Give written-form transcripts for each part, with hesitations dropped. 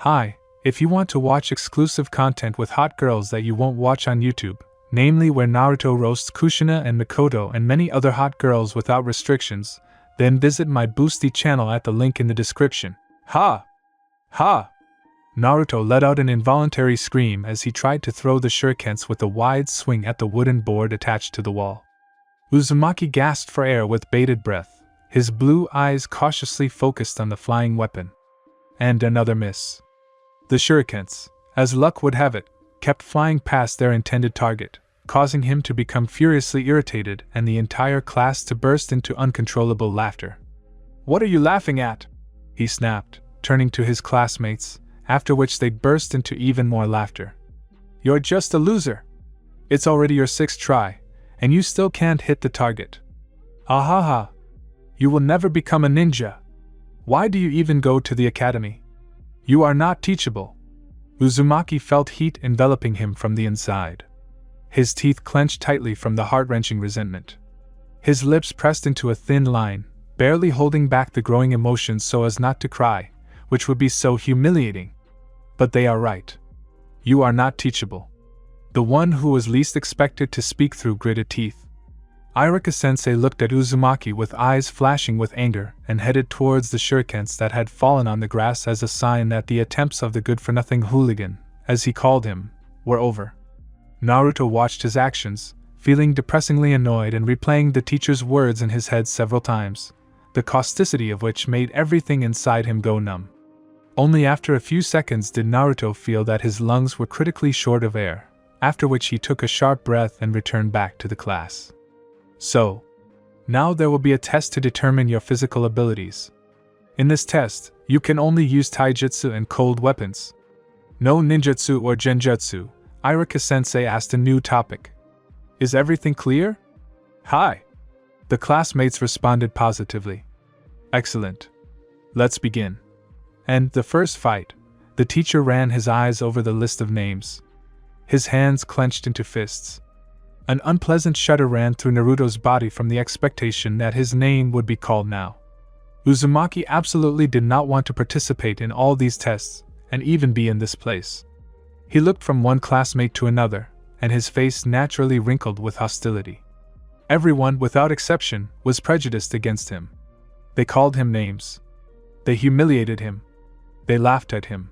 Hi, if you want to watch exclusive content with hot girls that you won't watch on YouTube, namely where Naruto roasts Kushina and Mikoto and many other hot girls without restrictions, then visit my Boosty channel at the link in the description. Ha! Ha! Naruto let out an involuntary scream as he tried to throw the shurikens with a wide swing at the wooden board attached to the wall. Uzumaki gasped for air with bated breath, his blue eyes cautiously focused on the flying weapon. And another miss. The shurikens, as luck would have it, kept flying past their intended target, causing him to become furiously irritated and the entire class to burst into uncontrollable laughter. "What are you laughing at?" he snapped, turning to his classmates, after which they burst into even more laughter. "You're just a loser. It's already your 6th try, and you still can't hit the target. Ahaha! You will never become a ninja. Why do you even go to the academy? You are not teachable." Uzumaki felt heat enveloping him from the inside. His teeth clenched tightly from the heart-wrenching resentment. His lips pressed into a thin line, barely holding back the growing emotions so as not to cry, which would be so humiliating. But they are right. You are not teachable. The one who was least expected to speak through gritted teeth. Iruka-sensei looked at Uzumaki with eyes flashing with anger and headed towards the shurikens that had fallen on the grass as a sign that the attempts of the good-for-nothing hooligan, as he called him, were over. Naruto watched his actions, feeling depressingly annoyed and replaying the teacher's words in his head several times, the causticity of which made everything inside him go numb. Only after a few seconds did Naruto feel that his lungs were critically short of air, after which he took a sharp breath and returned back to the class. So, now there will be a test to determine your physical abilities. In this test, you can only use taijutsu and cold weapons. No ninjutsu or genjutsu. Iruka-sensei asked a new topic. Is everything clear? Hi! The classmates responded positively. Excellent. Let's begin. And the first fight, the teacher ran his eyes over the list of names. His hands clenched into fists. An unpleasant shudder ran through Naruto's body from the expectation that his name would be called now. Uzumaki absolutely did not want to participate in all these tests, and even be in this place. He looked from one classmate to another, and his face naturally wrinkled with hostility. Everyone, without exception, was prejudiced against him. They called him names. They humiliated him. They laughed at him.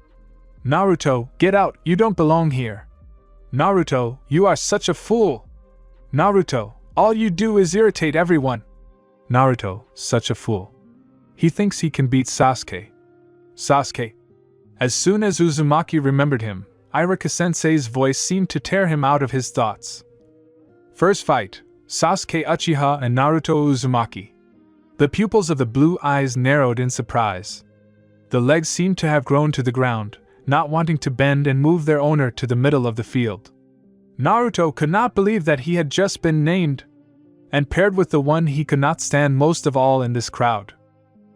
"Naruto, get out, you don't belong here. Naruto, you are such a fool. Naruto, all you do is irritate everyone. Naruto, such a fool. He thinks he can beat Sasuke. Sasuke." As soon as Uzumaki remembered him, Iruka-sensei's voice seemed to tear him out of his thoughts. First fight, Sasuke Uchiha and Naruto Uzumaki. The pupils of the blue eyes narrowed in surprise. The legs seemed to have grown to the ground, not wanting to bend and move their owner to the middle of the field. Naruto could not believe that he had just been named, and paired with the one he could not stand most of all in this crowd.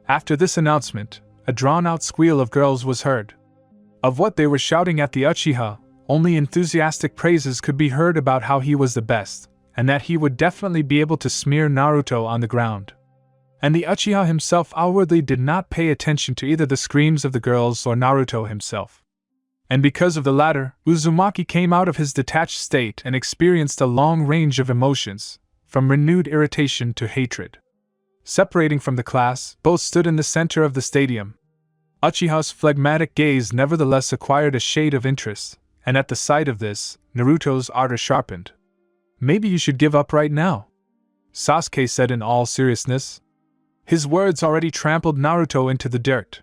After this announcement, a drawn-out squeal of girls was heard. Of what they were shouting at the Uchiha, only enthusiastic praises could be heard about how he was the best, and that he would definitely be able to smear Naruto on the ground. And the Uchiha himself outwardly did not pay attention to either the screams of the girls or Naruto himself. And because of the latter, Uzumaki came out of his detached state and experienced a long range of emotions, from renewed irritation to hatred. Separating from the class, both stood in the center of the stadium. Uchiha's phlegmatic gaze nevertheless acquired a shade of interest, and at the sight of this, Naruto's ardor sharpened. "Maybe you should give up right now," Sasuke said in all seriousness. His words already trampled Naruto into the dirt.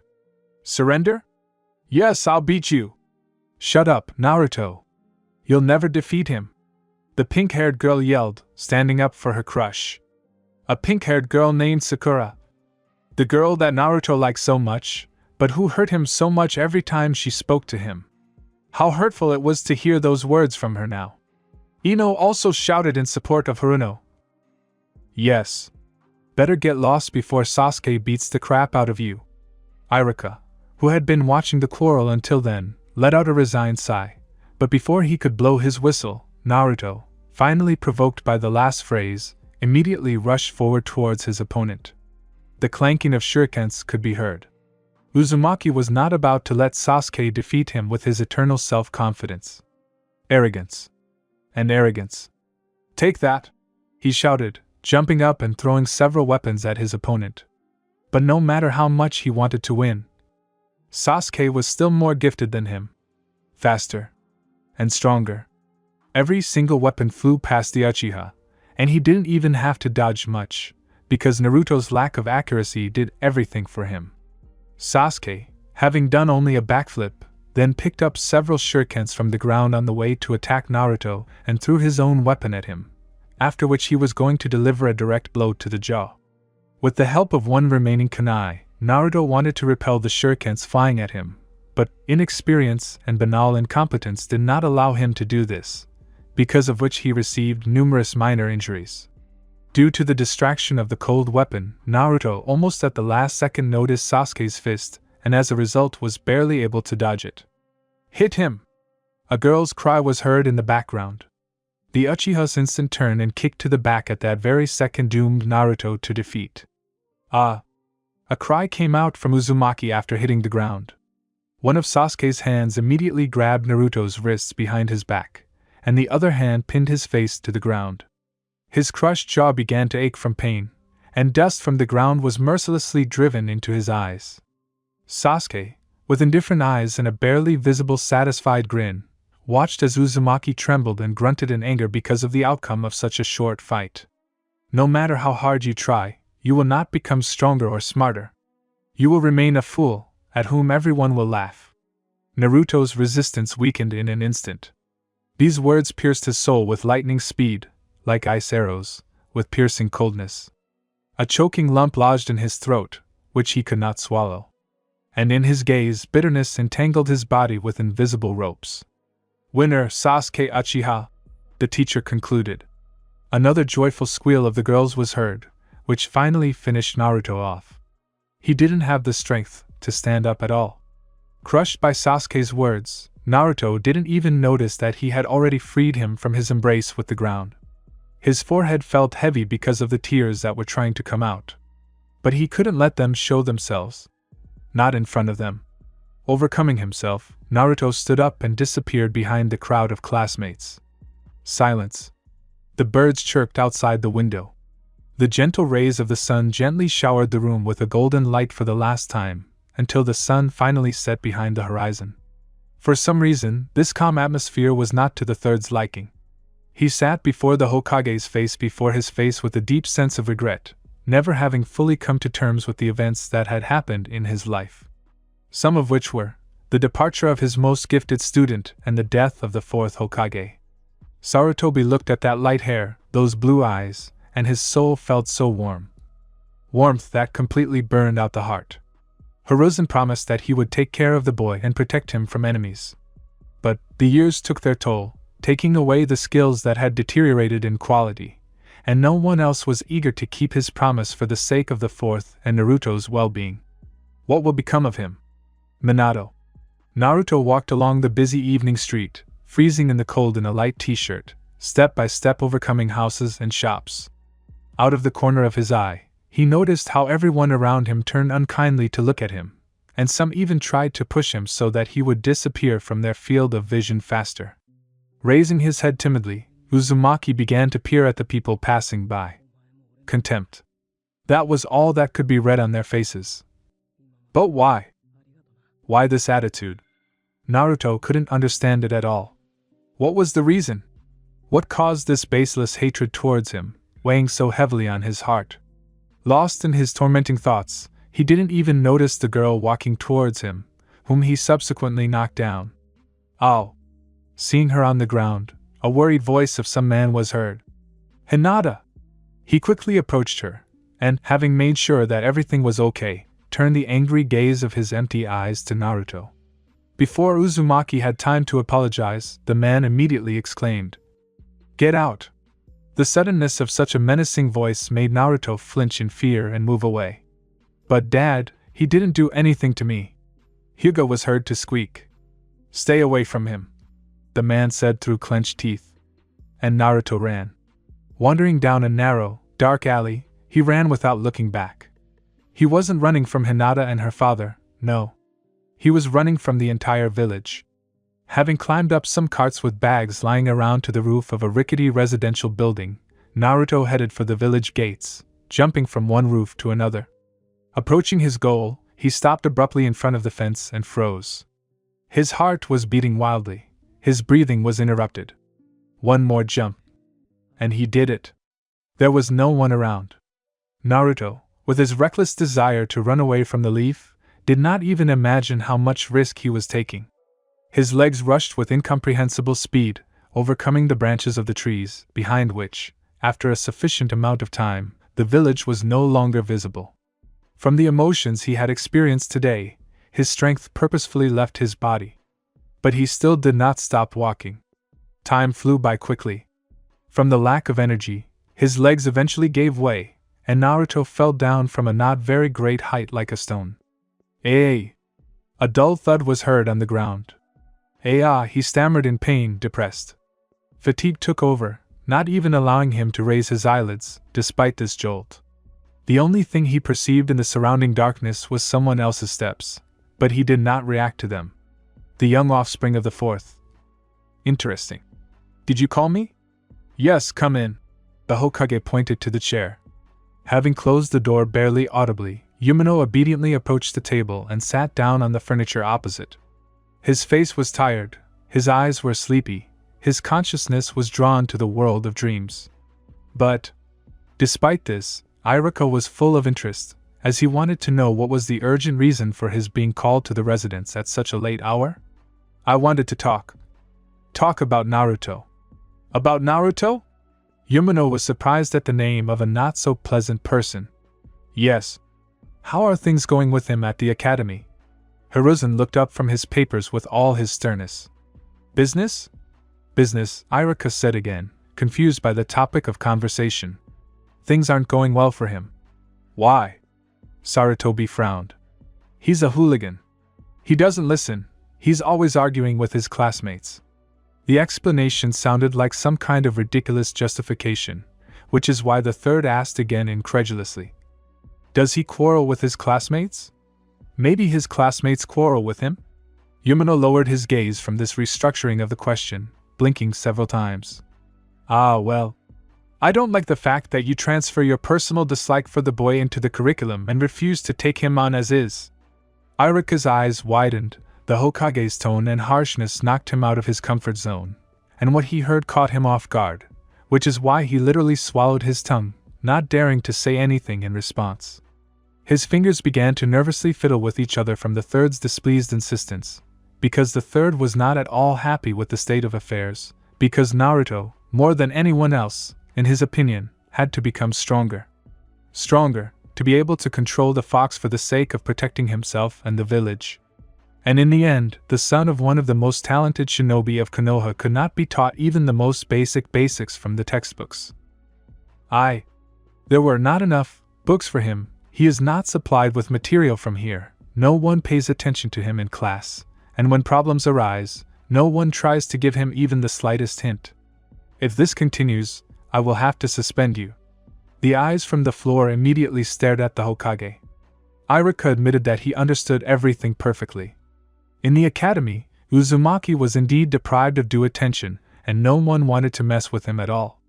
"Surrender? Yes, I'll beat you." "Shut up, Naruto. You'll never defeat him," the pink-haired girl yelled, standing up for her crush. A pink-haired girl named Sakura. The girl that Naruto liked so much, but who hurt him so much every time she spoke to him. How hurtful it was to hear those words from her now. Ino also shouted in support of Haruno. "Yes. Better get lost before Sasuke beats the crap out of you." Iruka, who had been watching the quarrel until then, let out a resigned sigh, but before he could blow his whistle, Naruto, finally provoked by the last phrase, immediately rushed forward towards his opponent. The clanking of shurikens could be heard. Uzumaki was not about to let Sasuke defeat him with his eternal self-confidence. Arrogance. And arrogance. Take that! He shouted, jumping up and throwing several weapons at his opponent. But no matter how much he wanted to win, Sasuke was still more gifted than him. Faster. And stronger. Every single weapon flew past the Uchiha, and he didn't even have to dodge much, because Naruto's lack of accuracy did everything for him. Sasuke, having done only a backflip, then picked up several shurikens from the ground on the way to attack Naruto and threw his own weapon at him, after which he was going to deliver a direct blow to the jaw. With the help of one remaining kunai, Naruto wanted to repel the shurikens flying at him, but inexperience and banal incompetence did not allow him to do this, because of which he received numerous minor injuries. Due to the distraction of the cold weapon, Naruto almost at the last second noticed Sasuke's fist, and as a result was barely able to dodge it. Hit him! A girl's cry was heard in the background. The Uchiha's instant turn and kick to the back at that very second doomed Naruto to defeat. Ah! A cry came out from Uzumaki after hitting the ground. One of Sasuke's hands immediately grabbed Naruto's wrists behind his back, and the other hand pinned his face to the ground. His crushed jaw began to ache from pain, and dust from the ground was mercilessly driven into his eyes. Sasuke, with indifferent eyes and a barely visible satisfied grin, watched as Uzumaki trembled and grunted in anger because of the outcome of such a short fight. No matter how hard you try, you will not become stronger or smarter. You will remain a fool, at whom everyone will laugh. Naruto's resistance weakened in an instant. These words pierced his soul with lightning speed, like ice arrows, with piercing coldness. A choking lump lodged in his throat, which he could not swallow. And in his gaze, bitterness entangled his body with invisible ropes. Winner, Sasuke Uchiha, the teacher concluded. Another joyful squeal of the girls was heard, which finally finished Naruto off. He didn't have the strength to stand up at all. Crushed by Sasuke's words, Naruto didn't even notice that he had already freed him from his embrace with the ground. His forehead felt heavy because of the tears that were trying to come out. But he couldn't let them show themselves. Not in front of them. Overcoming himself, Naruto stood up and disappeared behind the crowd of classmates. Silence. The birds chirped outside the window. The gentle rays of the sun gently showered the room with a golden light for the last time, until the sun finally set behind the horizon. For some reason, this calm atmosphere was not to the third's liking. He sat before the Hokage's face before his face with a deep sense of regret, never having fully come to terms with the events that had happened in his life. Some of which were the departure of his most gifted student and the death of the fourth Hokage. Sarutobi looked at that light hair, those blue eyes, and his soul felt so warm. Warmth that completely burned out the heart. Hiruzen promised that he would take care of the boy and protect him from enemies. But the years took their toll, taking away the skills that had deteriorated in quality, and no one else was eager to keep his promise for the sake of the fourth and Naruto's well-being. What will become of him? Minato. Naruto walked along the busy evening street, freezing in the cold in a light t-shirt, step by step overcoming houses and shops. Out of the corner of his eye, he noticed how everyone around him turned unkindly to look at him, and some even tried to push him so that he would disappear from their field of vision faster. Raising his head timidly, Uzumaki began to peer at the people passing by. Contempt. That was all that could be read on their faces. But why? Why this attitude? Naruto couldn't understand it at all. What was the reason? What caused this baseless hatred towards him, weighing so heavily on his heart? Lost in his tormenting thoughts, he didn't even notice the girl walking towards him, whom he subsequently knocked down. Ow! Seeing her on the ground, a worried voice of some man was heard. Hinata! He quickly approached her, and, having made sure that everything was okay, turned the angry gaze of his empty eyes to Naruto. Before Uzumaki had time to apologize, the man immediately exclaimed, "Get out!" The suddenness of such a menacing voice made Naruto flinch in fear and move away. But Dad, he didn't do anything to me. Hyuga was heard to squeak. Stay away from him, the man said through clenched teeth. And Naruto ran. Wandering down a narrow, dark alley, he ran without looking back. He wasn't running from Hinata and her father, No. He was running from the entire village. Having climbed up some carts with bags lying around to the roof of a rickety residential building, Naruto headed for the village gates, jumping from one roof to another. Approaching his goal, he stopped abruptly in front of the fence and froze. His heart was beating wildly. His breathing was interrupted. One more jump. And he did it. There was no one around. Naruto, with his reckless desire to run away from the leaf, did not even imagine how much risk he was taking. His legs rushed with incomprehensible speed, overcoming the branches of the trees, behind which, after a sufficient amount of time, the village was no longer visible. From the emotions he had experienced today, his strength purposefully left his body. But he still did not stop walking. Time flew by quickly. From the lack of energy, his legs eventually gave way, and Naruto fell down from a not very great height like a stone. "Ay!" A dull thud was heard on the ground. "Ah!" he stammered in pain, depressed. Fatigue took over, not even allowing him to raise his eyelids, despite this jolt. The only thing he perceived in the surrounding darkness was someone else's steps, but he did not react to them. The young offspring of the fourth. "Interesting. Did you call me?" "Yes, come in." The Hokage pointed to the chair. Having closed the door barely audibly, Yumino obediently approached the table and sat down on the furniture opposite. His face was tired, his eyes were sleepy, his consciousness was drawn to the world of dreams. But, despite this, Iruka was full of interest, as he wanted to know what was the urgent reason for his being called to the residence at such a late hour. "I wanted to talk. Talk about Naruto." "About Naruto?" Yumino was surprised at the name of a not-so-pleasant person. "Yes. How are things going with him at the academy?" Hiruzen looked up from his papers with all his sternness. "Business?" "Business," Iruka said again, confused by the topic of conversation. "Things aren't going well for him." "Why?" Sarutobi frowned. "He's a hooligan. He doesn't listen, he's always arguing with his classmates." The explanation sounded like some kind of ridiculous justification, which is why the third asked again incredulously. "Does he quarrel with his classmates? Maybe his classmates quarrel with him?" Yumino lowered his gaze from this restructuring of the question, blinking several times. "Ah, well. I don't like the fact that you transfer your personal dislike for the boy into the curriculum and refuse to take him on as is." Iruka's eyes widened. The Hokage's tone and harshness knocked him out of his comfort zone, and what he heard caught him off guard, which is why he literally swallowed his tongue, not daring to say anything in response. His fingers began to nervously fiddle with each other from the third's displeased insistence, because the third was not at all happy with the state of affairs, because Naruto, more than anyone else, in his opinion, had to become stronger. Stronger, to be able to control the fox for the sake of protecting himself and the village. And in the end, the son of one of the most talented shinobi of Konoha could not be taught even the most basics from the textbooks. There were not enough books for him. He is not supplied with material from here, no one pays attention to him in class, and when problems arise, no one tries to give him even the slightest hint. If this continues, I will have to suspend you. The eyes from the floor immediately stared at the Hokage. Iruka admitted that he understood everything perfectly. In the academy, Uzumaki was indeed deprived of due attention, and no one wanted to mess with him at all.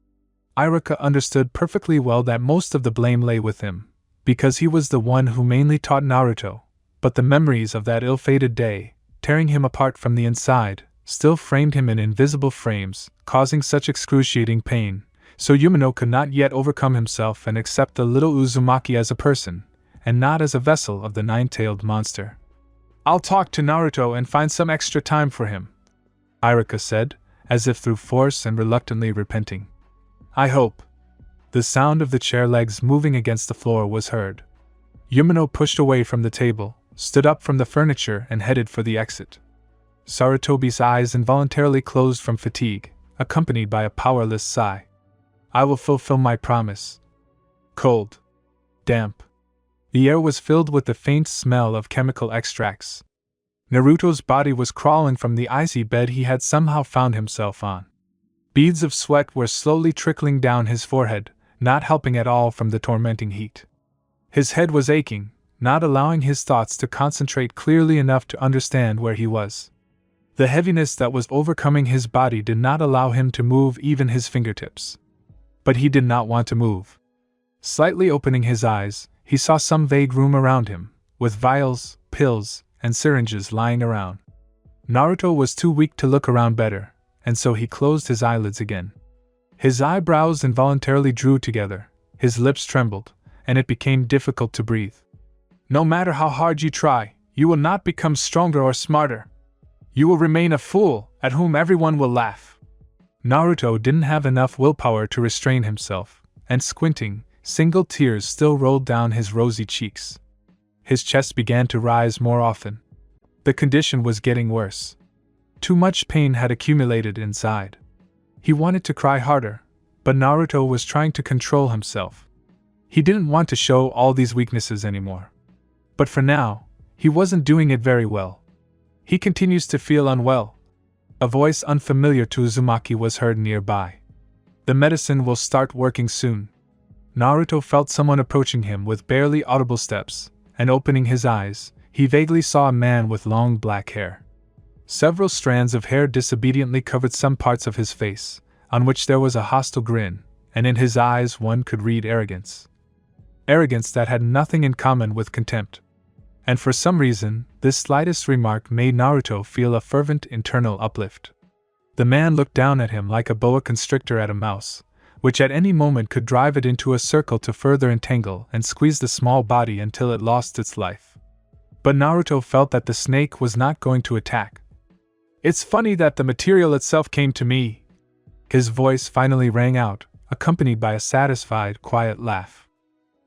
Iruka understood perfectly well that most of the blame lay with him, because he was the one who mainly taught Naruto, but the memories of that ill-fated day, tearing him apart from the inside, still framed him in invisible frames, causing such excruciating pain, so Yumino could not yet overcome himself and accept the little Uzumaki as a person, and not as a vessel of the nine-tailed monster. "I'll talk to Naruto and find some extra time for him," Iruka said, as if through force and reluctantly repenting. "I hope." The sound of the chair legs moving against the floor was heard. Yumino pushed away from the table, stood up from the furniture and headed for the exit. Sarutobi's eyes involuntarily closed from fatigue, accompanied by a powerless sigh. "I will fulfill my promise." Cold. Damp. The air was filled with the faint smell of chemical extracts. Naruto's body was crawling from the icy bed he had somehow found himself on. Beads of sweat were slowly trickling down his forehead, not helping at all from the tormenting heat. His head was aching, not allowing his thoughts to concentrate clearly enough to understand where he was. The heaviness that was overcoming his body did not allow him to move even his fingertips. But he did not want to move. Slightly opening his eyes, he saw some vague room around him, with vials, pills, and syringes lying around. Naruto was too weak to look around better, and so he closed his eyelids again. His eyebrows involuntarily drew together, his lips trembled, and it became difficult to breathe. No matter how hard you try, you will not become stronger or smarter. You will remain a fool, at whom everyone will laugh. Naruto didn't have enough willpower to restrain himself, and squinting, single tears still rolled down his rosy cheeks. His chest began to rise more often. The condition was getting worse. Too much pain had accumulated inside. He wanted to cry harder, but Naruto was trying to control himself. He didn't want to show all these weaknesses anymore. But for now, he wasn't doing it very well. He continues to feel unwell. A voice unfamiliar to Uzumaki was heard nearby. The medicine will start working soon. Naruto felt someone approaching him with barely audible steps, and opening his eyes, he vaguely saw a man with long black hair. Several strands of hair disobediently covered some parts of his face, on which there was a hostile grin, and in his eyes one could read arrogance. Arrogance that had nothing in common with contempt. And for some reason, this slightest remark made Naruto feel a fervent internal uplift. The man looked down at him like a boa constrictor at a mouse, which at any moment could drive it into a circle to further entangle and squeeze the small body until it lost its life. But Naruto felt that the snake was not going to attack. It's funny that the material itself came to me. His voice finally rang out, accompanied by a satisfied, quiet laugh.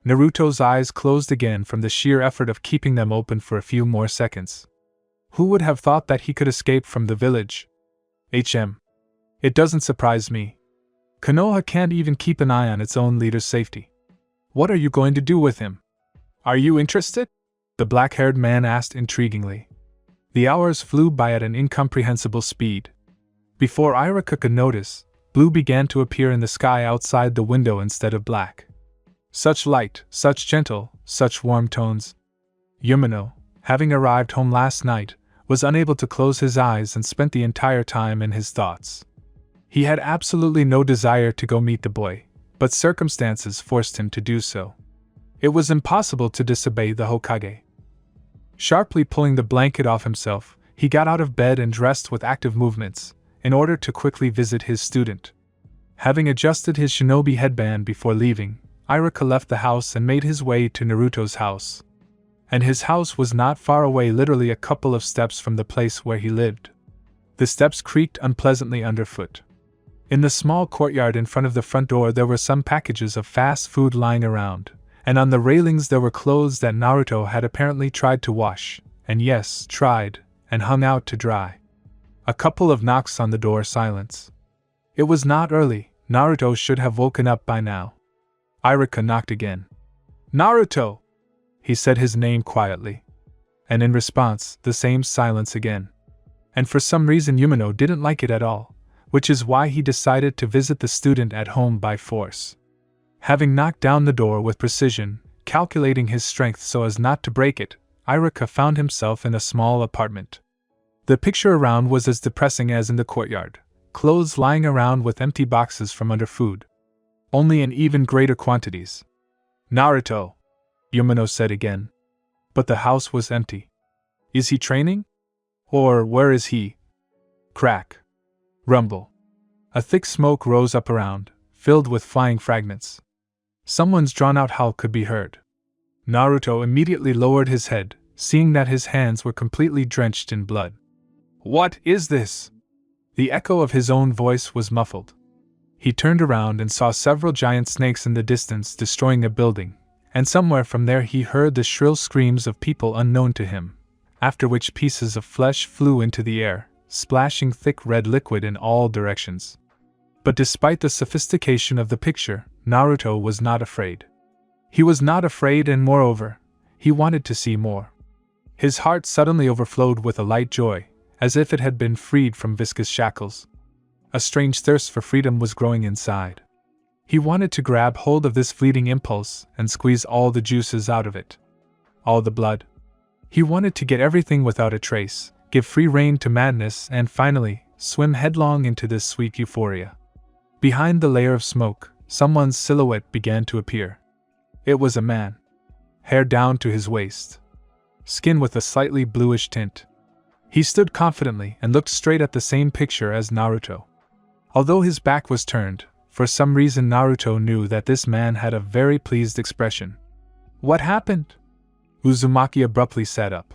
Naruto's eyes closed again from the sheer effort of keeping them open for a few more seconds. Who would have thought that he could escape from the village? It doesn't surprise me. Konoha can't even keep an eye on its own leader's safety. What are you going to do with him? Are you interested? The black-haired man asked intriguingly. The hours flew by at an incomprehensible speed. Before Irika could notice, blue began to appear in the sky outside the window instead of black. Such light, such gentle, such warm tones. Yumino, having arrived home last night, was unable to close his eyes and spent the entire time in his thoughts. He had absolutely no desire to go meet the boy, but circumstances forced him to do so. It was impossible to disobey the Hokage. Sharply pulling the blanket off himself, he got out of bed and dressed with active movements, in order to quickly visit his student. Having adjusted his shinobi headband before leaving, Irika left the house and made his way to Naruto's house. And his house was not far away, literally a couple of steps from the place where he lived. The steps creaked unpleasantly underfoot. In the small courtyard in front of the front door there were some packages of fast food lying around, and on the railings there were clothes that Naruto had apparently tried to wash, and yes, tried, and hung out to dry. A couple of knocks on the door silence. It was not early, Naruto should have woken up by now. Irika knocked again. Naruto! He said his name quietly. And in response, the same silence again. And for some reason Yumino didn't like it at all, which is why he decided to visit the student at home by force. Having knocked down the door with precision, calculating his strength so as not to break it, Irika found himself in a small apartment. The picture around was as depressing as in the courtyard, clothes lying around with empty boxes from under food. Only in even greater quantities. Naruto, Yumino said again. But the house was empty. Is he training? Or where is he? Crack. Rumble. A thick smoke rose up around, filled with flying fragments. Someone's drawn-out howl could be heard. Naruto immediately lowered his head, seeing that his hands were completely drenched in blood. What is this? The echo of his own voice was muffled. He turned around and saw several giant snakes in the distance destroying a building, and somewhere from there he heard the shrill screams of people unknown to him, after which pieces of flesh flew into the air, splashing thick red liquid in all directions. But despite the sophistication of the picture, Naruto was not afraid. He was not afraid, and moreover, he wanted to see more. His heart suddenly overflowed with a light joy, as if it had been freed from viscous shackles. A strange thirst for freedom was growing inside. He wanted to grab hold of this fleeting impulse and squeeze all the juices out of it. all the blood. He wanted to get everything without a trace, give free rein to madness, and finally, swim headlong into this sweet euphoria. Behind the layer of smoke, someone's silhouette began to appear. It was a man. Hair down to his waist. Skin with a slightly bluish tint. He stood confidently and looked straight at the same picture as Naruto. Although his back was turned, for some reason Naruto knew that this man had a very pleased expression. What happened? Uzumaki abruptly sat up.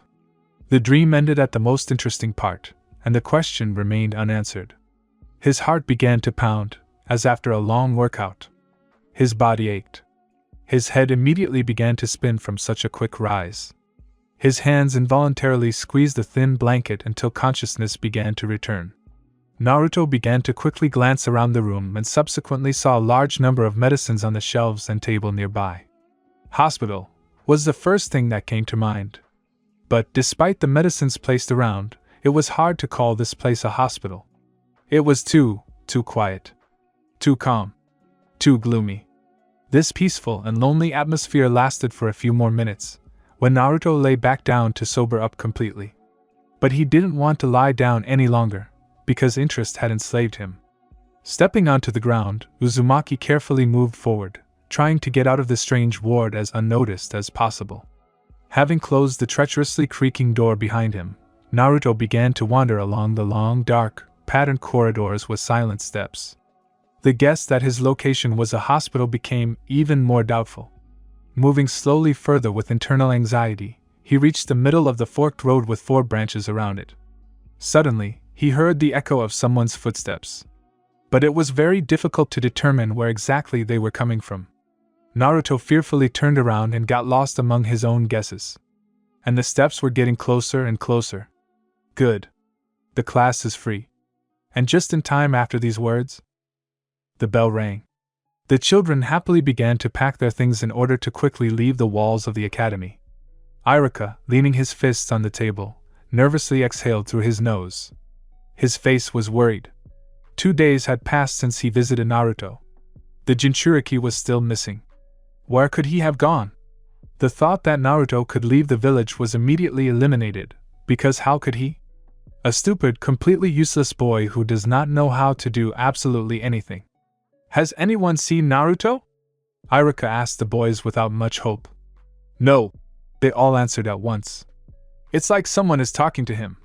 The dream ended at the most interesting part, and the question remained unanswered. His heart began to pound, as after a long workout. His body ached. His head immediately began to spin from such a quick rise. His hands involuntarily squeezed the thin blanket until consciousness began to return. Naruto began to quickly glance around the room and subsequently saw a large number of medicines on the shelves and table nearby. Hospital was the first thing that came to mind. But despite the medicines placed around, it was hard to call this place a hospital. It was too quiet. Too calm. Too gloomy. This peaceful and lonely atmosphere lasted for a few more minutes, when Naruto lay back down to sober up completely. But he didn't want to lie down any longer, because interest had enslaved him. Stepping onto the ground, Uzumaki carefully moved forward, trying to get out of the strange ward as unnoticed as possible. Having closed the treacherously creaking door behind him, Naruto began to wander along the long, dark, patterned corridors with silent steps. The guess that his location was a hospital became even more doubtful. Moving slowly further with internal anxiety, he reached the middle of the forked road with 4 branches around it. Suddenly, he heard the echo of someone's footsteps. But it was very difficult to determine where exactly they were coming from. Naruto fearfully turned around and got lost among his own guesses. And the steps were getting closer and closer. Good. The class is free. And just in time after these words, the bell rang. The children happily began to pack their things in order to quickly leave the walls of the academy. Iruka, leaning his fists on the table, nervously exhaled through his nose. His face was worried. 2 days had passed since he visited Naruto. The Jinchuriki was still missing. Where could he have gone? The thought that Naruto could leave the village was immediately eliminated, because how could he? A stupid, completely useless boy who does not know how to do absolutely anything. Has anyone seen Naruto? Iruka asked the boys without much hope. No, they all answered at once. It's like someone is talking to him,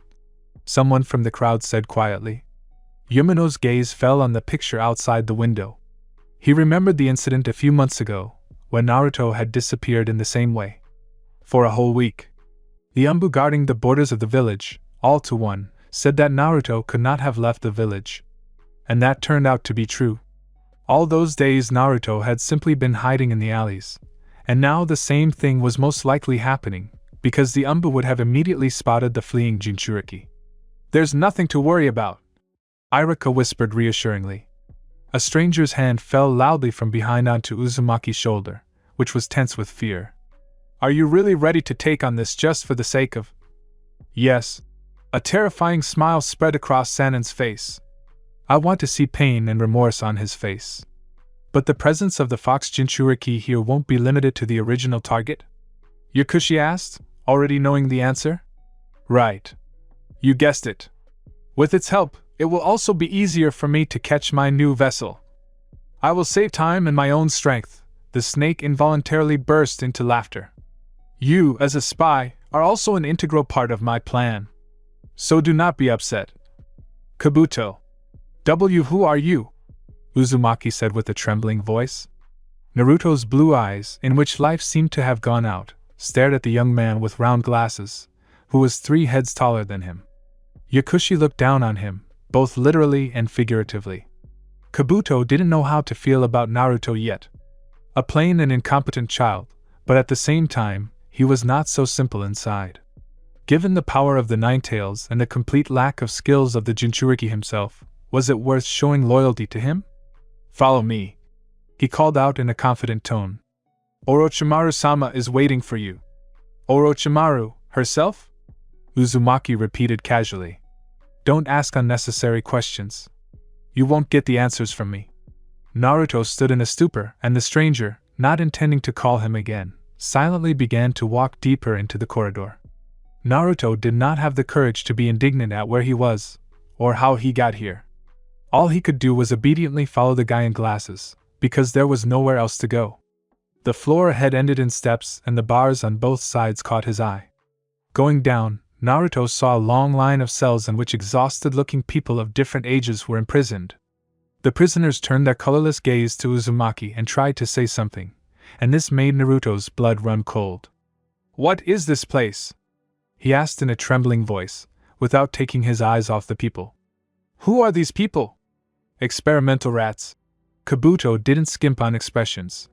someone from the crowd said quietly. Yumino's gaze fell on the picture outside the window. He remembered the incident a few months ago, when Naruto had disappeared in the same way. For a whole week. The Umbu guarding the borders of the village, all to one, said that Naruto could not have left the village. And that turned out to be true. All those days Naruto had simply been hiding in the alleys, and now the same thing was most likely happening, because the Umbu would have immediately spotted the fleeing Jinchuriki. There's nothing to worry about, Iruka whispered reassuringly. A stranger's hand fell loudly from behind onto Uzumaki's shoulder, which was tense with fear. Are you really ready to take on this just for the sake of... Yes. A terrifying smile spread across Sanen's face. I want to see pain and remorse on his face. But the presence of the Fox Jinchuriki here won't be limited to the original target? Yakushi asked, already knowing the answer. Right. You guessed it. With its help, it will also be easier for me to catch my new vessel. I will save time and my own strength. The snake involuntarily burst into laughter. You, as a spy, are also an integral part of my plan. So do not be upset. Kabuto. Who are you? Uzumaki said with a trembling voice. Naruto's blue eyes, in which life seemed to have gone out, stared at the young man with round glasses, who was 3 heads taller than him. Yakushi looked down on him, both literally and figuratively. Kabuto didn't know how to feel about Naruto yet. A plain and incompetent child, but at the same time, he was not so simple inside. Given the power of the Nine Tails and the complete lack of skills of the Jinchuriki himself, was it worth showing loyalty to him? Follow me, he called out in a confident tone. Orochimaru-sama is waiting for you. Orochimaru, herself? Uzumaki repeated casually. Don't ask unnecessary questions. You won't get the answers from me. Naruto stood in a stupor, and the stranger, not intending to call him again, silently began to walk deeper into the corridor. Naruto did not have the courage to be indignant at where he was, or how he got here. All he could do was obediently follow the guy in glasses, because there was nowhere else to go. The floor ahead ended in steps, and the bars on both sides caught his eye. Going down, Naruto saw a long line of cells in which exhausted-looking people of different ages were imprisoned. The prisoners turned their colorless gaze to Uzumaki and tried to say something, and this made Naruto's blood run cold. "What is this place?" he asked in a trembling voice, without taking his eyes off the people. "Who are these people?" "Experimental rats." Kabuto didn't skimp on expressions.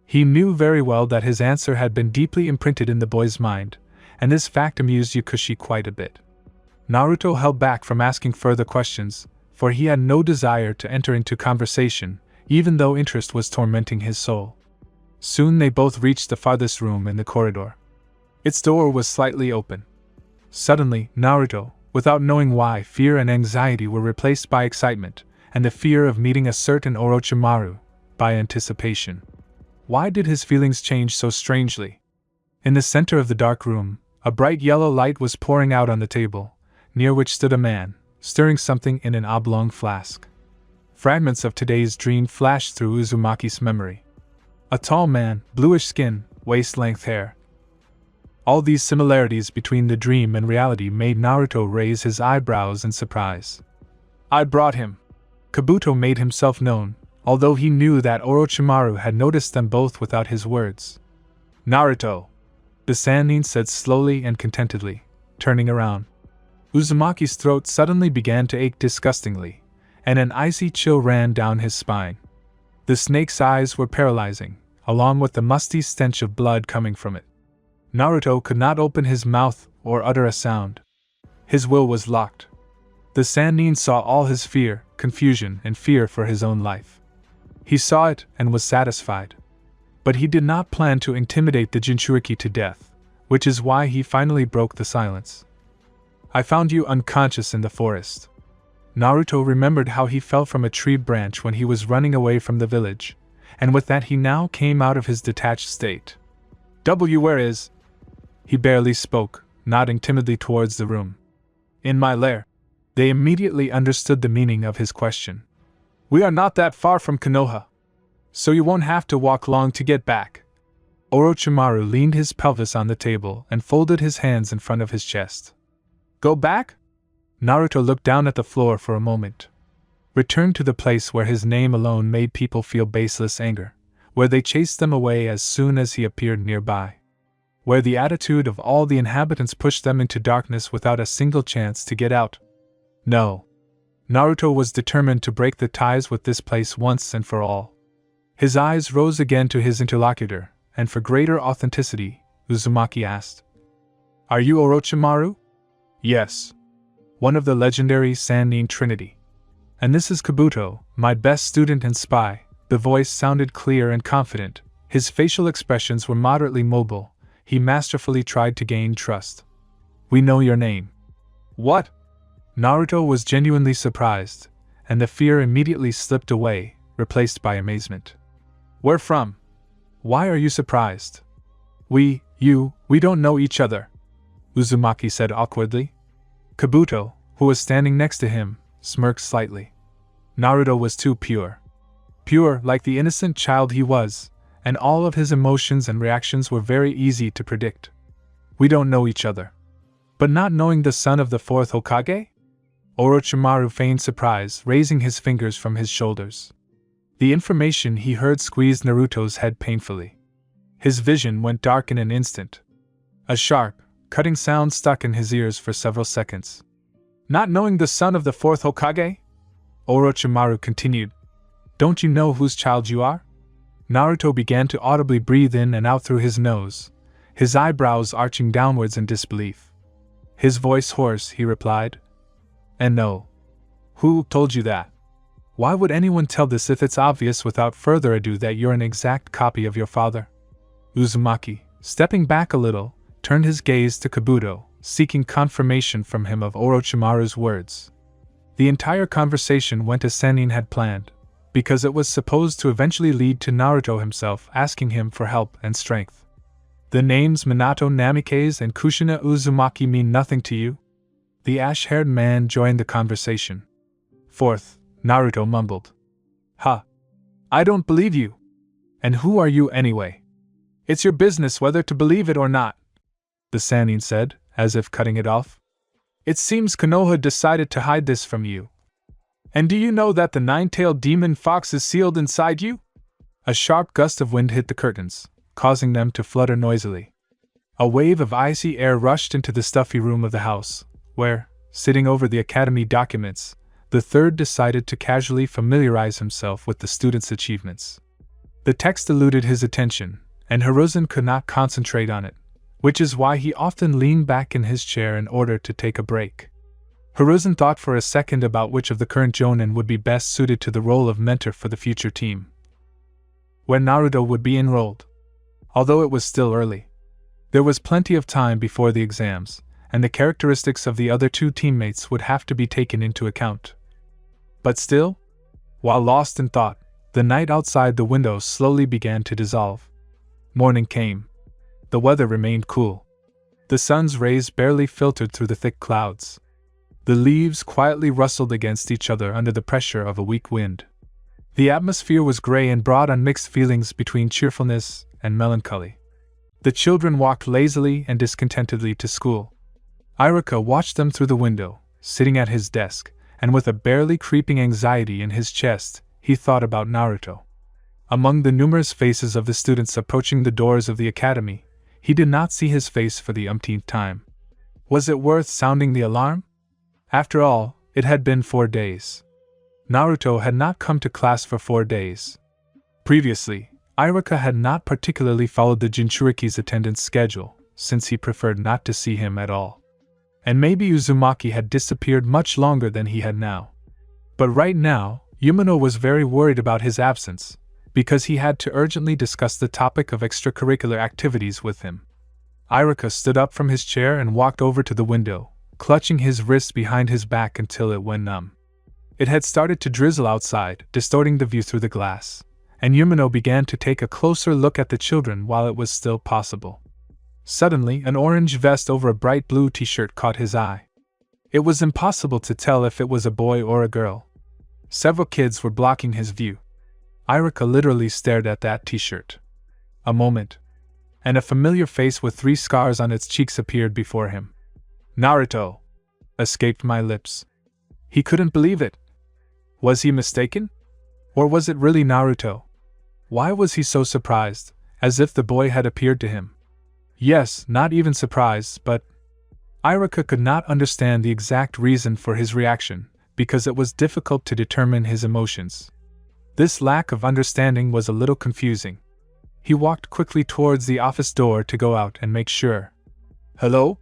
He knew very well that his answer had been deeply imprinted in the boy's mind, and this fact amused Yukushi quite a bit. Naruto held back from asking further questions, for he had no desire to enter into conversation, even though interest was tormenting his soul. Soon they both reached the farthest room in the corridor. Its door was slightly open. Suddenly, Naruto, without knowing why, fear and anxiety were replaced by excitement, and the fear of meeting a certain Orochimaru, by anticipation. Why did his feelings change so strangely? In the center of the dark room, a bright yellow light was pouring out on the table, near which stood a man, stirring something in an oblong flask. Fragments of today's dream flashed through Uzumaki's memory. A tall man, bluish skin, waist-length hair. All these similarities between the dream and reality made Naruto raise his eyebrows in surprise. "I brought him." Kabuto made himself known, although he knew that Orochimaru had noticed them both without his words. "Naruto," the Sannin said slowly and contentedly, turning around. Uzumaki's throat suddenly began to ache disgustingly, and an icy chill ran down his spine. The snake's eyes were paralyzing, along with the musty stench of blood coming from it. Naruto could not open his mouth or utter a sound. His will was locked. The Sannin saw all his fear, confusion, and fear for his own life. He saw it and was satisfied. But he did not plan to intimidate the Jinchuriki to death, which is why he finally broke the silence. "I found you unconscious in the forest." Naruto remembered how he fell from a tree branch when he was running away from the village, and with that he now came out of his detached state. Where is?" He barely spoke, nodding timidly towards the room. "In my lair." They immediately understood the meaning of his question. "We are not that far from Konoha, so you won't have to walk long to get back." Orochimaru leaned his pelvis on the table and folded his hands in front of his chest. "Go back?" Naruto looked down at the floor for a moment. Return to the place where his name alone made people feel baseless anger, where they chased them away as soon as he appeared nearby, where the attitude of all the inhabitants pushed them into darkness without a single chance to get out. No. Naruto was determined to break the ties with this place once and for all. His eyes rose again to his interlocutor, and for greater authenticity, Uzumaki asked, "Are you Orochimaru?" "Yes." "One of the legendary Sannin Trinity." "And this is Kabuto, my best student and spy." The voice sounded clear and confident, his facial expressions were moderately mobile, he masterfully tried to gain trust. "We know your name." "What?" Naruto was genuinely surprised, and the fear immediately slipped away, replaced by amazement. "Where from? Why are you surprised?" We don't know each other," Uzumaki said awkwardly. Kabuto, who was standing next to him, smirked slightly. Naruto was too pure. Pure like the innocent child he was, and all of his emotions and reactions were very easy to predict. "We don't know each other." "But not knowing the son of the fourth Hokage?" Orochimaru feigned surprise, raising his fingers from his shoulders. The information he heard squeezed Naruto's head painfully. His vision went dark in an instant. A sharp, cutting sound stuck in his ears for several seconds. "Not knowing the son of the fourth Hokage?" Orochimaru continued. "Don't you know whose child you are?" Naruto began to audibly breathe in and out through his nose, his eyebrows arching downwards in disbelief. His voice hoarse, he replied. "And no. Who told you that? Why would anyone tell this if it's obvious without further ado that you're an exact copy of your father?" Uzumaki, stepping back a little, turned his gaze to Kabuto, seeking confirmation from him of Orochimaru's words. The entire conversation went as Sannin had planned, because it was supposed to eventually lead to Naruto himself asking him for help and strength. The names Minato Namikaze and Kushina Uzumaki mean nothing to you? The ash-haired man joined the conversation. Fourth, Naruto mumbled. Ha! I don't believe you. And who are you anyway? It's your business whether to believe it or not, the Sannin said, as if cutting it off. It seems Konoha decided to hide this from you. And do you know that the nine-tailed demon fox is sealed inside you? A sharp gust of wind hit the curtains, causing them to flutter noisily. A wave of icy air rushed into the stuffy room of the house, where, sitting over the academy documents, the third decided to casually familiarize himself with the students' achievements. The text eluded his attention, and Hiruzen could not concentrate on it, which is why he often leaned back in his chair in order to take a break. Hiruzen thought for a second about which of the current Jonin would be best suited to the role of mentor for the future team, where Naruto would be enrolled. Although it was still early, there was plenty of time before the exams, and the characteristics of the other two teammates would have to be taken into account. But still, while lost in thought, the night outside the window slowly began to dissolve. Morning came. The weather remained cool. The sun's rays barely filtered through the thick clouds. The leaves quietly rustled against each other under the pressure of a weak wind. The atmosphere was gray and brought on mixed feelings between cheerfulness and melancholy. The children walked lazily and discontentedly to school. Iruka watched them through the window, sitting at his desk, and with a barely creeping anxiety in his chest, he thought about Naruto. Among the numerous faces of the students approaching the doors of the academy, he did not see his face for the umpteenth time. Was it worth sounding the alarm? After all, it had been 4 days. Naruto had not come to class for 4 days. Previously, Iruka had not particularly followed the Jinchuriki's attendance schedule, since he preferred not to see him at all. And maybe Uzumaki had disappeared much longer than he had now. But right now, Yumino was very worried about his absence, because he had to urgently discuss the topic of extracurricular activities with him. Iruka stood up from his chair and walked over to the window, clutching his wrist behind his back until it went numb. It had started to drizzle outside, distorting the view through the glass, and Yumino began to take a closer look at the children while it was still possible. Suddenly, an orange vest over a bright blue t-shirt caught his eye. It was impossible to tell if it was a boy or a girl. Several kids were blocking his view. Iruka literally stared at that t-shirt. A moment, and a familiar face with 3 scars on its cheeks appeared before him. Naruto! Escaped my lips. He couldn't believe it. Was he mistaken? Or was it really Naruto? Why was he so surprised, as if the boy had appeared to him? Yes, not even surprised, but Iruka could not understand the exact reason for his reaction, because it was difficult to determine his emotions. This lack of understanding was a little confusing. He walked quickly towards the office door to go out and make sure. Hello?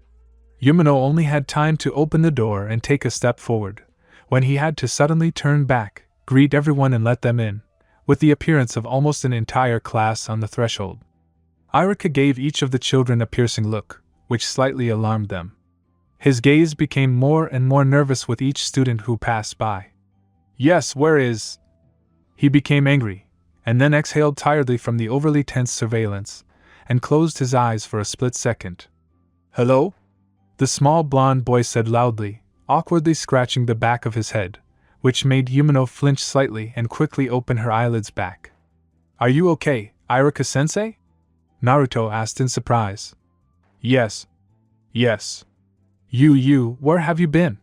Yumino only had time to open the door and take a step forward, when he had to suddenly turn back, greet everyone and let them in, with the appearance of almost an entire class on the threshold. Iruka gave each of the children a piercing look, which slightly alarmed them. His gaze became more and more nervous with each student who passed by. Yes, where is... He became angry, and then exhaled tiredly from the overly tense surveillance, and closed his eyes for a split second. Hello? The small blonde boy said loudly, awkwardly scratching the back of his head, which made Yumino flinch slightly and quickly open her eyelids back. Are you okay, Iruka-sensei? Naruto asked in surprise. Yes. Yes. You, where have you been?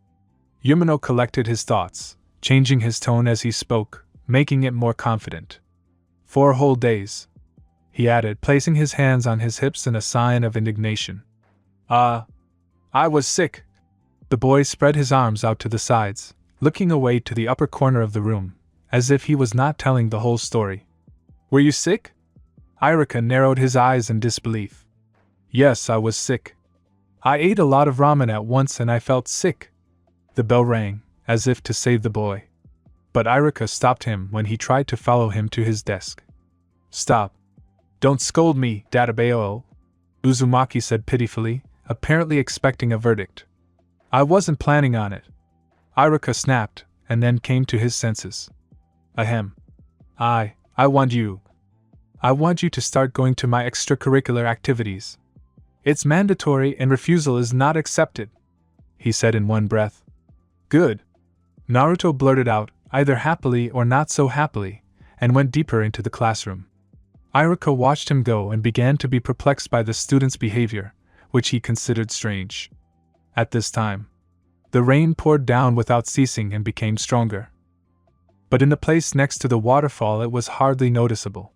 Yumino collected his thoughts, changing his tone as he spoke, making it more confident. 4 whole days, he added, placing his hands on his hips in a sign of indignation. I was sick. The boy spread his arms out to the sides, looking away to the upper corner of the room, as if he was not telling the whole story. Were you sick? Iruka narrowed his eyes in disbelief. Yes, I was sick. I ate a lot of ramen at once and I felt sick. The bell rang, as if to save the boy. But Iruka stopped him when he tried to follow him to his desk. Stop. Don't scold me, Databeo, Uzumaki said pitifully, apparently expecting a verdict. I wasn't planning on it. Iruka snapped, and then came to his senses. Ahem. I want you. I want you to start going to my extracurricular activities. It's mandatory and refusal is not accepted," he said in one breath. "Good," Naruto blurted out, either happily or not so happily, and went deeper into the classroom. Iruka watched him go and began to be perplexed by the student's behavior, which he considered strange. At this time, the rain poured down without ceasing and became stronger. But in the place next to the waterfall it was hardly noticeable.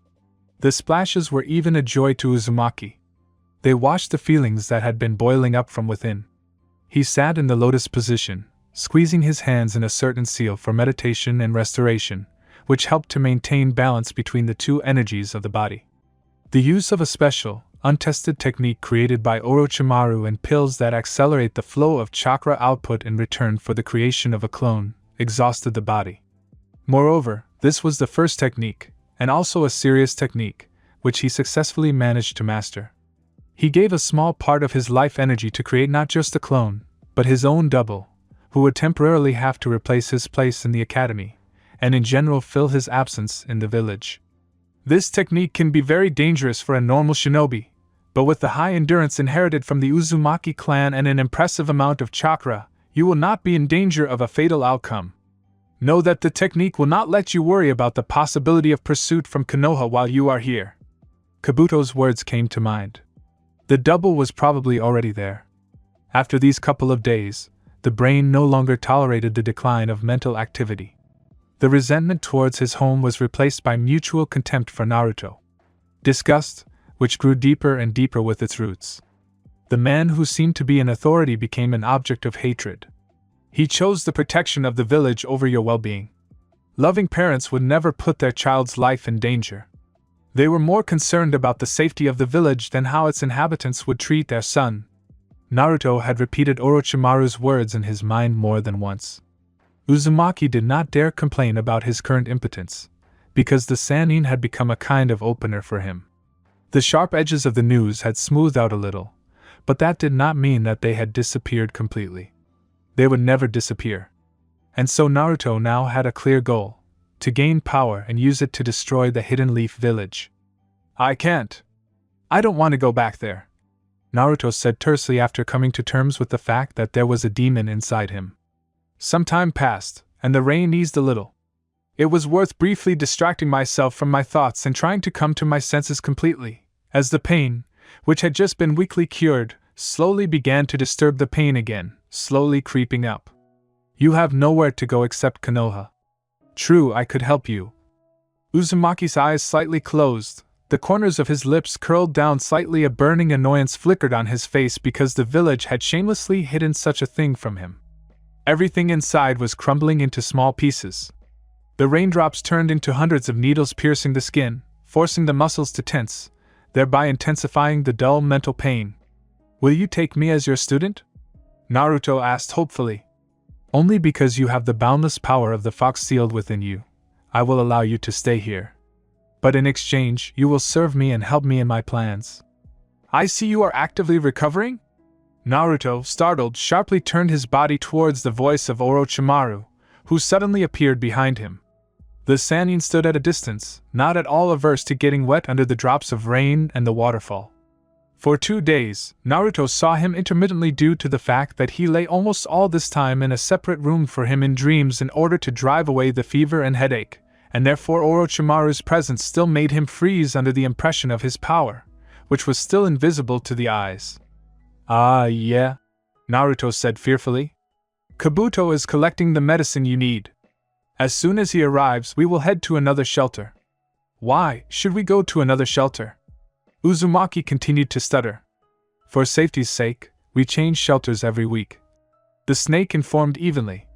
The splashes were even a joy to Uzumaki. They washed the feelings that had been boiling up from within. He sat in the lotus position, squeezing his hands in a certain seal for meditation and restoration, which helped to maintain balance between the two energies of the body. The use of a special, untested technique created by Orochimaru and pills that accelerate the flow of chakra output in return for the creation of a clone, exhausted the body. Moreover, this was the first technique, and also a serious technique, which he successfully managed to master. He gave a small part of his life energy to create not just a clone, but his own double, who would temporarily have to replace his place in the academy, and in general fill his absence in the village. This technique can be very dangerous for a normal shinobi, but with the high endurance inherited from the Uzumaki clan and an impressive amount of chakra, you will not be in danger of a fatal outcome. Know that the technique will not let you worry about the possibility of pursuit from Konoha while you are here. Kabuto's words came to mind. The double was probably already there. After these couple of days, the brain no longer tolerated the decline of mental activity. The resentment towards his home was replaced by mutual contempt for Naruto. Disgust, which grew deeper and deeper with its roots. The man who seemed to be an authority became an object of hatred. He chose the protection of the village over your well-being. Loving parents would never put their child's life in danger. They were more concerned about the safety of the village than how its inhabitants would treat their son. Naruto had repeated Orochimaru's words in his mind more than once. Uzumaki did not dare complain about his current impotence, because the Sannin had become a kind of opener for him. The sharp edges of the news had smoothed out a little, but that did not mean that they had disappeared completely. They would never disappear. And so Naruto now had a clear goal: to gain power and use it to destroy the Hidden Leaf village. "I can't. I don't want to go back there," Naruto said tersely after coming to terms with the fact that there was a demon inside him. Some time passed, and the rain eased a little. It was worth briefly distracting myself from my thoughts and trying to come to my senses completely, as the pain, which had just been weakly cured, slowly began to disturb the pain again, slowly creeping up. "You have nowhere to go except Konoha. True, I could help you." Uzumaki's eyes slightly closed, the corners of his lips curled down slightly. A burning annoyance flickered on his face because the village had shamelessly hidden such a thing from him. Everything inside was crumbling into small pieces. The raindrops turned into hundreds of needles piercing the skin, forcing the muscles to tense, thereby intensifying the dull mental pain. "Will you take me as your student?" Naruto asked hopefully. "Only because you have the boundless power of the fox sealed within you, I will allow you to stay here. But in exchange, you will serve me and help me in my plans." "I see you are actively recovering?" Naruto, startled, sharply turned his body towards the voice of Orochimaru, who suddenly appeared behind him. The Sannin stood at a distance, not at all averse to getting wet under the drops of rain and the waterfall. For 2 days, Naruto saw him intermittently due to the fact that he lay almost all this time in a separate room for him in dreams in order to drive away the fever and headache, and therefore Orochimaru's presence still made him freeze under the impression of his power, which was still invisible to the eyes. "Ah, yeah," Naruto said fearfully. "Kabuto is collecting the medicine you need. As soon as he arrives, we will head to another shelter." "Why should we go to another shelter?" Uzumaki continued to stutter. "For safety's sake, we change shelters every week," the snake informed evenly.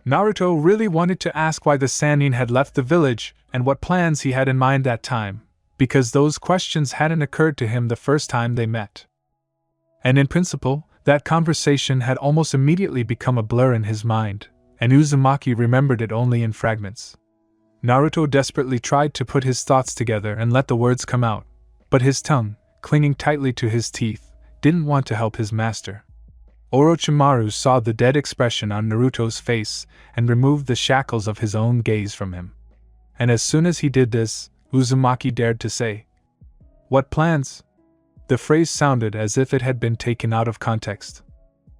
Naruto really wanted to ask why the Sannin had left the village and what plans he had in mind that time, because those questions hadn't occurred to him the first time they met. And in principle, that conversation had almost immediately become a blur in his mind, and Uzumaki remembered it only in fragments. Naruto desperately tried to put his thoughts together and let the words come out, but his tongue, clinging tightly to his teeth, didn't want to help his master. Orochimaru saw the dead expression on Naruto's face and removed the shackles of his own gaze from him. And as soon as he did this, Uzumaki dared to say, What plans? The phrase sounded as if it had been taken out of context.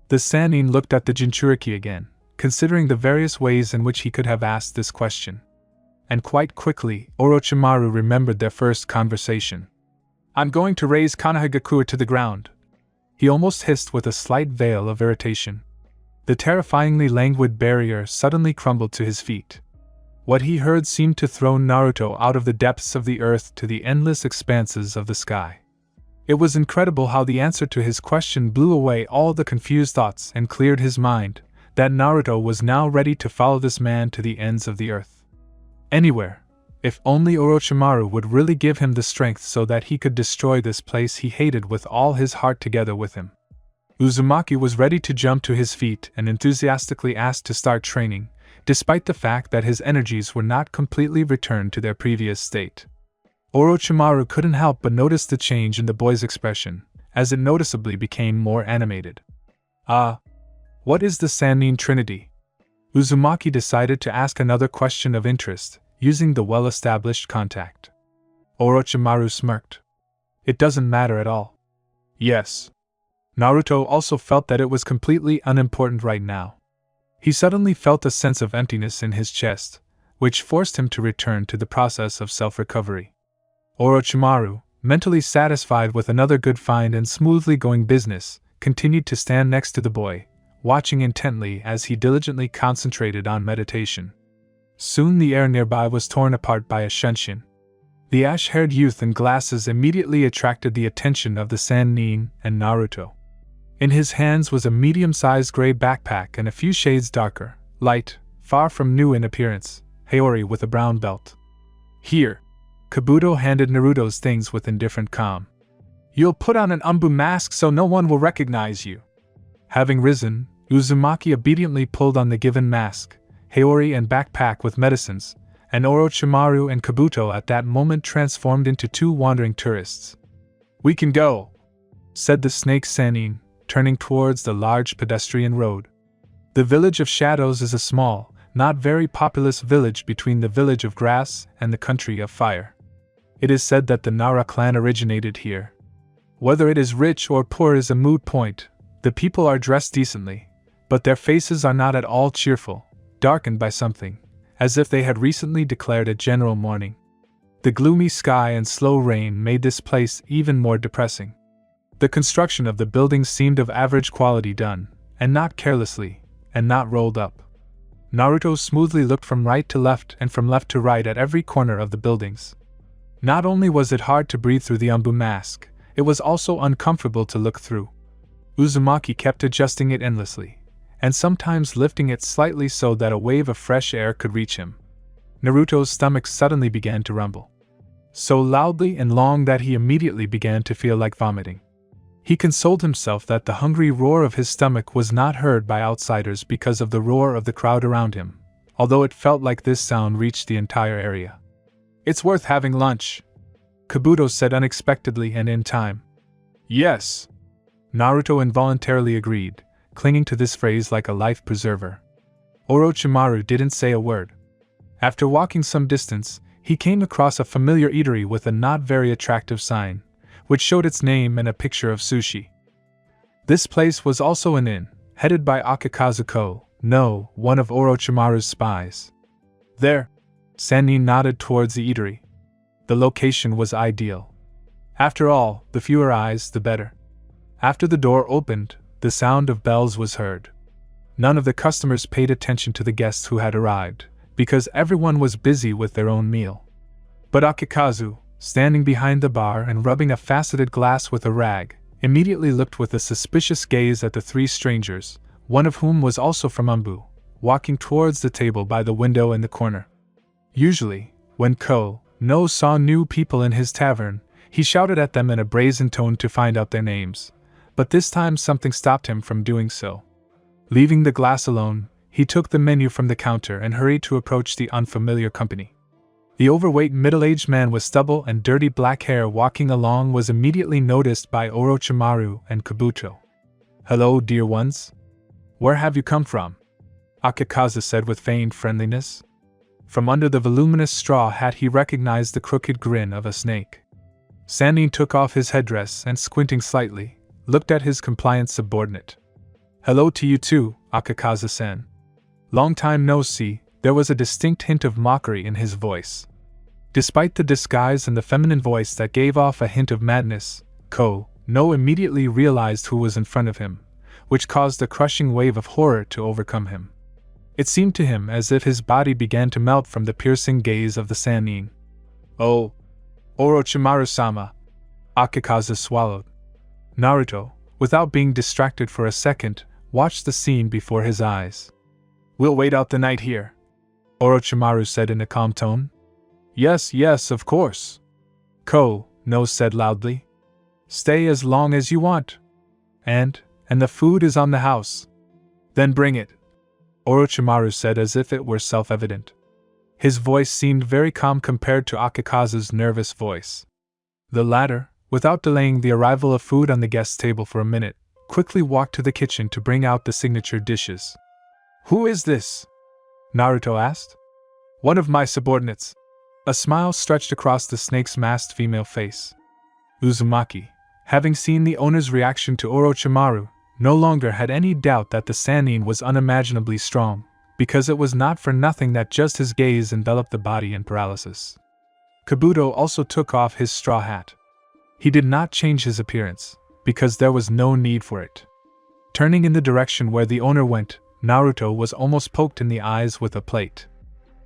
The Sannin looked at the Jinchuriki again, considering the various ways in which he could have asked this question. And quite quickly, Orochimaru remembered their first conversation. I'm going to raise Konohagakure to the ground. He almost hissed with a slight veil of irritation. The terrifyingly languid barrier suddenly crumbled to his feet. What he heard seemed to throw Naruto out of the depths of the earth to the endless expanses of the sky. It was incredible how the answer to his question blew away all the confused thoughts and cleared his mind, that Naruto was now ready to follow this man to the ends of the earth. Anywhere. If only Orochimaru would really give him the strength so that he could destroy this place he hated with all his heart together with him. Uzumaki was ready to jump to his feet and enthusiastically asked to start training, despite the fact that his energies were not completely returned to their previous state. Orochimaru couldn't help but notice the change in the boy's expression, as it noticeably became more animated. What is the Sannin Trinity? Uzumaki decided to ask another question of interest, using the well-established contact. Orochimaru smirked. It doesn't matter at all. Yes. Naruto also felt that it was completely unimportant right now. He suddenly felt a sense of emptiness in his chest, which forced him to return to the process of self-recovery. Orochimaru, mentally satisfied with another good find and smoothly going business, continued to stand next to the boy, watching intently as he diligently concentrated on meditation. Soon the air nearby was torn apart by a Shenshin. The ash-haired youth in glasses immediately attracted the attention of the Sannin and Naruto. In his hands was a medium-sized gray backpack and a few shades darker, light, far from new in appearance, Haori with a brown belt. Here. Kabuto handed Naruto's things with indifferent calm. You'll put on an Umbu mask so no one will recognize you. Having risen, Uzumaki obediently pulled on the given mask, Haori and backpack with medicines, and Orochimaru and Kabuto at that moment transformed into two wandering tourists. We can go, said the snake Sannin, turning towards the large pedestrian road. The village of Shadows is a small, not very populous village between the village of Grass and the country of Fire. It is said that the Nara clan originated here. Whether it is rich or poor is a moot point. The people are dressed decently, but their faces are not at all cheerful, darkened by something, as if they had recently declared a general mourning. The gloomy sky and slow rain made this place even more depressing. The construction of the buildings seemed of average quality done, and not carelessly, and not rolled up. Naruto smoothly looked from right to left and from left to right at every corner of the buildings. Not only was it hard to breathe through the Umbu mask, it was also uncomfortable to look through. Uzumaki kept adjusting it endlessly, and sometimes lifting it slightly so that a wave of fresh air could reach him. Naruto's stomach suddenly began to rumble. So loudly and long that he immediately began to feel like vomiting. He consoled himself that the hungry roar of his stomach was not heard by outsiders because of the roar of the crowd around him, although it felt like this sound reached the entire area. It's worth having lunch, Kabuto said unexpectedly and in time. Yes. Naruto involuntarily agreed, clinging to this phrase like a life preserver. Orochimaru didn't say a word. After walking some distance, he came across a familiar eatery with a not very attractive sign, which showed its name and a picture of sushi. This place was also an inn, headed by Akikazuko, one of Orochimaru's spies. There, Sannin nodded towards the eatery. The location was ideal. After all, the fewer eyes, the better. After the door opened, the sound of bells was heard. None of the customers paid attention to the guests who had arrived, because everyone was busy with their own meal. But Akikazu, standing behind the bar and rubbing a faceted glass with a rag, immediately looked with a suspicious gaze at the three strangers, one of whom was also from Umbu, walking towards the table by the window in the corner. Usually, when No saw new people in his tavern, he shouted at them in a brazen tone to find out their names, but this time something stopped him from doing so. Leaving the glass alone, he took the menu from the counter and hurried to approach the unfamiliar company. The overweight middle-aged man with stubble and dirty black hair walking along was immediately noticed by Orochimaru and Kabuto. Hello, dear ones. Where have you come from? Akikazu said with feigned friendliness. From under the voluminous straw hat he recognized the crooked grin of a snake. Sannin took off his headdress and, squinting slightly, looked at his compliant subordinate. Hello to you too, Akakaza-san. Long time no see. There was a distinct hint of mockery in his voice. Despite the disguise and the feminine voice that gave off a hint of madness, No immediately realized who was in front of him, which caused a crushing wave of horror to overcome him. It seemed to him as if his body began to melt from the piercing gaze of the Sannin. Oh! Orochimaru-sama! Akakaza swallowed. Naruto, without being distracted for a second, watched the scene before his eyes. We'll wait out the night here, Orochimaru said in a calm tone. Yes, of course. No said loudly. Stay as long as you want. And the food is on the house. Then bring it, Orochimaru said as if it were self-evident. His voice seemed very calm compared to Akakaza's nervous voice. The latter, without delaying the arrival of food on the guest table for a minute, quickly walked to the kitchen to bring out the signature dishes. Who is this? Naruto asked. One of my subordinates. A smile stretched across the snake's masked female face. Uzumaki, having seen the owner's reaction to Orochimaru, no longer had any doubt that the Sannin was unimaginably strong, because it was not for nothing that just his gaze enveloped the body in paralysis. Kabuto also took off his straw hat. He did not change his appearance, because there was no need for it. Turning in the direction where the owner went, Naruto was almost poked in the eyes with a plate.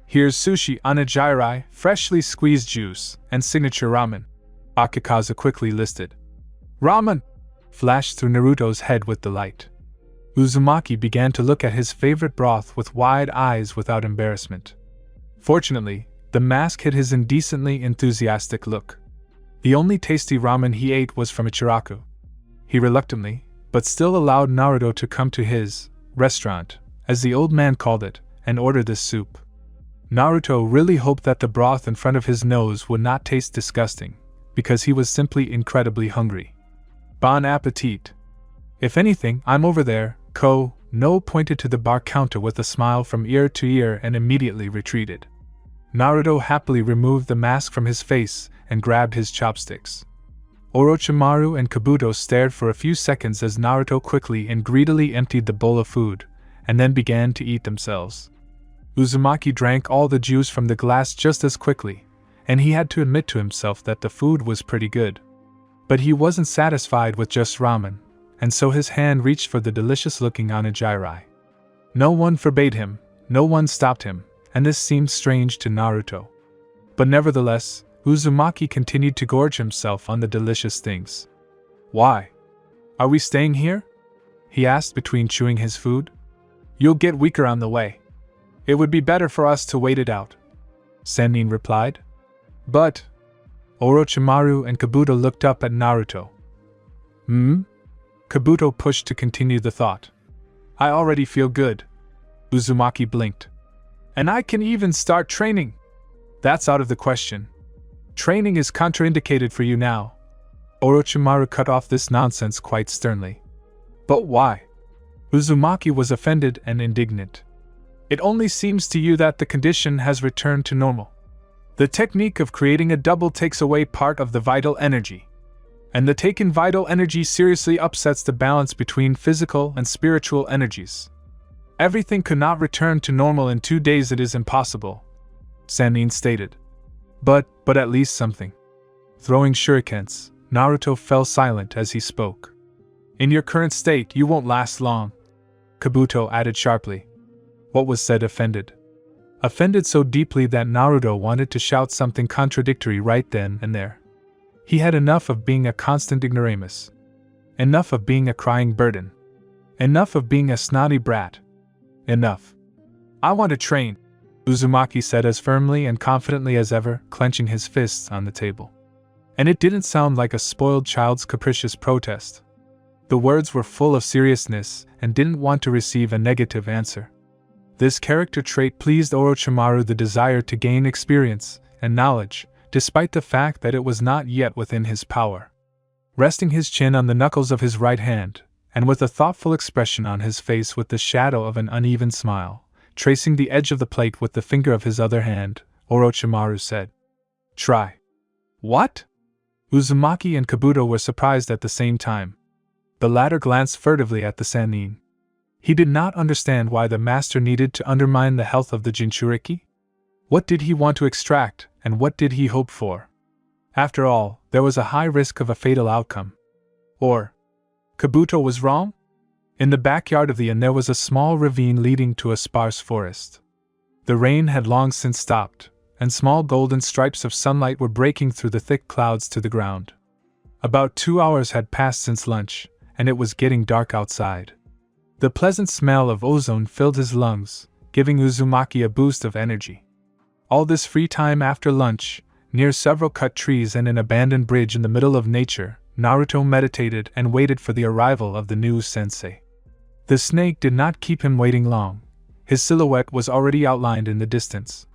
Here's sushi anajirai, freshly squeezed juice, and signature ramen, Akakaza quickly listed. Ramen! Flashed through Naruto's head with delight. Uzumaki began to look at his favorite broth with wide eyes without embarrassment. Fortunately, the mask hid his indecently enthusiastic look. The only tasty ramen he ate was from Ichiraku. He reluctantly, but still allowed Naruto to come to his restaurant, as the old man called it, and order this soup. Naruto really hoped that the broth in front of his nose would not taste disgusting, because he was simply incredibly hungry. Bon appetit! If anything, I'm over there, No pointed to the bar counter with a smile from ear to ear and immediately retreated. Naruto happily removed the mask from his face and grabbed his chopsticks. Orochimaru and Kabuto stared for a few seconds as Naruto quickly and greedily emptied the bowl of food, and then began to eat themselves. Uzumaki drank all the juice from the glass just as quickly, and he had to admit to himself that the food was pretty good. But he wasn't satisfied with just ramen, and so his hand reached for the delicious-looking anajirai. No one forbade him, no one stopped him, and this seemed strange to Naruto. But nevertheless, Uzumaki continued to gorge himself on the delicious things. Why? Are we staying here? He asked between chewing his food. You'll get weaker on the way. It would be better for us to wait it out, Sannin replied. But... Orochimaru and Kabuto looked up at Naruto. Kabuto pushed to continue the thought. I already feel good. Uzumaki blinked. And I can even start training. That's out of the question. Training is contraindicated for you now. Orochimaru cut off this nonsense quite sternly. But why? Uzumaki was offended and indignant. It only seems to you that the condition has returned to normal. The technique of creating a double takes away part of the vital energy. And the taken vital energy seriously upsets the balance between physical and spiritual energies. Everything could not return to normal in 2 days. It is impossible, Sannin stated. But at least something. Throwing shurikens, Naruto fell silent as he spoke. In your current state, you won't last long, Kabuto added sharply. What was said offended. Offended so deeply that Naruto wanted to shout something contradictory right then and there. He had enough of being a constant ignoramus. Enough of being a crying burden. Enough of being a snotty brat. Enough. I want to train, Uzumaki said as firmly and confidently as ever, clenching his fists on the table. And it didn't sound like a spoiled child's capricious protest. The words were full of seriousness and didn't want to receive a negative answer. This character trait pleased Orochimaru, the desire to gain experience and knowledge, despite the fact that it was not yet within his power. Resting his chin on the knuckles of his right hand, and with a thoughtful expression on his face with the shadow of an uneven smile, tracing the edge of the plate with the finger of his other hand, Orochimaru said, Try. What? Uzumaki and Kabuto were surprised at the same time. The latter glanced furtively at the Sannin. He did not understand why the master needed to undermine the health of the Jinchuriki. What did he want to extract, and what did he hope for? After all, there was a high risk of a fatal outcome. Or, Kabuto was wrong? In the backyard of the inn there was a small ravine leading to a sparse forest. The rain had long since stopped, and small golden stripes of sunlight were breaking through the thick clouds to the ground. About 2 hours had passed since lunch, and it was getting dark outside. The pleasant smell of ozone filled his lungs, giving Uzumaki a boost of energy. All this free time after lunch, near several cut trees and an abandoned bridge in the middle of nature, Naruto meditated and waited for the arrival of the new sensei. The snake did not keep him waiting long. His silhouette was already outlined in the distance.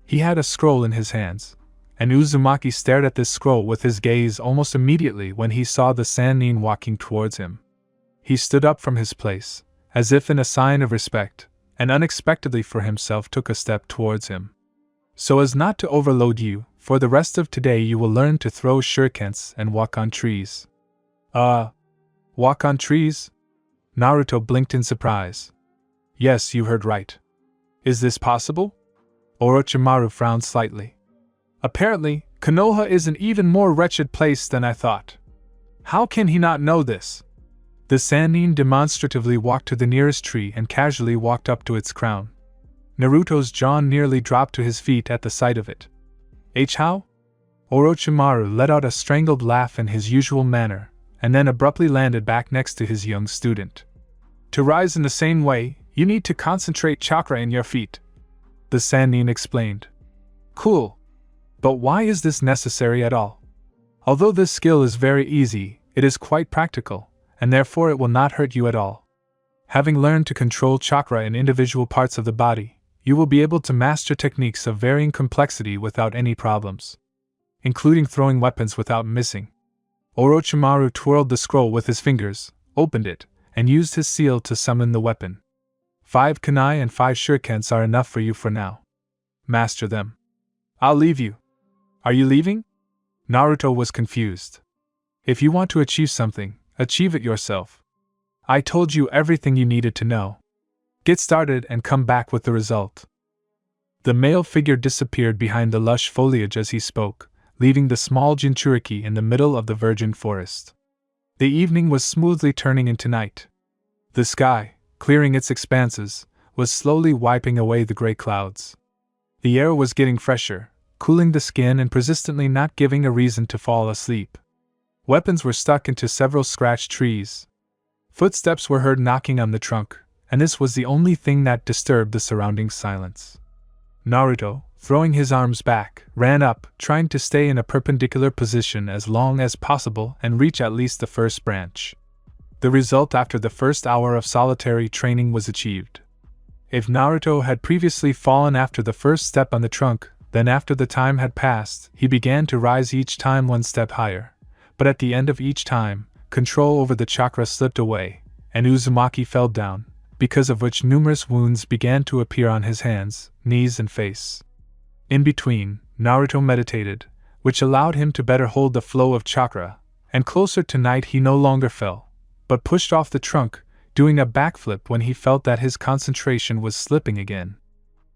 He had a scroll in his hands, and Uzumaki stared at this scroll with his gaze almost immediately when he saw the Sannin walking towards him. He stood up from his place, as if in a sign of respect, and unexpectedly for himself took a step towards him. So as not to overload you, for the rest of today you will learn to throw shurikens and walk on trees. Walk on trees? Naruto blinked in surprise. Yes, you heard right. Is this possible? Orochimaru frowned slightly. Apparently, Konoha is an even more wretched place than I thought. How can he not know this? The Sannin demonstratively walked to the nearest tree and casually walked up to its crown. Naruto's jaw nearly dropped to his feet at the sight of it. How? Orochimaru let out a strangled laugh in his usual manner, and then abruptly landed back next to his young student. To rise in the same way, you need to concentrate chakra in your feet, the Sannin explained. Cool. But why is this necessary at all? Although this skill is very easy, it is quite practical, and therefore it will not hurt you at all. Having learned to control chakra in individual parts of the body, you will be able to master techniques of varying complexity without any problems, including throwing weapons without missing. Orochimaru twirled the scroll with his fingers, opened it, and used his seal to summon the weapon. 5 kunai and 5 shurikens are enough for you for now. Master them. I'll leave you. Are you leaving? Naruto was confused. If you want to achieve something, achieve it yourself. I told you everything you needed to know. Get started and come back with the result. The male figure disappeared behind the lush foliage as he spoke, leaving the small Jinchuriki in the middle of the virgin forest. The evening was smoothly turning into night. The sky, clearing its expanses, was slowly wiping away the gray clouds. The air was getting fresher, cooling the skin and persistently not giving a reason to fall asleep. Weapons were stuck into several scratched trees. Footsteps were heard knocking on the trunk, and this was the only thing that disturbed the surrounding silence. Naruto, throwing his arms back, ran up, trying to stay in a perpendicular position as long as possible and reach at least the first branch. The result after the first hour of solitary training was achieved. If Naruto had previously fallen after the first step on the trunk, then after the time had passed, he began to rise each time one step higher. But at the end of each time, control over the chakra slipped away, and Uzumaki fell down, because of which numerous wounds began to appear on his hands, knees and face. In between, Naruto meditated, which allowed him to better hold the flow of chakra, and closer to night he no longer fell, but pushed off the trunk, doing a backflip when he felt that his concentration was slipping again.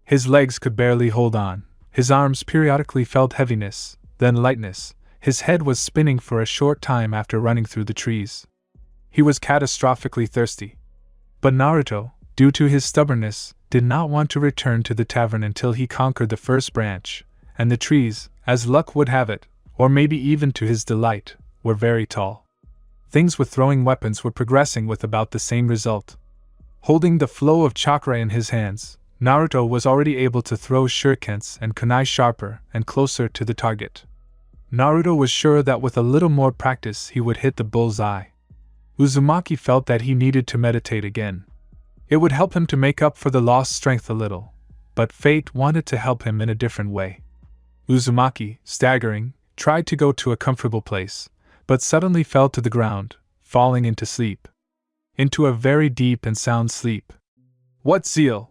His legs could barely hold on, his arms periodically felt heaviness, then lightness, his head was spinning for a short time after running through the trees. He was catastrophically thirsty. But Naruto, due to his stubbornness, did not want to return to the tavern until he conquered the first branch, and the trees, as luck would have it, or maybe even to his delight, were very tall. Things with throwing weapons were progressing with about the same result. Holding the flow of chakra in his hands, Naruto was already able to throw shurikens and kunai sharper and closer to the target. Naruto was sure that with a little more practice he would hit the bull's eye. Uzumaki felt that he needed to meditate again. It would help him to make up for the lost strength a little, but fate wanted to help him in a different way. Uzumaki, staggering, tried to go to a comfortable place, but suddenly fell to the ground, falling into sleep. Into a very deep and sound sleep. What zeal!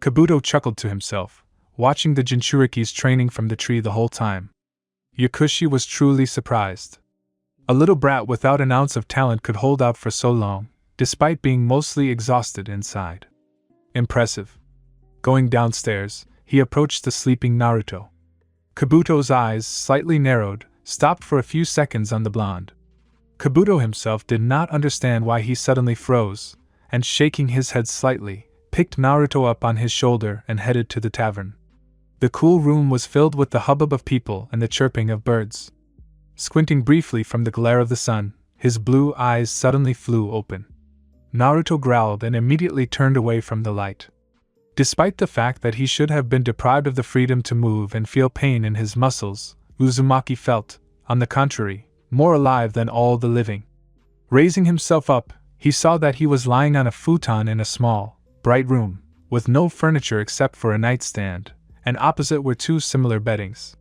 Kabuto chuckled to himself, watching the Jinchurikis training from the tree the whole time. Yakushi was truly surprised. A little brat without an ounce of talent could hold out for so long, despite being mostly exhausted inside. Impressive. Going downstairs, he approached the sleeping Naruto. Kabuto's eyes, slightly narrowed, stopped for a few seconds on the blonde. Kabuto himself did not understand why he suddenly froze, and shaking his head slightly, picked Naruto up on his shoulder and headed to the tavern. The cool room was filled with the hubbub of people and the chirping of birds. Squinting briefly from the glare of the sun, his blue eyes suddenly flew open. Naruto growled and immediately turned away from the light. Despite the fact that he should have been deprived of the freedom to move and feel pain in his muscles, Uzumaki felt, on the contrary, more alive than all the living. Raising himself up, he saw that he was lying on a futon in a small, bright room, with no furniture except for a nightstand, and opposite were two similar beddings.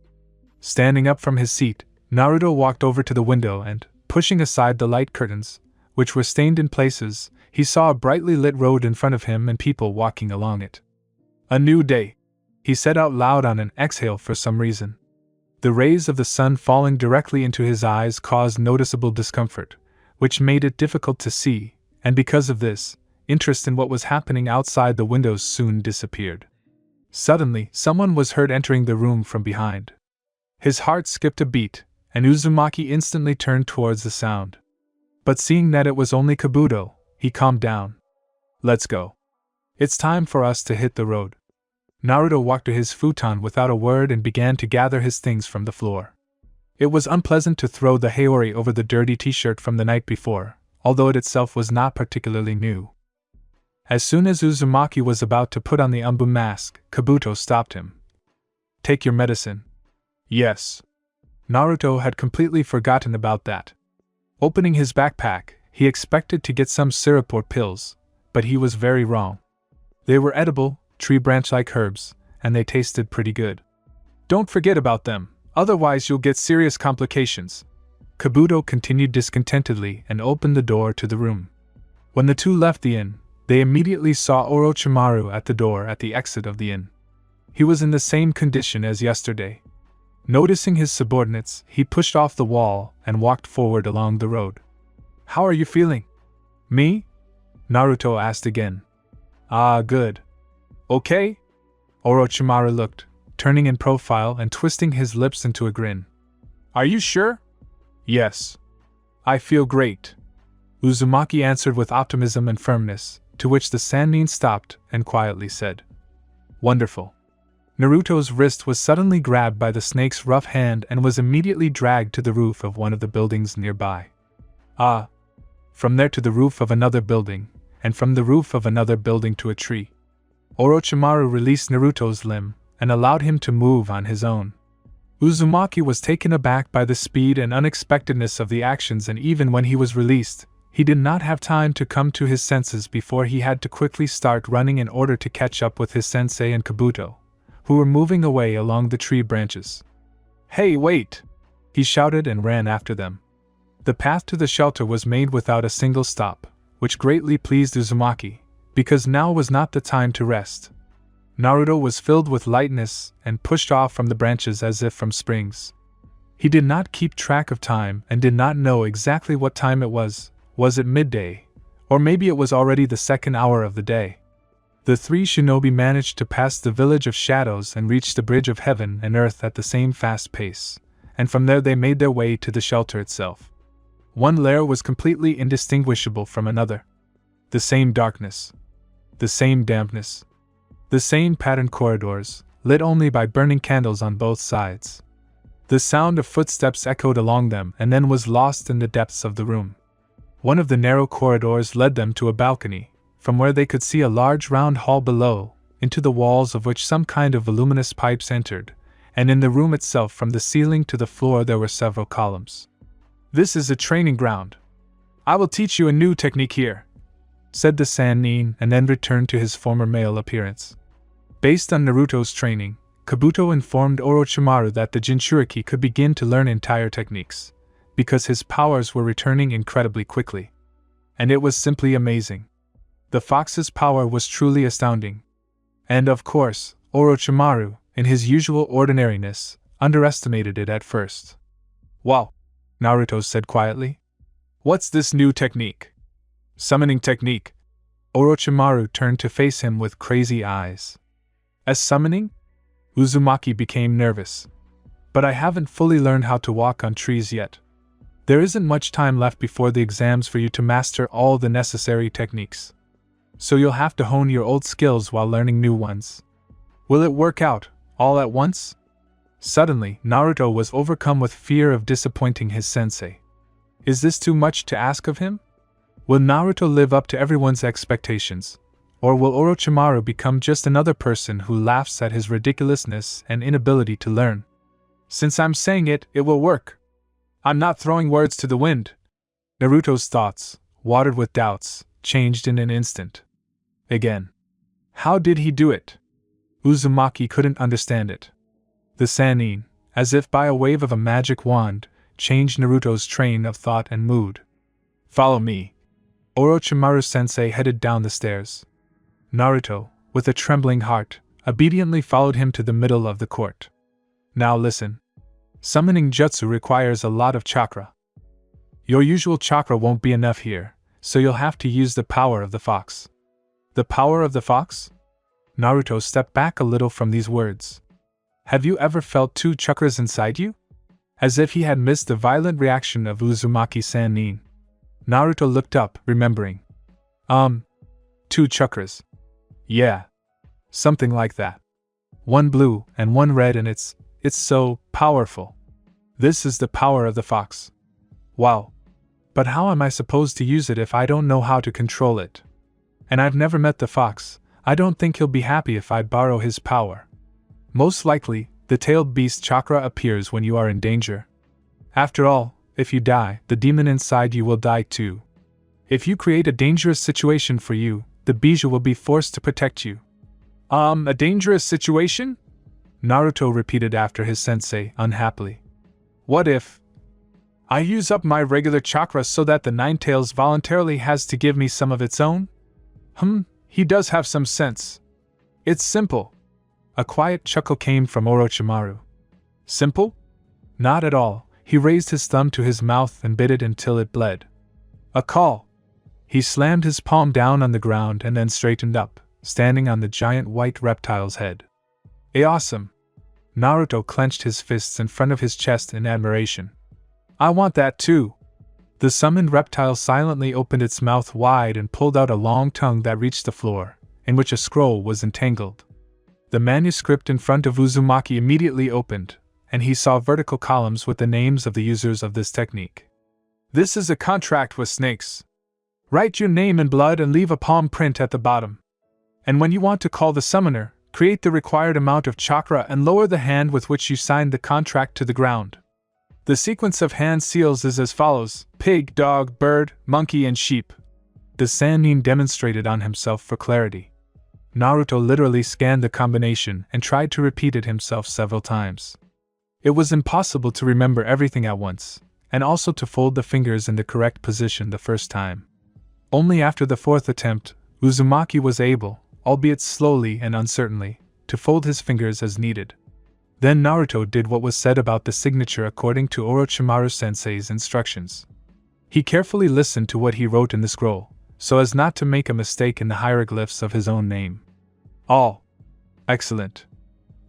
Standing up from his seat, Naruto walked over to the window and, pushing aside the light curtains, which were stained in places, he saw a brightly lit road in front of him and people walking along it. A new day, he said out loud on an exhale for some reason. The rays of the sun falling directly into his eyes caused noticeable discomfort, which made it difficult to see, and because of this, interest in what was happening outside the windows soon disappeared. Suddenly, someone was heard entering the room from behind. His heart skipped a beat, and Uzumaki instantly turned towards the sound. But seeing that it was only Kabuto, he calmed down. Let's go. It's time for us to hit the road. Naruto walked to his futon without a word and began to gather his things from the floor. It was unpleasant to throw the haori over the dirty t-shirt from the night before, although it itself was not particularly new. As soon as Uzumaki was about to put on the Umbu mask, Kabuto stopped him. Take your medicine. Yes. Naruto had completely forgotten about that. Opening his backpack, he expected to get some syrup or pills, but he was very wrong. They were edible, tree branch-like herbs, and they tasted pretty good. Don't forget about them, otherwise you'll get serious complications. Kabuto continued discontentedly and opened the door to the room. When the two left the inn, they immediately saw Orochimaru at the door at the exit of the inn. He was in the same condition as yesterday. Noticing his subordinates, he pushed off the wall and walked forward along the road. How are you feeling? Me? Naruto asked again. Ah, good. Okay? Orochimaru looked, turning in profile and twisting his lips into a grin. Are you sure? Yes. I feel great. Uzumaki answered with optimism and firmness, to which the Sannin stopped and quietly said, Wonderful. Naruto's wrist was suddenly grabbed by the snake's rough hand and was immediately dragged to the roof of one of the buildings nearby. Ah! From there to the roof of another building, and from the roof of another building to a tree. Orochimaru released Naruto's limb and allowed him to move on his own. Uzumaki was taken aback by the speed and unexpectedness of the actions, and even when he was released, he did not have time to come to his senses before he had to quickly start running in order to catch up with his sensei and Kabuto, who were moving away along the tree branches. Hey, wait! He shouted and ran after them. The path to the shelter was made without a single stop, which greatly pleased Uzumaki, because now was not the time to rest. Naruto was filled with lightness and pushed off from the branches as if from springs. He did not keep track of time and did not know exactly what time it was. Was it midday? Or maybe it was already the second hour of the day. The three shinobi managed to pass the village of shadows and reach the bridge of heaven and earth at the same fast pace, and from there they made their way to the shelter itself. One lair was completely indistinguishable from another. The same darkness. The same dampness. The same patterned corridors, lit only by burning candles on both sides. The sound of footsteps echoed along them and then was lost in the depths of the room. One of the narrow corridors led them to a balcony, from where they could see a large round hall below, into the walls of which some kind of voluminous pipes entered, and in the room itself from the ceiling to the floor there were several columns. This is a training ground. I will teach you a new technique here, said the Sannin, and then returned to his former male appearance. Based on Naruto's training, Kabuto informed Orochimaru that the Jinchuriki could begin to learn entire techniques, because his powers were returning incredibly quickly. And it was simply amazing. The fox's power was truly astounding. And of course, Orochimaru, in his usual ordinariness, underestimated it at first. "Wow," Naruto said quietly. "What's this new technique?" "Summoning technique." Orochimaru turned to face him with crazy eyes. "As summoning?" Uzumaki became nervous. "But I haven't fully learned how to walk on trees yet. There isn't much time left before the exams for you to master all the necessary techniques. So you'll have to hone your old skills while learning new ones. Will it work out, all at once?" Suddenly, Naruto was overcome with fear of disappointing his sensei. Is this too much to ask of him? Will Naruto live up to everyone's expectations? Or will Orochimaru become just another person who laughs at his ridiculousness and inability to learn? "Since I'm saying it, it will work. I'm not throwing words to the wind." Naruto's thoughts, watered with doubts, changed in an instant. Again. How did he do it? Uzumaki couldn't understand it. The Sannin, as if by a wave of a magic wand, changed Naruto's train of thought and mood. "Follow me." Orochimaru-sensei headed down the stairs. Naruto, with a trembling heart, obediently followed him to the middle of the court. "Now listen. Summoning jutsu requires a lot of chakra. Your usual chakra won't be enough here, so you'll have to use the power of the fox." "The power of the fox?" Naruto stepped back a little from these words. Have you ever felt two chakras inside you? As if he had missed the violent reaction of Uzumaki Sannin. Naruto looked up, remembering. Two chakras. Yeah. Something like that. One blue and one red, and it's so powerful. This is the power of the fox. Wow. But how am I supposed to use it if I don't know how to control it? And I've never met the fox. I don't think he'll be happy if I borrow his power. Most likely, the tailed beast chakra appears when you are in danger. After all, if you die, the demon inside you will die too. If you create a dangerous situation for you, the bijou will be forced to protect you. A dangerous situation? Naruto repeated after his sensei, unhappily. What if I use up my regular chakra so that the Nine Tails voluntarily has to give me some of its own? He does have some sense. It's simple. A quiet chuckle came from Orochimaru. Simple? Not at all. He raised his thumb to his mouth and bit it until it bled. A call. He slammed his palm down on the ground and then straightened up, standing on the giant white reptile's head. Awesome. Naruto clenched his fists in front of his chest in admiration. I want that too. The summoned reptile silently opened its mouth wide and pulled out a long tongue that reached the floor, in which a scroll was entangled. The manuscript in front of Uzumaki immediately opened, and he saw vertical columns with the names of the users of this technique. This is a contract with snakes. Write your name in blood and leave a palm print at the bottom. And when you want to call the summoner, create the required amount of chakra and lower the hand with which you signed the contract to the ground. The sequence of hand seals is as follows: pig, dog, bird, monkey, and sheep. The Sannin demonstrated on himself for clarity. Naruto literally scanned the combination and tried to repeat it himself several times. It was impossible to remember everything at once, and also to fold the fingers in the correct position the first time. Only after the fourth attempt, Uzumaki was able, albeit slowly and uncertainly, to fold his fingers as needed. Then Naruto did what was said about the signature according to Orochimaru-sensei's instructions. He carefully listened to what he wrote in the scroll, so as not to make a mistake in the hieroglyphs of his own name. All. Excellent.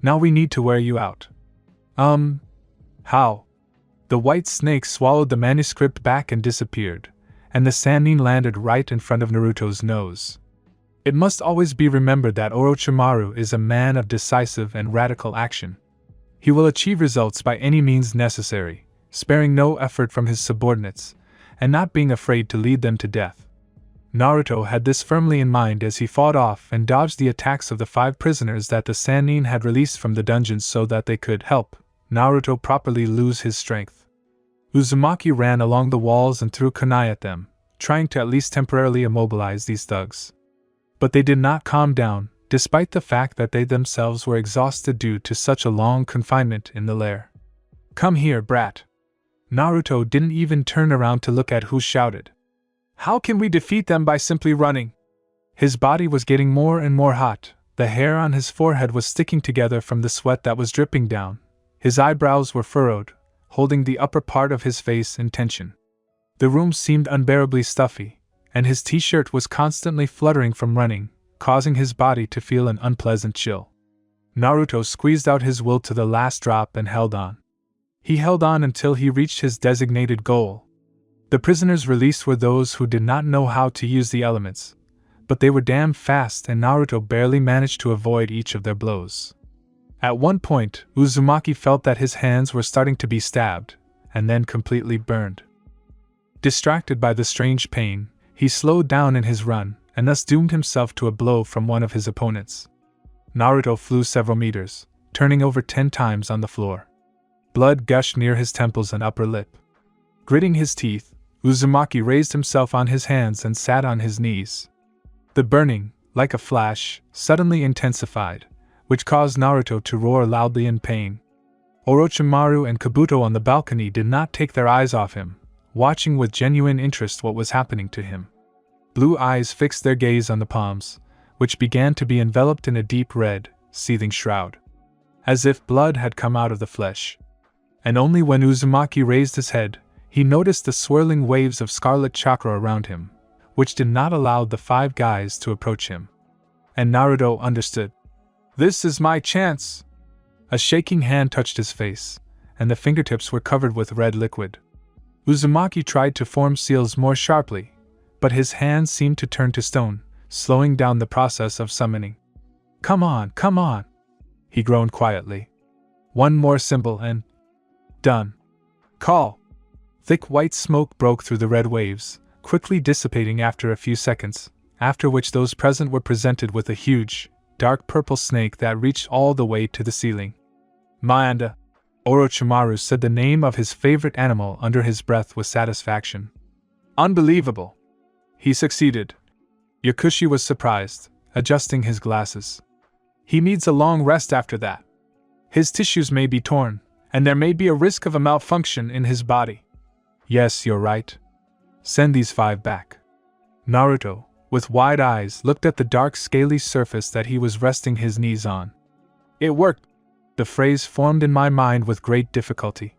Now we need to wear you out. How? The white snake swallowed the manuscript back and disappeared, and the Sannin landed right in front of Naruto's nose. It must always be remembered that Orochimaru is a man of decisive and radical action. He will achieve results by any means necessary, sparing no effort from his subordinates, and not being afraid to lead them to death. Naruto had this firmly in mind as he fought off and dodged the attacks of the 5 prisoners that the Sannin had released from the dungeons so that they could help Naruto properly lose his strength. Uzumaki ran along the walls and threw kunai at them, trying to at least temporarily immobilize these thugs. But they did not calm down, despite the fact that they themselves were exhausted due to such a long confinement in the lair. Come here, brat. Naruto didn't even turn around to look at who shouted. How can we defeat them by simply running? His body was getting more and more hot, the hair on his forehead was sticking together from the sweat that was dripping down, His eyebrows were furrowed, holding the upper part of his face in tension. The room seemed unbearably stuffy, and his t-shirt was constantly fluttering from running, causing his body to feel an unpleasant chill. Naruto squeezed out his will to the last drop and held on. He held on until he reached his designated goal. The prisoners released were those who did not know how to use the elements, but they were damn fast and Naruto barely managed to avoid each of their blows. At one point, Uzumaki felt that his hands were starting to be stabbed, and then completely burned. Distracted by the strange pain, he slowed down in his run, and thus doomed himself to a blow from one of his opponents. Naruto flew several meters, turning over 10 times on the floor. Blood gushed near his temples and upper lip. Gritting his teeth, Uzumaki raised himself on his hands and sat on his knees. The burning, like a flash, suddenly intensified, which caused Naruto to roar loudly in pain. Orochimaru and Kabuto on the balcony did not take their eyes off him, watching with genuine interest what was happening to him. Blue eyes fixed their gaze on the palms, which began to be enveloped in a deep red, seething shroud, as if blood had come out of the flesh. And only when Uzumaki raised his head, he noticed the swirling waves of scarlet chakra around him, which did not allow the 5 guys to approach him. And Naruto understood. This is my chance! A shaking hand touched his face, and the fingertips were covered with red liquid. Uzumaki tried to form seals more sharply, but his hands seemed to turn to stone, slowing down the process of summoning. Come on, he groaned quietly. One more symbol and... done. Call! Thick white smoke broke through the red waves, quickly dissipating after a few seconds, after which those present were presented with a huge, dark purple snake that reached all the way to the ceiling. Maanda! Orochimaru said the name of his favorite animal under his breath with satisfaction. Unbelievable! He succeeded. Yakushi was surprised, adjusting his glasses. He needs a long rest after that. His tissues may be torn, and there may be a risk of a malfunction in his body. Yes, you're right. Send these 5 back. Naruto, with wide eyes, looked at the dark scaly surface that he was resting his knees on. It worked! The phrase formed in my mind with great difficulty.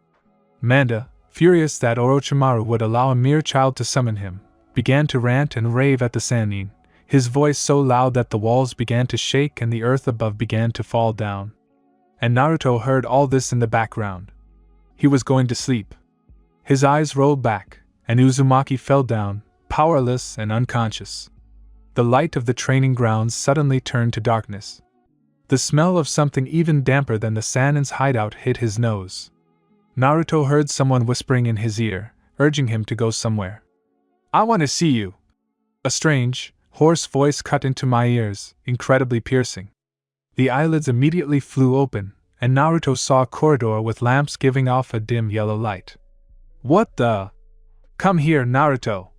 Manda, furious that Orochimaru would allow a mere child to summon him, began to rant and rave at the Sannin, his voice so loud that the walls began to shake and the earth above began to fall down. And Naruto heard all this in the background. He was going to sleep. His eyes rolled back, and Uzumaki fell down, powerless and unconscious. The light of the training grounds suddenly turned to darkness. The smell of something even damper than the Sannin's hideout hit his nose. Naruto heard someone whispering in his ear, urging him to go somewhere. I want to see you. A strange, hoarse voice cut into my ears, incredibly piercing. The eyelids immediately flew open, and Naruto saw a corridor with lamps giving off a dim yellow light. What the? Come here, Naruto!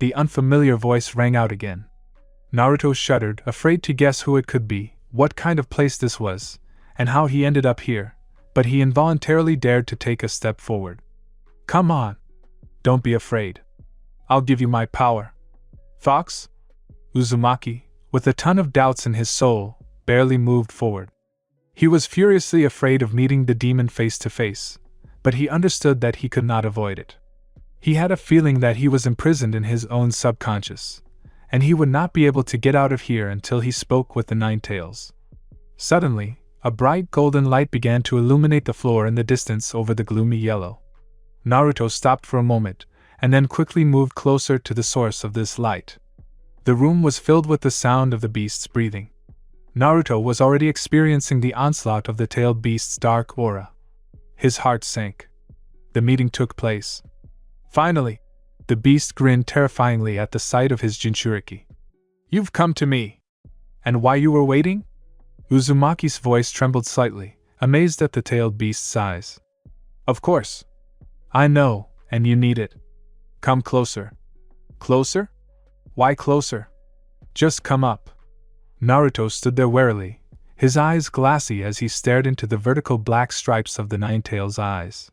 The unfamiliar voice rang out again. Naruto shuddered, afraid to guess who it could be, what kind of place this was, and how he ended up here, but he involuntarily dared to take a step forward. Come on! Don't be afraid. I'll give you my power. Fox? Uzumaki, with a ton of doubts in his soul, barely moved forward. He was furiously afraid of meeting the demon face to face, but he understood that he could not avoid it. He had a feeling that he was imprisoned in his own subconscious, and he would not be able to get out of here until he spoke with the Nine Tails. Suddenly, a bright golden light began to illuminate the floor in the distance over the gloomy yellow. Naruto stopped for a moment, and then quickly moved closer to the source of this light. The room was filled with the sound of the beast's breathing. Naruto was already experiencing the onslaught of the tailed beast's dark aura. His heart sank. The meeting took place. Finally, the beast grinned terrifyingly at the sight of his Jinchuriki. You've come to me. And why you were waiting? Uzumaki's voice trembled slightly, amazed at the tailed beast's size. Of course. I know, and you need it. Come closer. Closer? Why closer? Just come up. Naruto stood there warily, his eyes glassy as he stared into the vertical black stripes of the Nine Tails' eyes.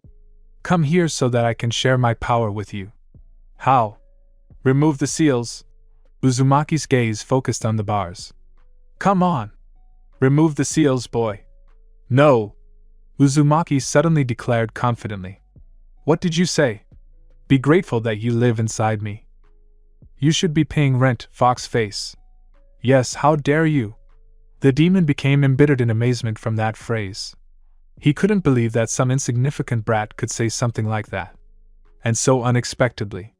Come here so that I can share my power with you. How? Remove the seals. Uzumaki's gaze focused on the bars. Come on. Remove the seals, boy. No. Uzumaki suddenly declared confidently. What did you say? Be grateful that you live inside me. You should be paying rent, fox face. Yes, how dare you? The demon became embittered in amazement from that phrase. He couldn't believe that some insignificant brat could say something like that. And so unexpectedly.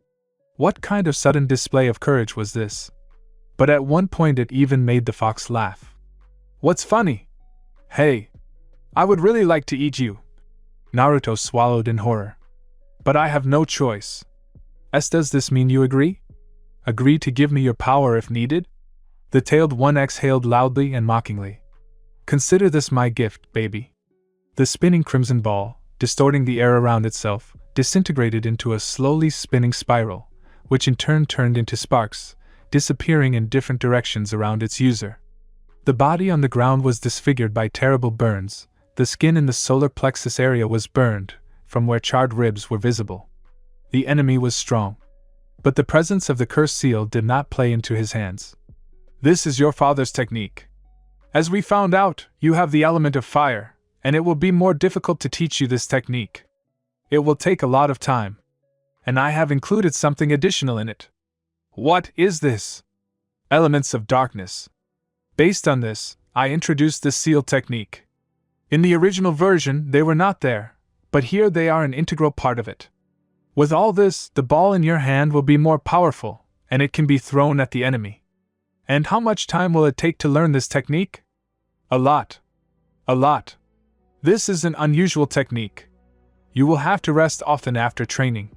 What kind of sudden display of courage was this? But at one point it even made the fox laugh. What's funny? Hey! I would really like to eat you. Naruto swallowed in horror. But I have no choice. Does this mean you agree? Agree to give me your power if needed? The tailed one exhaled loudly and mockingly. Consider this my gift, baby. The spinning crimson ball, distorting the air around itself, disintegrated into a slowly spinning spiral, which in turn turned into sparks, disappearing in different directions around its user. The body on the ground was disfigured by terrible burns. The skin in the solar plexus area was burned, from where charred ribs were visible. The enemy was strong. But the presence of the cursed seal did not play into his hands. This is your father's technique. As we found out, you have the element of fire, and it will be more difficult to teach you this technique. It will take a lot of time. And I have included something additional in it. What is this? Elements of darkness. Based on this, I introduced the seal technique. In the original version, they were not there, but here they are an integral part of it. With all this, the ball in your hand will be more powerful, and it can be thrown at the enemy. And how much time will it take to learn this technique? A lot. A lot. This is an unusual technique. You will have to rest often after training.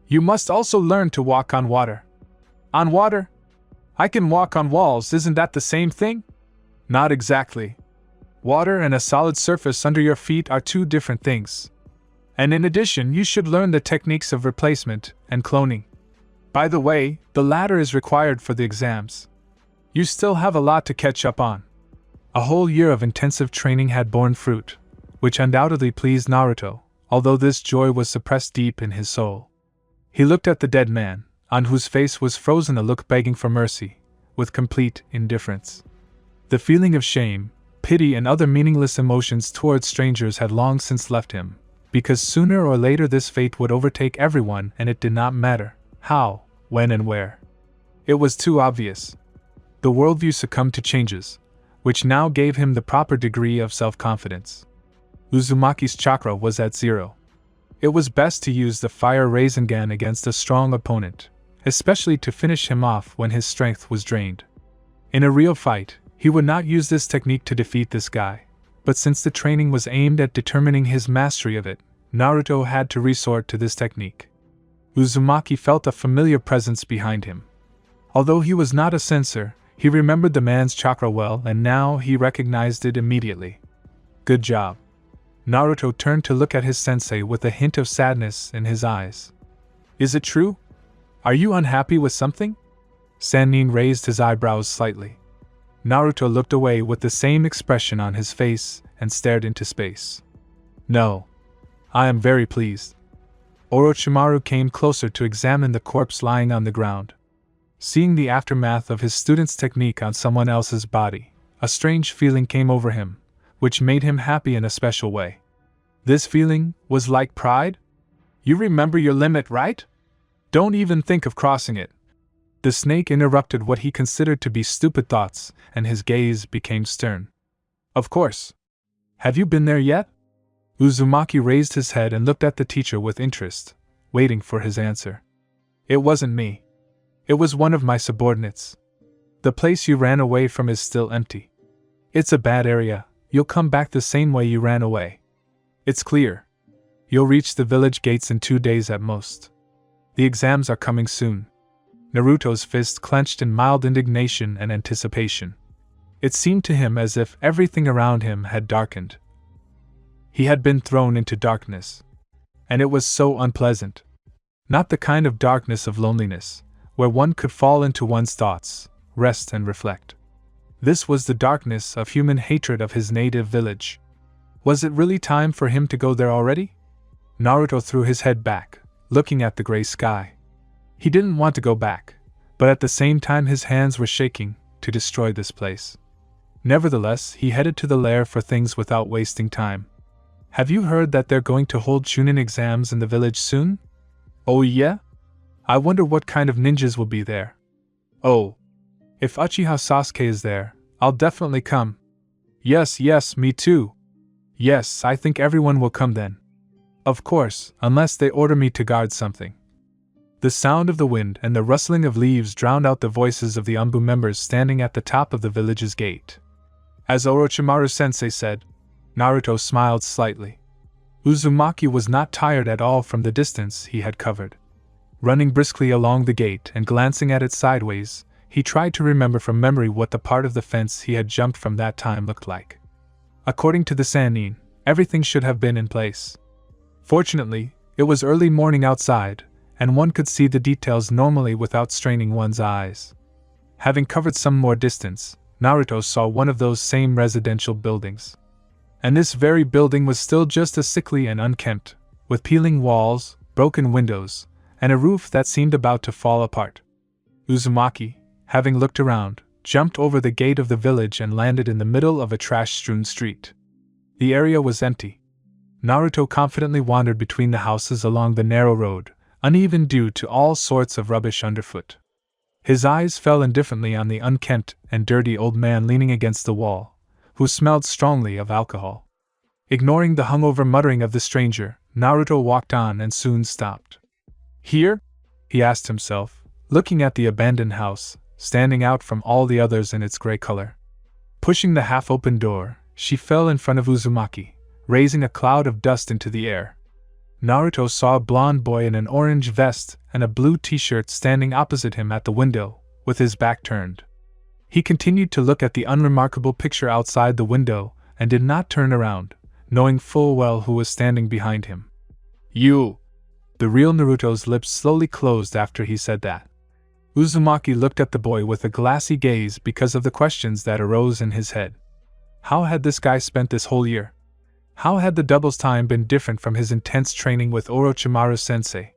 You must also learn to walk on water. On water? I can walk on walls, isn't that the same thing? Not exactly. Water and a solid surface under your feet are two different things. And in addition, you should learn the techniques of replacement and cloning. By the way, the latter is required for the exams. You still have a lot to catch up on. A whole year of intensive training had borne fruit, which undoubtedly pleased Naruto, although this joy was suppressed deep in his soul. He looked at the dead man, on whose face was frozen a look begging for mercy, with complete indifference. The feeling of shame, pity and other meaningless emotions towards strangers had long since left him, because sooner or later this fate would overtake everyone and it did not matter how, when and where. It was too obvious. The worldview succumbed to changes, which now gave him the proper degree of self-confidence. Uzumaki's chakra was at 0. It was best to use the fire Rasengan against a strong opponent, especially to finish him off when his strength was drained. In a real fight, he would not use this technique to defeat this guy, but since the training was aimed at determining his mastery of it, Naruto had to resort to this technique. Uzumaki felt a familiar presence behind him. Although he was not a censor, he remembered the man's chakra well and now he recognized it immediately. Good job. Naruto turned to look at his sensei with a hint of sadness in his eyes. Is it true? Are you unhappy with something? Sannin raised his eyebrows slightly. Naruto looked away with the same expression on his face and stared into space. No. I am very pleased. Orochimaru came closer to examine the corpse lying on the ground. Seeing the aftermath of his student's technique on someone else's body, a strange feeling came over him, which made him happy in a special way. This feeling was like pride? You remember your limit, right? Don't even think of crossing it. The snake interrupted what he considered to be stupid thoughts, and his gaze became stern. Of course. Have you been there yet? Uzumaki raised his head and looked at the teacher with interest, waiting for his answer. It wasn't me. It was one of my subordinates. The place you ran away from is still empty. It's a bad area, you'll come back the same way you ran away. It's clear. You'll reach the village gates in 2 days at most. The exams are coming soon. Naruto's fist clenched in mild indignation and anticipation. It seemed to him as if everything around him had darkened. He had been thrown into darkness. And it was so unpleasant. Not the kind of darkness of loneliness, where one could fall into one's thoughts, rest and reflect. This was the darkness of human hatred of his native village. Was it really time for him to go there already? Naruto threw his head back, looking at the gray sky. He didn't want to go back, but at the same time his hands were shaking to destroy this place. Nevertheless, he headed to the lair for things without wasting time. Have you heard that they're going to hold chunin exams in the village soon? Oh yeah? I wonder what kind of ninjas will be there. Oh. If Uchiha Sasuke is there, I'll definitely come. Yes, me too. Yes, I think everyone will come then. Of course, unless they order me to guard something. The sound of the wind and the rustling of leaves drowned out the voices of the Anbu members standing at the top of the village's gate. As Orochimaru-sensei said, Naruto smiled slightly. Uzumaki was not tired at all from the distance he had covered. Running briskly along the gate and glancing at it sideways, he tried to remember from memory what the part of the fence he had jumped from that time looked like. According to the Sannin, everything should have been in place. Fortunately, it was early morning outside, and one could see the details normally without straining one's eyes. Having covered some more distance, Naruto saw one of those same residential buildings. And this very building was still just as sickly and unkempt, with peeling walls, broken windows, and a roof that seemed about to fall apart. Uzumaki, having looked around, jumped over the gate of the village and landed in the middle of a trash-strewn street. The area was empty. Naruto confidently wandered between the houses along the narrow road, uneven due to all sorts of rubbish underfoot. His eyes fell indifferently on the unkempt and dirty old man leaning against the wall, who smelled strongly of alcohol. Ignoring the hungover muttering of the stranger, Naruto walked on and soon stopped. Here? He asked himself, looking at the abandoned house, standing out from all the others in its gray color. Pushing the half-open door, she fell in front of Uzumaki, raising a cloud of dust into the air. Naruto saw a blond boy in an orange vest and a blue t-shirt standing opposite him at the window, with his back turned. He continued to look at the unremarkable picture outside the window and did not turn around, knowing full well who was standing behind him. You! The real Naruto's lips slowly closed after he said that. Uzumaki looked at the boy with a glassy gaze because of the questions that arose in his head. How had this guy spent this whole year? How had the double's time been different from his intense training with Orochimaru-sensei?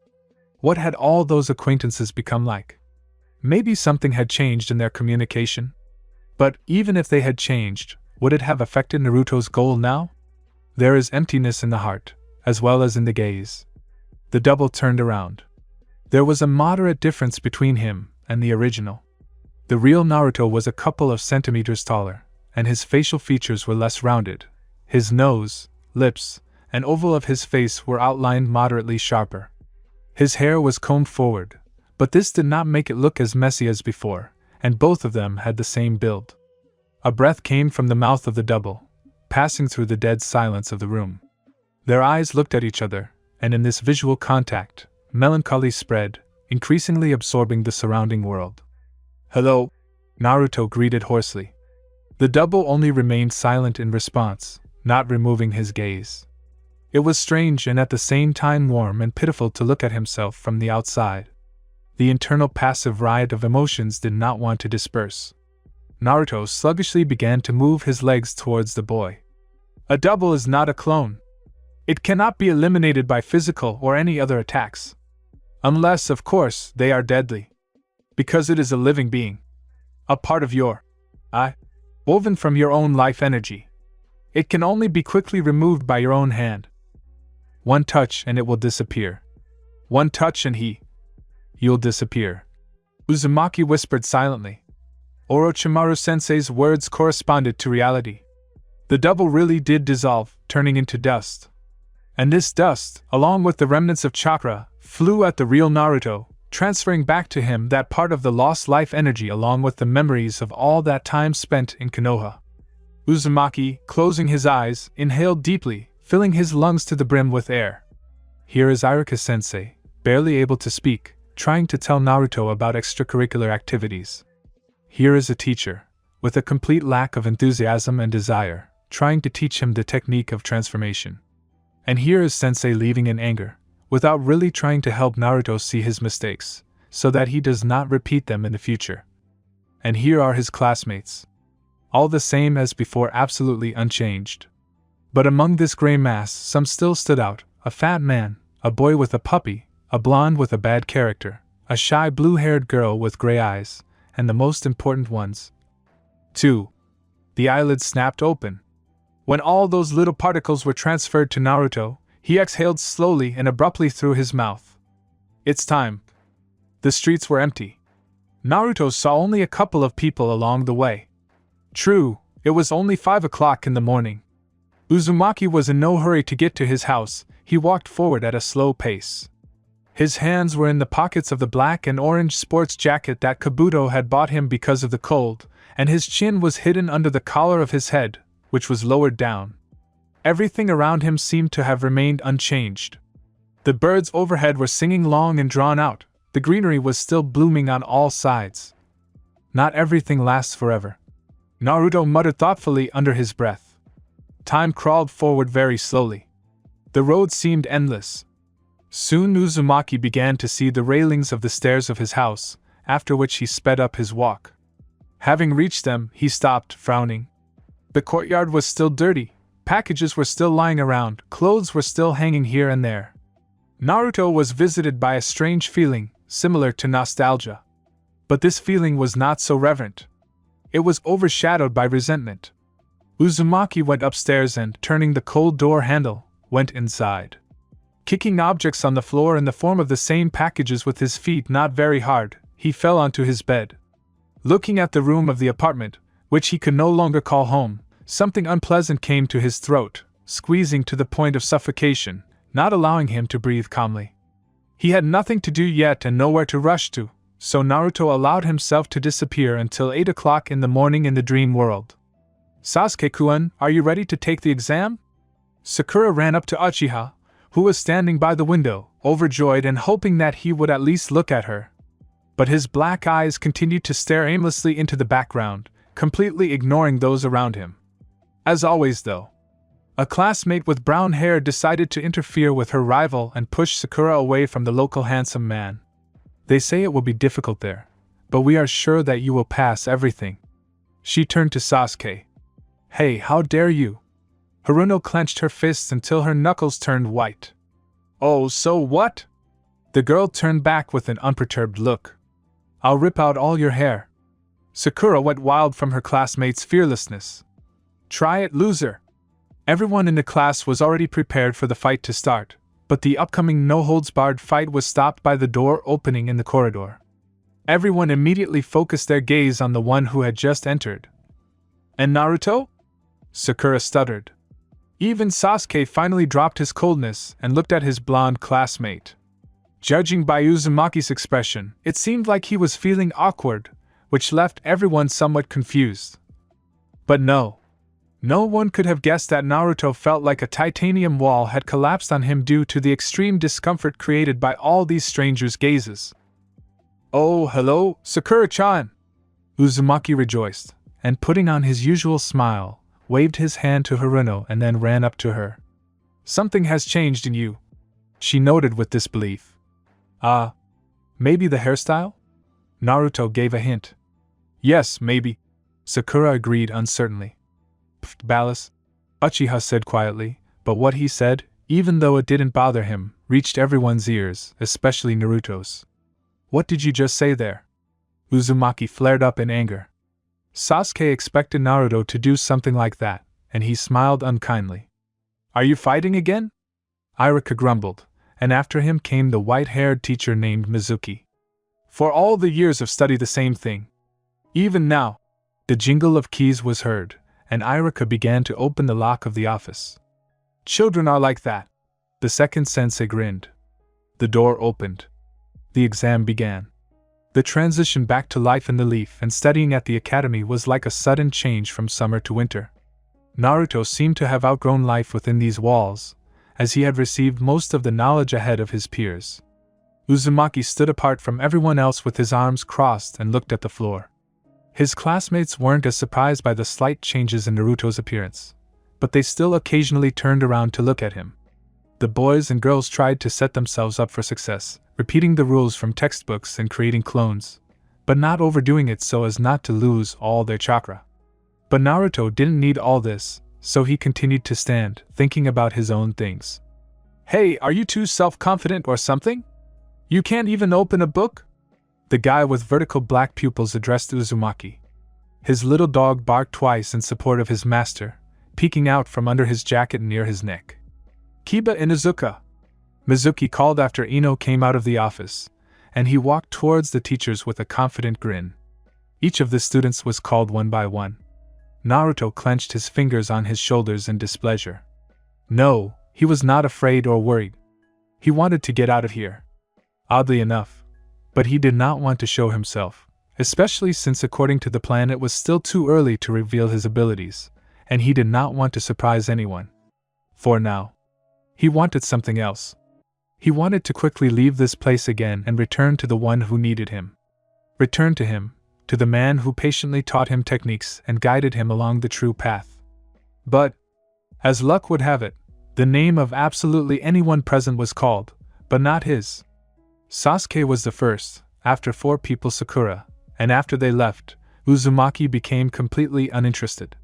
What had all those acquaintances become like? Maybe something had changed in their communication? But even if they had changed, would it have affected Naruto's goal now? There is emptiness in the heart, as well as in the gaze. The double turned around. There was a moderate difference between him and the original. The real Naruto was a couple of centimeters taller, and his facial features were less rounded. His nose, lips, and oval of his face were outlined moderately sharper. His hair was combed forward, but this did not make it look as messy as before, and both of them had the same build. A breath came from the mouth of the double, passing through the dead silence of the room. Their eyes looked at each other, and in this visual contact, melancholy spread, increasingly absorbing the surrounding world. "Hello," Naruto greeted hoarsely. The double only remained silent in response, not removing his gaze. It was strange and at the same time warm and pitiful to look at himself from the outside. The internal passive riot of emotions did not want to disperse. Naruto sluggishly began to move his legs towards the boy. A double is not a clone. It cannot be eliminated by physical or any other attacks. Unless, of course, they are deadly. Because it is a living being. A part of your I, woven from your own life energy. It can only be quickly removed by your own hand. One touch and it will disappear. One touch and you'll disappear. Uzumaki whispered silently. Orochimaru-sensei's words corresponded to reality. The double really did dissolve, turning into dust. And this dust, along with the remnants of chakra, flew at the real Naruto, transferring back to him that part of the lost life energy along with the memories of all that time spent in Konoha. Uzumaki, closing his eyes, inhaled deeply, filling his lungs to the brim with air. Here is Iruka-sensei, barely able to speak, trying to tell Naruto about extracurricular activities. Here is a teacher, with a complete lack of enthusiasm and desire, trying to teach him the technique of transformation. And here is sensei leaving in anger, without really trying to help Naruto see his mistakes, so that he does not repeat them in the future. And here are his classmates. All the same as before, absolutely unchanged. But among this gray mass some still stood out, a fat man, a boy with a puppy, a blonde with a bad character, a shy blue-haired girl with gray eyes, and the most important ones. 2. The eyelids snapped open. When all those little particles were transferred to Naruto, he exhaled slowly and abruptly through his mouth. It's time. The streets were empty. Naruto saw only a couple of people along the way. True, it was only 5 o'clock in the morning. Uzumaki was in no hurry to get to his house. He walked forward at a slow pace. His hands were in the pockets of the black and orange sports jacket that Kabuto had bought him because of the cold, and his chin was hidden under the collar of his head, which was lowered down. Everything around him seemed to have remained unchanged. The birds overhead were singing long and drawn out. The greenery was still blooming on all sides. Not everything lasts forever. Naruto muttered thoughtfully under his breath. Time crawled forward very slowly. The road seemed endless. Soon Uzumaki began to see the railings of the stairs of his house, after which he sped up his walk. Having reached them, he stopped, frowning. The courtyard was still dirty, packages were still lying around, clothes were still hanging here and there. Naruto was visited by a strange feeling, similar to nostalgia. But this feeling was not so reverent. It was overshadowed by resentment. Uzumaki went upstairs and, turning the cold door handle, went inside. Kicking objects on the floor in the form of the same packages with his feet not very hard, he fell onto his bed. Looking at the room of the apartment, which he could no longer call home, something unpleasant came to his throat, squeezing to the point of suffocation, not allowing him to breathe calmly. He had nothing to do yet and nowhere to rush to, so Naruto allowed himself to disappear until 8 o'clock in the morning in the dream world. Sasuke-kun, are you ready to take the exam? Sakura ran up to Uchiha, who was standing by the window, overjoyed and hoping that he would at least look at her. But his black eyes continued to stare aimlessly into the background, completely ignoring those around him. As always, though, a classmate with brown hair decided to interfere with her rival and push Sakura away from the local handsome man. They say it will be difficult there, but we are sure that you will pass everything. She turned to Sasuke. Hey, how dare you? Haruno clenched her fists until her knuckles turned white. Oh, so what? The girl turned back with an unperturbed look. I'll rip out all your hair. Sakura went wild from her classmate's fearlessness. Try it, loser. Everyone in the class was already prepared for the fight to start, but the upcoming no-holds-barred fight was stopped by the door opening in the corridor. Everyone immediately focused their gaze on the one who had just entered. And Naruto? Sakura stuttered. Even Sasuke finally dropped his coldness and looked at his blonde classmate. Judging by Uzumaki's expression, it seemed like he was feeling awkward, which left everyone somewhat confused. But no one could have guessed that Naruto felt like a titanium wall had collapsed on him due to the extreme discomfort created by all these strangers' gazes. Oh, hello, Sakura-chan! Uzumaki rejoiced, and putting on his usual smile, waved his hand to Haruno and then ran up to her. Something has changed in you, she noted with disbelief. Maybe the hairstyle? Naruto gave a hint. Yes, maybe, Sakura agreed uncertainly. Balance, Uchiha said quietly, but what he said, even though it didn't bother him, reached everyone's ears, especially Naruto's. What did you just say there? Uzumaki flared up in anger. Sasuke expected Naruto to do something like that, and he smiled unkindly. Are you fighting again? Irika grumbled, and after him came the white-haired teacher named Mizuki. For all the years of study the same thing. Even now, the jingle of keys was heard, and Irika began to open the lock of the office. Children are like that. The second sensei grinned. The door opened. The exam began. The transition back to life in the Leaf and studying at the academy was like a sudden change from summer to winter. Naruto seemed to have outgrown life within these walls, as he had received most of the knowledge ahead of his peers. Uzumaki stood apart from everyone else with his arms crossed and looked at the floor. His classmates weren't as surprised by the slight changes in Naruto's appearance, but they still occasionally turned around to look at him. The boys and girls tried to set themselves up for success, repeating the rules from textbooks and creating clones, but not overdoing it so as not to lose all their chakra. But Naruto didn't need all this, so he continued to stand, thinking about his own things. Hey, are you too self-confident or something? You can't even open a book? The guy with vertical black pupils addressed Uzumaki. His little dog barked twice in support of his master, peeking out from under his jacket near his neck. "Kiba Inuzuka!" Mizuki called after Ino came out of the office, and he walked towards the teachers with a confident grin. Each of the students was called one by one. Naruto clenched his fingers on his shoulders in displeasure. No, he was not afraid or worried. He wanted to get out of here. Oddly enough. But he did not want to show himself, especially since according to the plan it was still too early to reveal his abilities, and he did not want to surprise anyone. For now. He wanted something else. He wanted to quickly leave this place again and return to the one who needed him. Return to him, to the man who patiently taught him techniques and guided him along the true path. But, as luck would have it, the name of absolutely anyone present was called, but not his. Sasuke was the first, after 4 people Sakura, and after they left, Uzumaki became completely uninterested.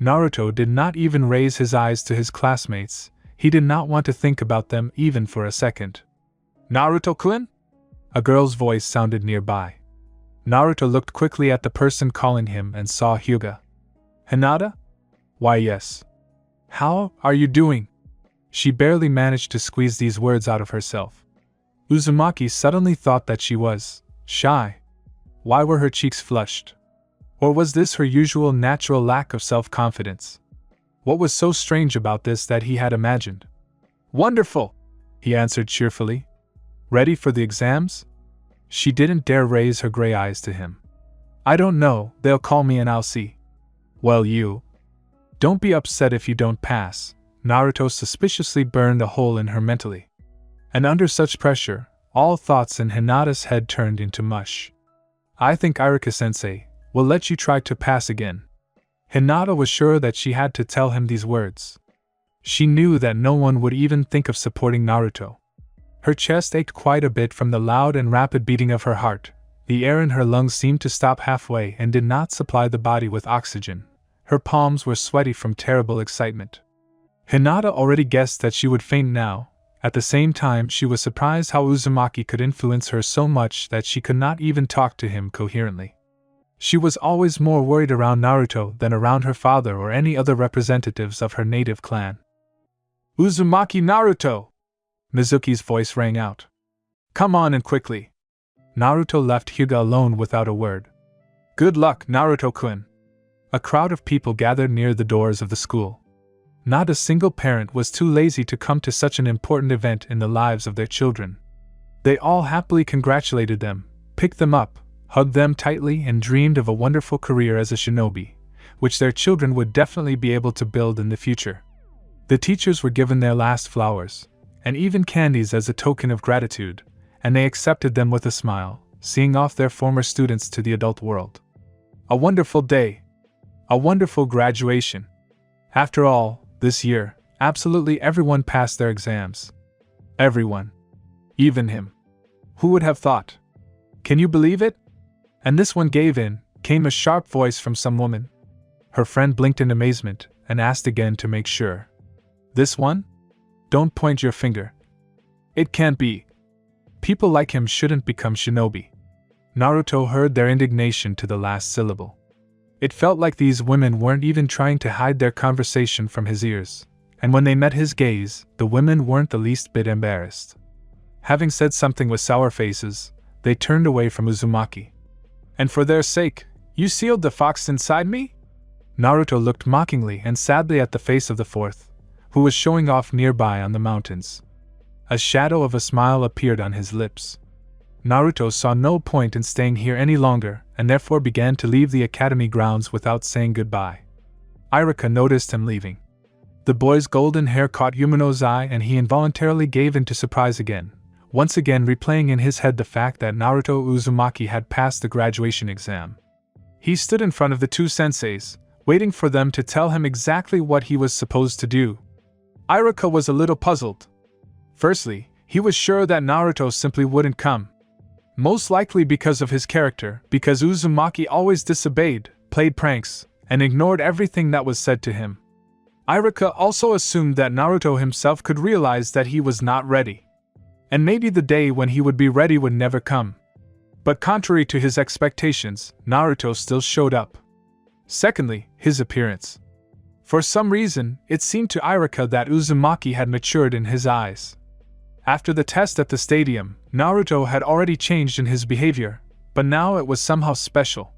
Naruto did not even raise his eyes to his classmates. He did not want to think about them even for a second. "Naruto-kun?" A girl's voice sounded nearby. Naruto looked quickly at the person calling him and saw Hyuga. "Hinata?" "Why, yes. How are you doing?" She barely managed to squeeze these words out of herself. Uzumaki suddenly thought that she was shy. Why were her cheeks flushed? Or was this her usual natural lack of self-confidence? What was so strange about this that he had imagined? "Wonderful!" he answered cheerfully. "Ready for the exams?" She didn't dare raise her gray eyes to him. "I don't know, they'll call me and I'll see." "Well, you don't be upset if you don't pass." Naruto suspiciously burned a hole in her mentally. And under such pressure, all thoughts in Hinata's head turned into mush. "I think Iruka-sensei will let you try to pass again." Hinata was sure that she had to tell him these words. She knew that no one would even think of supporting Naruto. Her chest ached quite a bit from the loud and rapid beating of her heart. The air in her lungs seemed to stop halfway and did not supply the body with oxygen. Her palms were sweaty from terrible excitement. Hinata already guessed that she would faint now. At the same time, she was surprised how Uzumaki could influence her so much that she could not even talk to him coherently. She was always more worried around Naruto than around her father or any other representatives of her native clan. "Uzumaki Naruto!" Mizuki's voice rang out. "Come on and quickly." Naruto left Hyuga alone without a word. "Good luck, Naruto-kun." A crowd of people gathered near the doors of the school. Not a single parent was too lazy to come to such an important event in the lives of their children. They all happily congratulated them, picked them up, hugged them tightly, and dreamed of a wonderful career as a shinobi, which their children would definitely be able to build in the future. The teachers were given their last flowers, and even candies as a token of gratitude, and they accepted them with a smile, seeing off their former students to the adult world. A wonderful day. A wonderful graduation. After all, this year, absolutely everyone passed their exams. Everyone. Even him. Who would have thought? Can you believe it? And this one gave in, came a sharp voice from some woman. Her friend blinked in amazement and asked again to make sure. This one? Don't point your finger. It can't be. People like him shouldn't become shinobi. Naruto heard their indignation to the last syllable. It felt like these women weren't even trying to hide their conversation from his ears, and when they met his gaze, the women weren't the least bit embarrassed. Having said something with sour faces, they turned away from Uzumaki. "And for their sake, you sealed the fox inside me?" Naruto looked mockingly and sadly at the face of the fourth, who was showing off nearby on the mountains. A shadow of a smile appeared on his lips. Naruto saw no point in staying here any longer, and therefore began to leave the academy grounds without saying goodbye. Iruka noticed him leaving. The boy's golden hair caught Yumano's eye and he involuntarily gave in to surprise again, once again replaying in his head the fact that Naruto Uzumaki had passed the graduation exam. He stood in front of the 2 senseis, waiting for them to tell him exactly what he was supposed to do. Iruka was a little puzzled. Firstly, he was sure that Naruto simply wouldn't come. Most likely because of his character, because Uzumaki always disobeyed, played pranks, and ignored everything that was said to him. Iruka also assumed that Naruto himself could realize that he was not ready. And maybe the day when he would be ready would never come. But contrary to his expectations, Naruto still showed up. Secondly, his appearance. For some reason, it seemed to Irika that Uzumaki had matured in his eyes. After the test at the stadium, Naruto had already changed in his behavior, but now it was somehow special.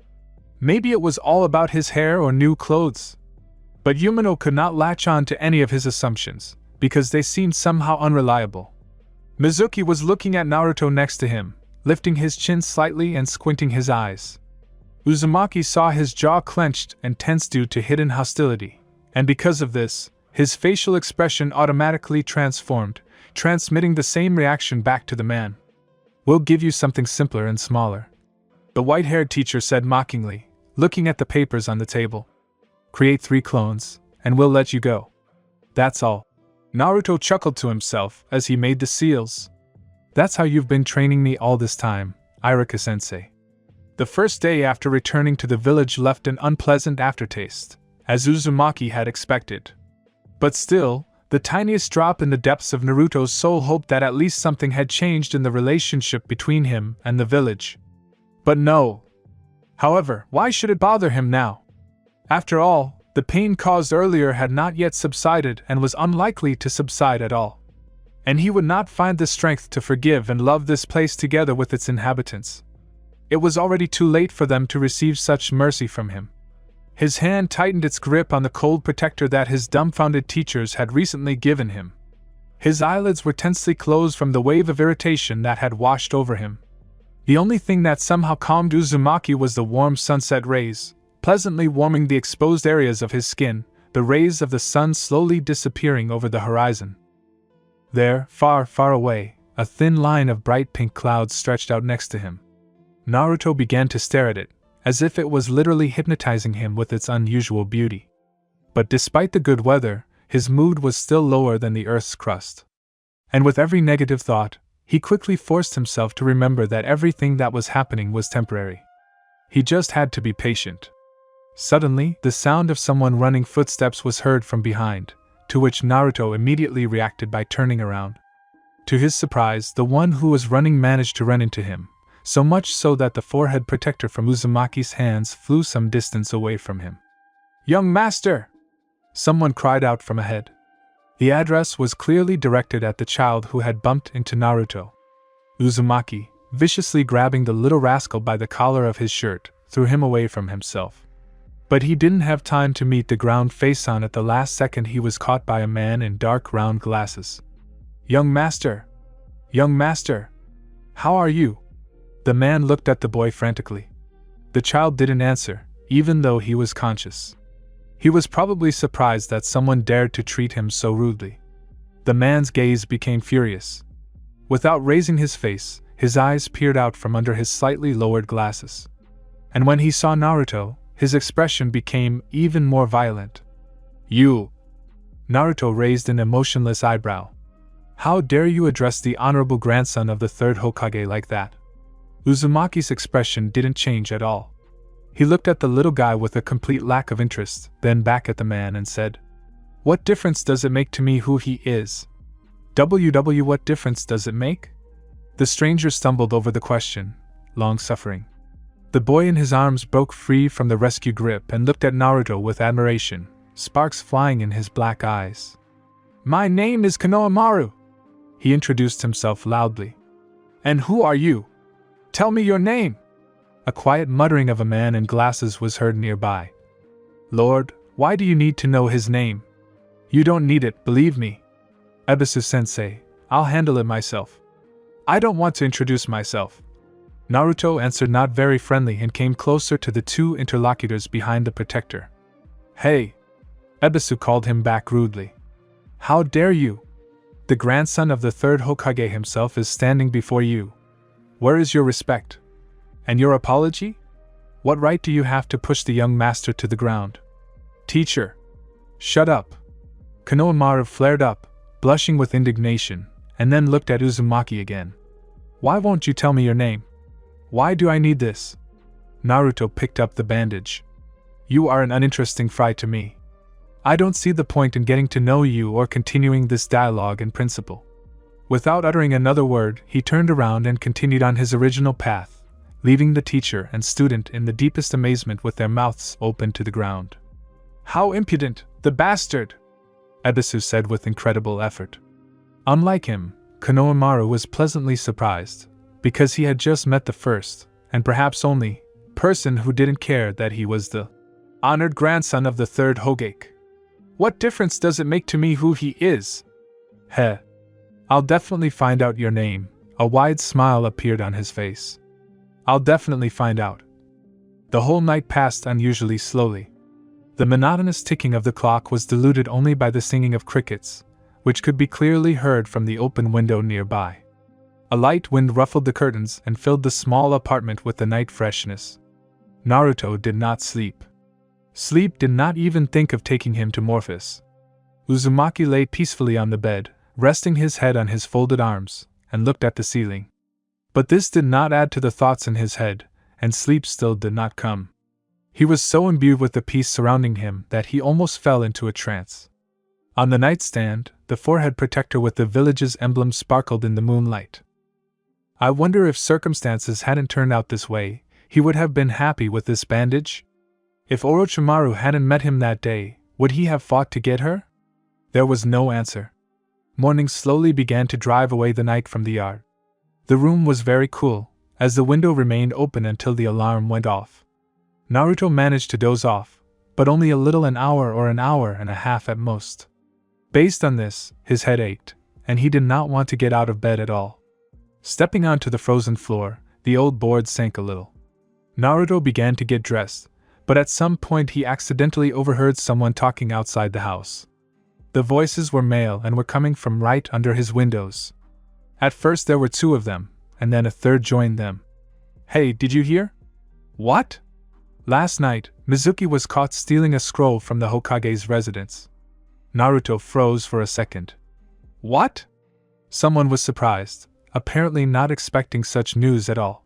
Maybe it was all about his hair or new clothes. But Yumino could not latch on to any of his assumptions, because they seemed somehow unreliable. Mizuki was looking at Naruto next to him, lifting his chin slightly and squinting his eyes. Uzumaki saw his jaw clenched and tense due to hidden hostility, and because of this, his facial expression automatically transformed, transmitting the same reaction back to the man. "We'll give you something simpler and smaller," the white-haired teacher said mockingly, looking at the papers on the table. "Create 3 clones, and we'll let you go. That's all." Naruto chuckled to himself as he made the seals. "That's how you've been training me all this time, Irika-sensei." The first day after returning to the village left an unpleasant aftertaste, as Uzumaki had expected. But still, the tiniest drop in the depths of Naruto's soul hoped that at least something had changed in the relationship between him and the village. But no. However, why should it bother him now? After all, the pain caused earlier had not yet subsided and was unlikely to subside at all. And he would not find the strength to forgive and love this place together with its inhabitants. It was already too late for them to receive such mercy from him. His hand tightened its grip on the cold protector that his dumbfounded teachers had recently given him. His eyelids were tensely closed from the wave of irritation that had washed over him. The only thing that somehow calmed Uzumaki was the warm sunset rays, pleasantly warming the exposed areas of his skin, the rays of the sun slowly disappearing over the horizon. There, far, far away, a thin line of bright pink clouds stretched out next to him. Naruto began to stare at it, as if it was literally hypnotizing him with its unusual beauty. But despite the good weather, his mood was still lower than the Earth's crust. And with every negative thought, he quickly forced himself to remember that everything that was happening was temporary. He just had to be patient. Suddenly, the sound of someone running footsteps was heard from behind, to which Naruto immediately reacted by turning around. To his surprise, the one who was running managed to run into him, so much so that the forehead protector from Uzumaki's hands flew some distance away from him. "Young master!" someone cried out from ahead. The address was clearly directed at the child who had bumped into Naruto. Uzumaki, viciously grabbing the little rascal by the collar of his shirt, threw him away from himself. But he didn't have time to meet the ground face on. At the last second he was caught by a man in dark round glasses. "Young master! Young master! How are you?" The man looked at the boy frantically. The child didn't answer, even though he was conscious. He was probably surprised that someone dared to treat him so rudely. The man's gaze became furious. Without raising his face, his eyes peered out from under his slightly lowered glasses. And when he saw Naruto, his expression became even more violent. "You!" Naruto raised an emotionless eyebrow. "How dare you address the honorable grandson of the third Hokage like that?" Uzumaki's expression didn't change at all. He looked at the little guy with a complete lack of interest, then back at the man and said, "What difference does it make to me who he is?" What difference does it make? The stranger stumbled over the question, long-suffering. The boy in his arms broke free from the rescue grip and looked at Naruto with admiration, sparks flying in his black eyes. "My name is Konohamaru," he introduced himself loudly. "And who are you? Tell me your name." A quiet muttering of a man in glasses was heard nearby. "Lord, why do you need to know his name?" "You don't need it, believe me. Ebisu-sensei, I'll handle it myself." "I don't want to introduce myself." Naruto answered, not very friendly, and came closer to the two interlocutors behind the protector. "Hey!" Ebisu called him back rudely. "How dare you? The grandson of the third Hokage himself is standing before you. Where is your respect? And your apology? What right do you have to push the young master to the ground?" "Teacher! Shut up!" Konohamaru flared up, blushing with indignation, and then looked at Uzumaki again. "Why won't you tell me your name? Why do I need this?" Naruto picked up the bandage. "You are an uninteresting fry to me. I don't see the point in getting to know you or continuing this dialogue in principle." Without uttering another word, he turned around and continued on his original path, leaving the teacher and student in the deepest amazement with their mouths open to the ground. "How impudent!" The bastard! Ebisu said with incredible effort. Unlike him, Konohamaru was pleasantly surprised, because he had just met the first, and perhaps only, person who didn't care that he was the honored grandson of the third Hokage. What difference does it make to me who he is? Heh. I'll definitely find out your name. A wide smile appeared on his face. I'll definitely find out. The whole night passed unusually slowly. The monotonous ticking of the clock was diluted only by the singing of crickets, which could be clearly heard from the open window nearby. A light wind ruffled the curtains and filled the small apartment with the night freshness. Naruto did not sleep. Sleep did not even think of taking him to Morphus. Uzumaki lay peacefully on the bed, resting his head on his folded arms, and looked at the ceiling. But this did not add to the thoughts in his head, and sleep still did not come. He was so imbued with the peace surrounding him that he almost fell into a trance. On the nightstand, the forehead protector with the village's emblem sparkled in the moonlight. I wonder if circumstances hadn't turned out this way, he would have been happy with this bandage? If Orochimaru hadn't met him that day, would he have fought to get her? There was no answer. Morning slowly began to drive away the night from the yard. The room was very cool, as the window remained open until the alarm went off. Naruto managed to doze off, but only a little, an hour or an hour and a half at most. Based on this, his head ached, and he did not want to get out of bed at all. Stepping onto the frozen floor, the old board sank a little. Naruto began to get dressed, but at some point he accidentally overheard someone talking outside the house. The voices were male and were coming from right under his windows. At first there were two of them, and then a third joined them. Hey, did you hear? What? Last night, Mizuki was caught stealing a scroll from the Hokage's residence. Naruto froze for a second. What? Someone was surprised, apparently not expecting such news at all.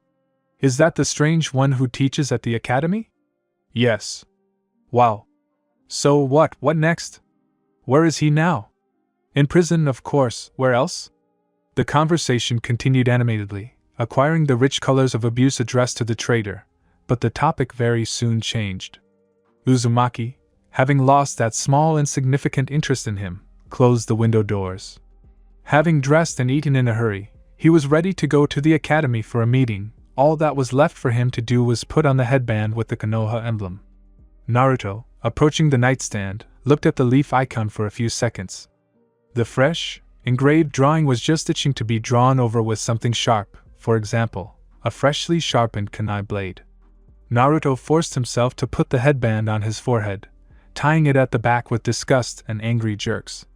Is that the strange one who teaches at the academy? Yes. Wow. So what next? Where is he now? In prison, of course, where else? The conversation continued animatedly, acquiring the rich colors of abuse addressed to the traitor, but the topic very soon changed. Uzumaki, having lost that small insignificant interest in him, closed the window doors. Having dressed and eaten in a hurry, he was ready to go to the academy for a meeting. All that was left for him to do was put on the headband with the Konoha emblem. Naruto, approaching the nightstand, looked at the leaf icon for a few seconds. The fresh, engraved drawing was just itching to be drawn over with something sharp, for example, a freshly sharpened kunai blade. Naruto forced himself to put the headband on his forehead, tying it at the back with disgust and angry jerks.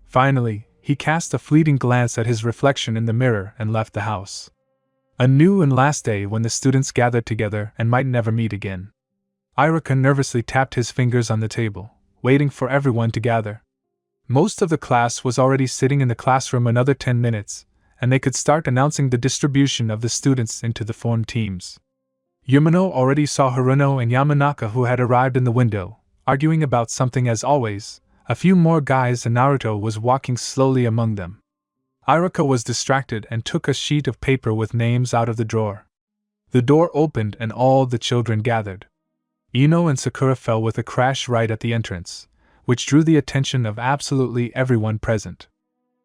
Finally, he cast a fleeting glance at his reflection in the mirror and left the house. A new and last day when the students gathered together and might never meet again. Iruka nervously tapped his fingers on the table, waiting for everyone to gather. Most of the class was already sitting in the classroom another 10 minutes, and they could start announcing the distribution of the students into the formed teams. Yumino already saw Haruno and Yamanaka, who had arrived in the window, arguing about something as always. A few more guys, and Naruto was walking slowly among them. Iruka was distracted and took a sheet of paper with names out of the drawer. The door opened and all the children gathered. Ino and Sakura fell with a crash right at the entrance, which drew the attention of absolutely everyone present.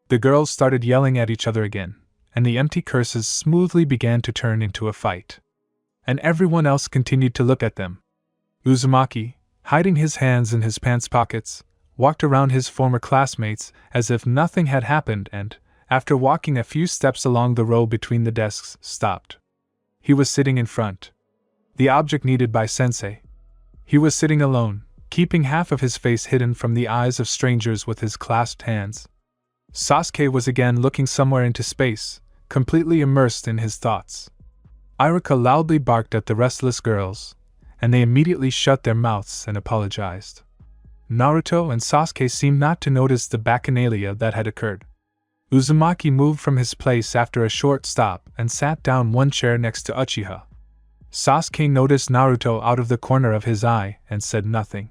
The girls started yelling at each other again, and the empty curses smoothly began to turn into a fight. And everyone else continued to look at them. Uzumaki, hiding his hands in his pants pockets, walked around his former classmates as if nothing had happened and, after walking a few steps along the row between the desks, stopped. He was sitting in front. The object needed by Sensei. He was sitting alone, keeping half of his face hidden from the eyes of strangers with his clasped hands. Sasuke was again looking somewhere into space, completely immersed in his thoughts. Iruka loudly barked at the restless girls, and they immediately shut their mouths and apologized. Naruto and Sasuke seemed not to notice the bacchanalia that had occurred. Uzumaki moved from his place after a short stop and sat down one chair next to Uchiha. Sasuke noticed Naruto out of the corner of his eye and said nothing.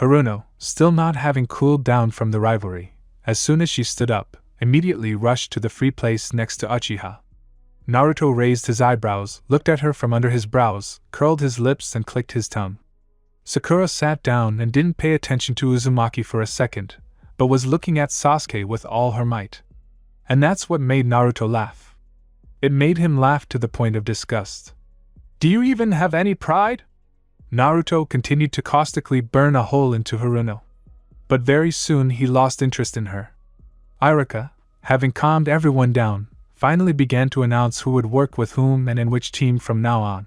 Haruno, still not having cooled down from the rivalry, as soon as she stood up, immediately rushed to the free place next to Uchiha. Naruto raised his eyebrows, looked at her from under his brows, curled his lips and clicked his tongue. Sakura sat down and didn't pay attention to Uzumaki for a second, but was looking at Sasuke with all her might. And that's what made Naruto laugh. It made him laugh to the point of disgust. "Do you even have any pride?" Naruto continued to caustically burn a hole into Haruno. But very soon he lost interest in her. Irika, having calmed everyone down, finally began to announce who would work with whom and in which team from now on.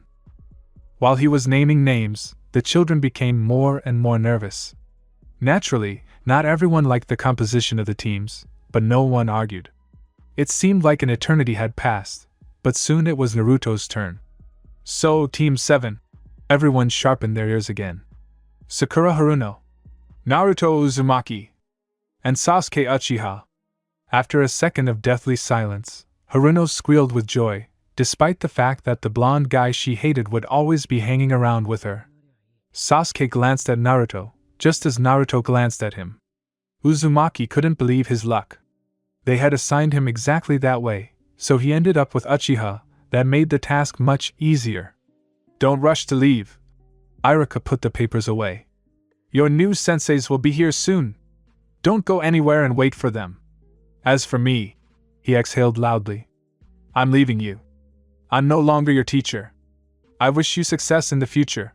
While he was naming names, the children became more and more nervous. Naturally, not everyone liked the composition of the teams, but no one argued. It seemed like an eternity had passed, but soon it was Naruto's turn. "So, Team 7. Everyone sharpened their ears again. Sakura Haruno, Naruto Uzumaki, and Sasuke Uchiha. After a second of deathly silence, Haruno squealed with joy, despite the fact that the blonde guy she hated would always be hanging around with her. Sasuke glanced at Naruto, just as Naruto glanced at him. Uzumaki couldn't believe his luck. They had assigned him exactly that way, so he ended up with Uchiha. That made the task much easier. "Don't rush to leave." Irika put the papers away. "Your new senseis will be here soon. Don't go anywhere and wait for them. As for me," he exhaled loudly, "I'm leaving you. I'm no longer your teacher. I wish you success in the future.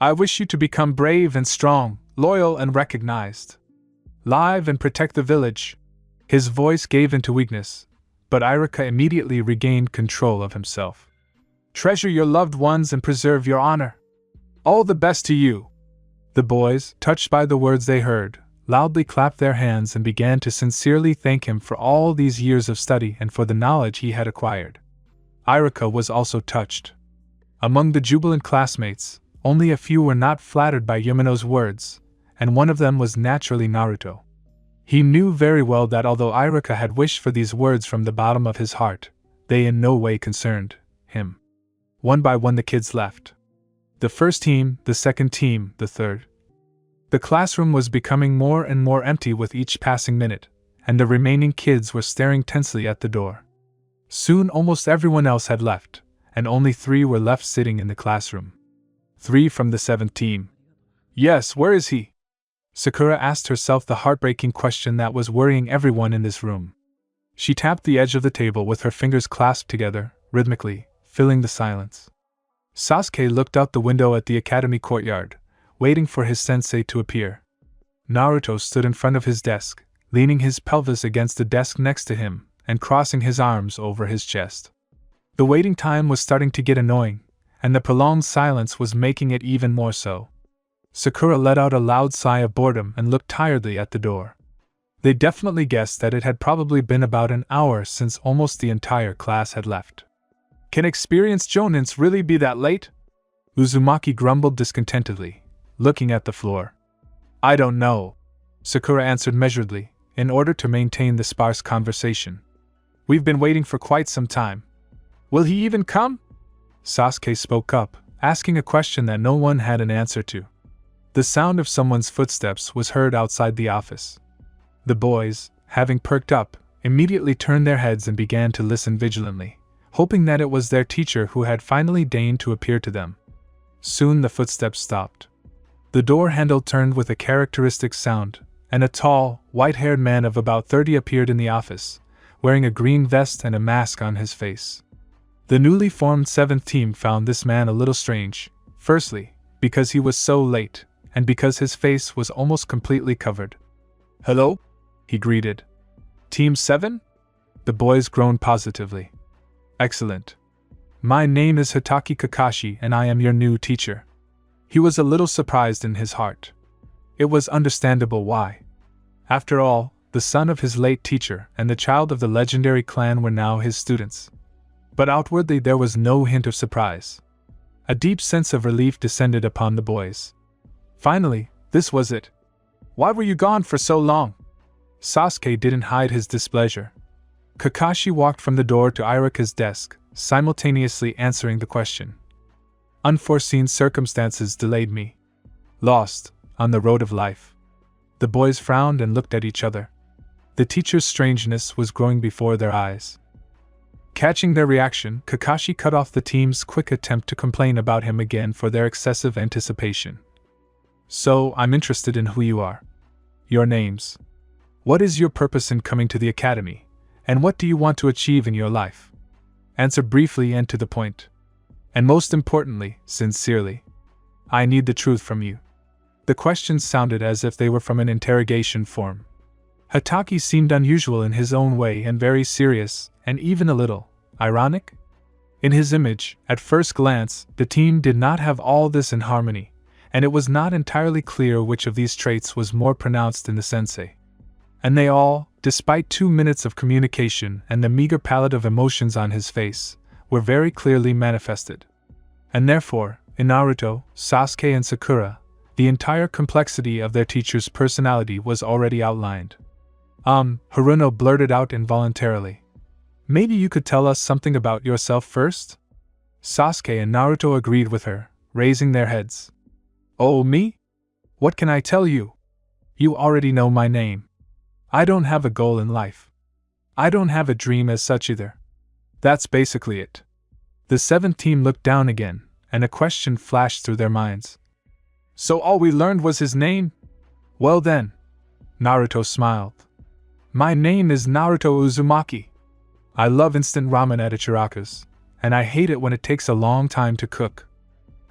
I wish you to become brave and strong, loyal and recognized. Live and protect the village." His voice gave into weakness, but Irika immediately regained control of himself. "Treasure your loved ones and preserve your honor. All the best to you." The boys, touched by the words they heard, loudly clapped their hands and began to sincerely thank him for all these years of study and for the knowledge he had acquired. Irika was also touched. Among the jubilant classmates, only a few were not flattered by Yamano's words, and one of them was naturally Naruto. He knew very well that although Irika had wished for these words from the bottom of his heart, they in no way concerned him. One by one the kids left. The first team, the second team, the third. The classroom was becoming more and more empty with each passing minute, and the remaining kids were staring tensely at the door. Soon almost everyone else had left, and only 3 were left sitting in the classroom. 3 from the 7th team. "Yes, where is he?" Sakura asked herself the heartbreaking question that was worrying everyone in this room. She tapped the edge of the table with her fingers clasped together, rhythmically, filling the silence. Sasuke looked out the window at the academy courtyard, waiting for his sensei to appear. Naruto stood in front of his desk, leaning his pelvis against the desk next to him, and crossing his arms over his chest. The waiting time was starting to get annoying, and the prolonged silence was making it even more so. Sakura let out a loud sigh of boredom and looked tiredly at the door. They definitely guessed that it had probably been about an hour since almost the entire class had left. "Can experienced jonins really be that late?" Uzumaki grumbled discontentedly, looking at the floor. "I don't know," Sakura answered measuredly, in order to maintain the sparse conversation. "We've been waiting for quite some time. Will he even come?" Sasuke spoke up, asking a question that no one had an answer to. The sound of someone's footsteps was heard outside the office. The boys, having perked up, immediately turned their heads and began to listen vigilantly, hoping that it was their teacher who had finally deigned to appear to them. Soon the footsteps stopped. The door handle turned with a characteristic sound, and a tall, white-haired man of about 30 appeared in the office, wearing a green vest and a mask on his face. The newly formed 7th team found this man a little strange, firstly, because he was so late, and because his face was almost completely covered. "Hello?" he greeted. "Team 7? The boys groaned positively. "Excellent. My name is Hitaki Kakashi and I am your new teacher." He was a little surprised in his heart. It was understandable why. After all, the son of his late teacher and the child of the legendary clan were now his students. But outwardly there was no hint of surprise. A deep sense of relief descended upon the boys. Finally, this was it. "Why were you gone for so long?" Sasuke didn't hide his displeasure. Kakashi walked from the door to Irika's desk, simultaneously answering the question. "Unforeseen circumstances delayed me. Lost, on the road of life." The boys frowned and looked at each other. The teacher's strangeness was growing before their eyes. Catching their reaction, Kakashi cut off the team's quick attempt to complain about him again for their excessive anticipation. So, I'm interested in who you are. Your names. What is your purpose in coming to the academy, and what do you want to achieve in your life? Answer briefly and to the point. And most importantly, sincerely. I need the truth from you. The questions sounded as if they were from an interrogation form. Hatake seemed unusual in his own way and very serious, and even a little ironic. In his image, at first glance, the team did not have all this in harmony, and it was not entirely clear which of these traits was more pronounced in the sensei. And they all, despite 2 minutes of communication and the meager palette of emotions on his face, were very clearly manifested. And therefore, in Naruto, Sasuke and Sakura, the entire complexity of their teacher's personality was already outlined. Haruno blurted out involuntarily. Maybe you could tell us something about yourself first? Sasuke and Naruto agreed with her, raising their heads. Oh, me? What can I tell you? You already know my name. I don't have a goal in life. I don't have a dream as such either. That's basically it. The 7th team looked down again, and a question flashed through their minds. So all we learned was his name? Well then. Naruto smiled. My name is Naruto Uzumaki. I love instant ramen at Ichiraku's, and I hate it when it takes a long time to cook.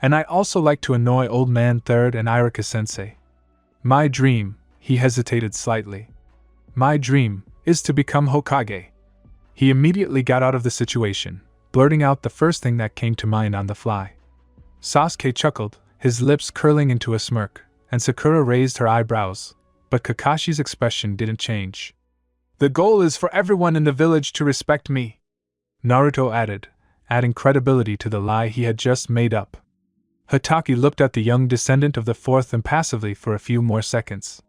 And I also like to annoy Old Man Third and Irika-sensei. My dream, he hesitated slightly. My dream is to become Hokage. He immediately got out of the situation, blurting out the first thing that came to mind on the fly. Sasuke chuckled, his lips curling into a smirk, and Sakura raised her eyebrows, but Kakashi's expression didn't change. The goal is for everyone in the village to respect me, Naruto added, adding credibility to the lie he had just made up. Hatake looked at the young descendant of the 4th impassively for a few more seconds.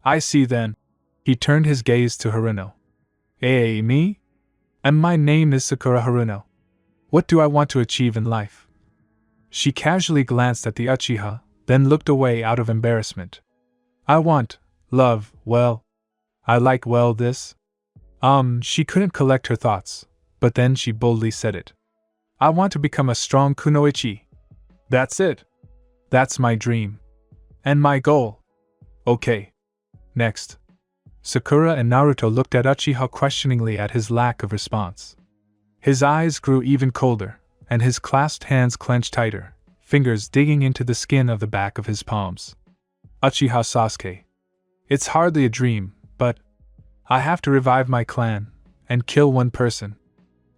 I see then. He turned his gaze to Haruno. Me? And my name is Sakura Haruno. What do I want to achieve in life? She casually glanced at the Uchiha, then looked away out of embarrassment. I want love, well. I like well this. She couldn't collect her thoughts, but then she boldly said it. I want to become a strong kunoichi. That's it. That's my dream. And my goal. Okay. Next. Sakura and Naruto looked at Uchiha questioningly at his lack of response. His eyes grew even colder, and his clasped hands clenched tighter, fingers digging into the skin of the back of his palms. Uchiha Sasuke. It's hardly a dream, but I have to revive my clan and kill one person.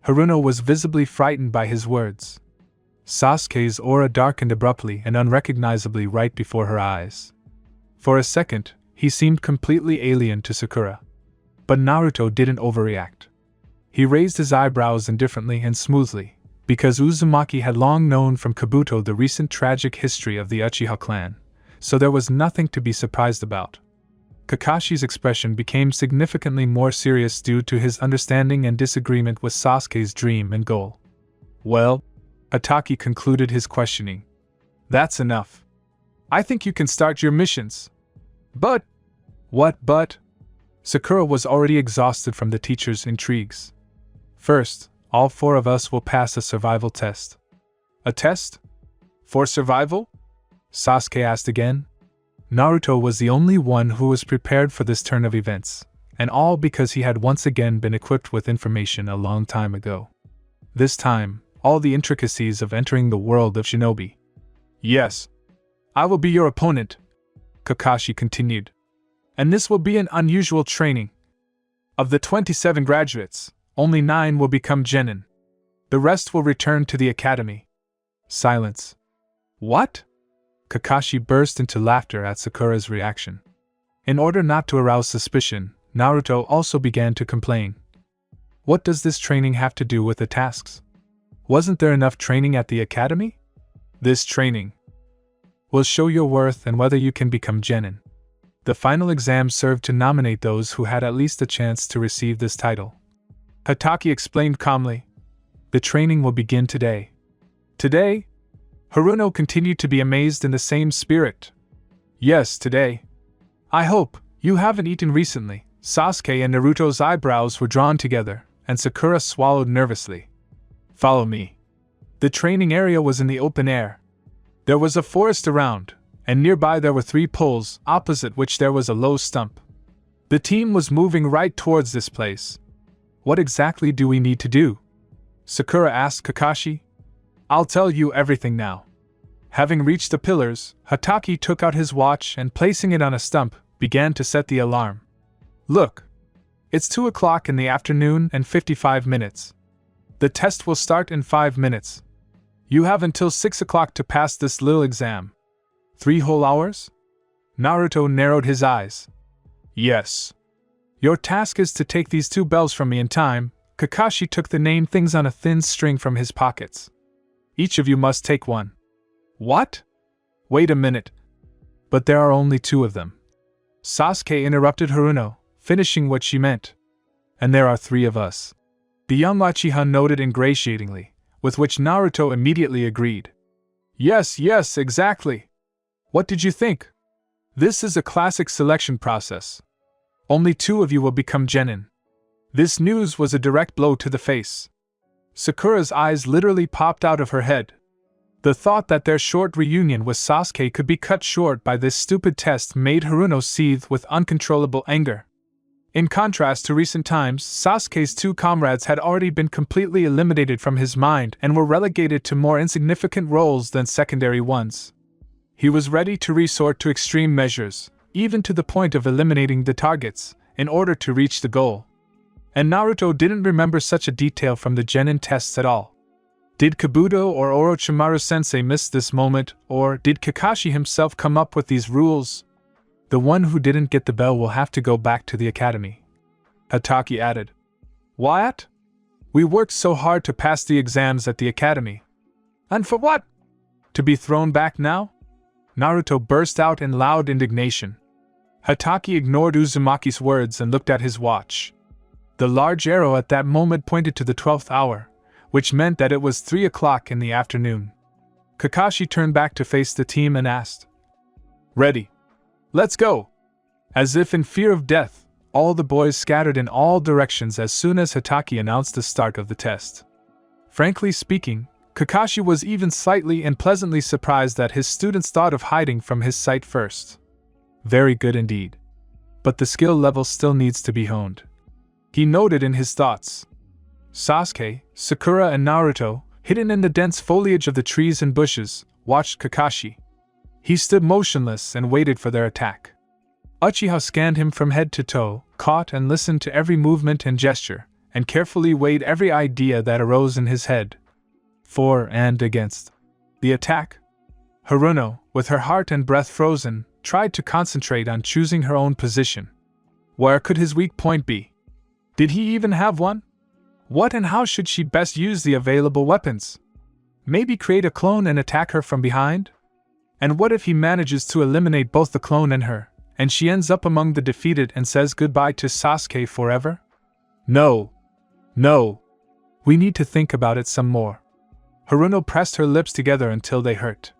Haruno was visibly frightened by his words. Sasuke's aura darkened abruptly and unrecognizably right before her eyes. For a second, he seemed completely alien to Sakura. But Naruto didn't overreact. He raised his eyebrows indifferently and smoothly, because Uzumaki had long known from Kabuto the recent tragic history of the Uchiha clan, so there was nothing to be surprised about. Kakashi's expression became significantly more serious due to his understanding and disagreement with Sasuke's dream and goal. Well, Hatake concluded his questioning. That's enough. I think you can start your missions. But? What but? Sakura was already exhausted from the teacher's intrigues. First, all 4 of us will pass a survival test. A test? For survival? Sasuke asked again. Naruto was the only one who was prepared for this turn of events, and all because he had once again been equipped with information a long time ago. This time, all the intricacies of entering the world of shinobi. Yes. I will be your opponent, Kakashi continued. And this will be an unusual training. Of the 27 graduates, only 9 will become genin. The rest will return to the academy. Silence. What? Kakashi burst into laughter at Sakura's reaction. In order not to arouse suspicion, Naruto also began to complain. What does this training have to do with the tasks? Wasn't there enough training at the academy? This training will show your worth and whether you can become genin. The final exam served to nominate those who had at least a chance to receive this title. Hatake explained calmly. The training will begin today. Today? Haruno continued to be amazed in the same spirit. Yes, today. I hope you haven't eaten recently. Sasuke and Naruto's eyebrows were drawn together, and Sakura swallowed nervously. Follow me. The training area was in the open air. There was a forest around, and nearby there were 3 poles, opposite which there was a low stump. The team was moving right towards this place. What exactly do we need to do? Sakura asked Kakashi. I'll tell you everything now. Having reached the pillars, Hatake took out his watch and placing it on a stump, began to set the alarm. Look! It's 2 o'clock in the afternoon and 55 minutes. The test will start in 5 minutes. You have until 6 o'clock to pass this little exam. 3 whole hours? Naruto narrowed his eyes. Yes. Your task is to take these 2 bells from me in time. Kakashi took the name things on a thin string from his pockets. Each of you must take one. What? Wait a minute. But there are only 2 of them. Sasuke interrupted Haruno, finishing what she meant. And there are 3 of us. The young Uchiha nodded ingratiatingly, with which Naruto immediately agreed. Yes, exactly. What did you think? This is a classic selection process. Only 2 of you will become genin. This news was a direct blow to the face. Sakura's eyes literally popped out of her head. The thought that their short reunion with Sasuke could be cut short by this stupid test made Haruno seethe with uncontrollable anger. In contrast to recent times, Sasuke's 2 comrades had already been completely eliminated from his mind and were relegated to more insignificant roles than secondary ones. He was ready to resort to extreme measures, even to the point of eliminating the targets, in order to reach the goal. And Naruto didn't remember such a detail from the genin tests at all. Did Kabuto or Orochimaru-sensei miss this moment, or did Kakashi himself come up with these rules? The one who didn't get the bell will have to go back to the academy. Hatake added. What? We worked so hard to pass the exams at the academy. And for what? To be thrown back now? Naruto burst out in loud indignation. Hatake ignored Uzumaki's words and looked at his watch. The large arrow at that moment pointed to the 12th hour, which meant that it was 3 o'clock in the afternoon. Kakashi turned back to face the team and asked, Ready. Let's go! As if in fear of death, all the boys scattered in all directions as soon as Hatake announced the start of the test. Frankly speaking, Kakashi was even slightly and pleasantly surprised that his students thought of hiding from his sight first. Very good indeed. But the skill level still needs to be honed. He noted in his thoughts. Sasuke, Sakura and Naruto, hidden in the dense foliage of the trees and bushes, watched Kakashi. He stood motionless and waited for their attack. Uchiha scanned him from head to toe, caught and listened to every movement and gesture, and carefully weighed every idea that arose in his head. For and against. The attack? Haruno, with her heart and breath frozen, tried to concentrate on choosing her own position. Where could his weak point be? Did he even have one? What and how should she best use the available weapons? Maybe create a clone and attack her from behind? And what if he manages to eliminate both the clone and her, and she ends up among the defeated and says goodbye to Sasuke forever? No. We need to think about it some more. Haruno pressed her lips together until they hurt.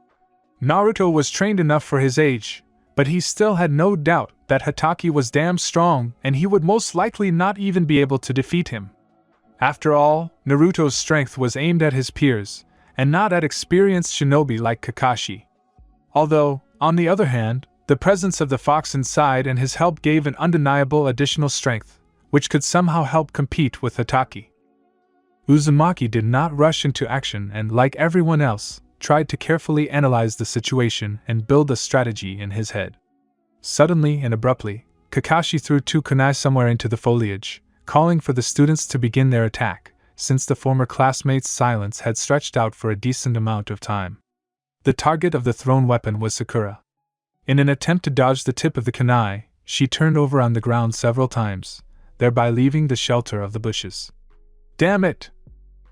Naruto was trained enough for his age, but he still had no doubt that Hatake was damn strong and he would most likely not even be able to defeat him. After all, Naruto's strength was aimed at his peers, and not at experienced shinobi like Kakashi. Although, on the other hand, the presence of the fox inside and his help gave an undeniable additional strength, which could somehow help compete with Hatake. Uzumaki did not rush into action and, like everyone else, tried to carefully analyze the situation and build a strategy in his head. Suddenly and abruptly, Kakashi threw 2 kunai somewhere into the foliage, calling for the students to begin their attack, since the former classmates' silence had stretched out for a decent amount of time. The target of the thrown weapon was Sakura. In an attempt to dodge the tip of the kunai, she turned over on the ground several times, thereby leaving the shelter of the bushes. Damn it!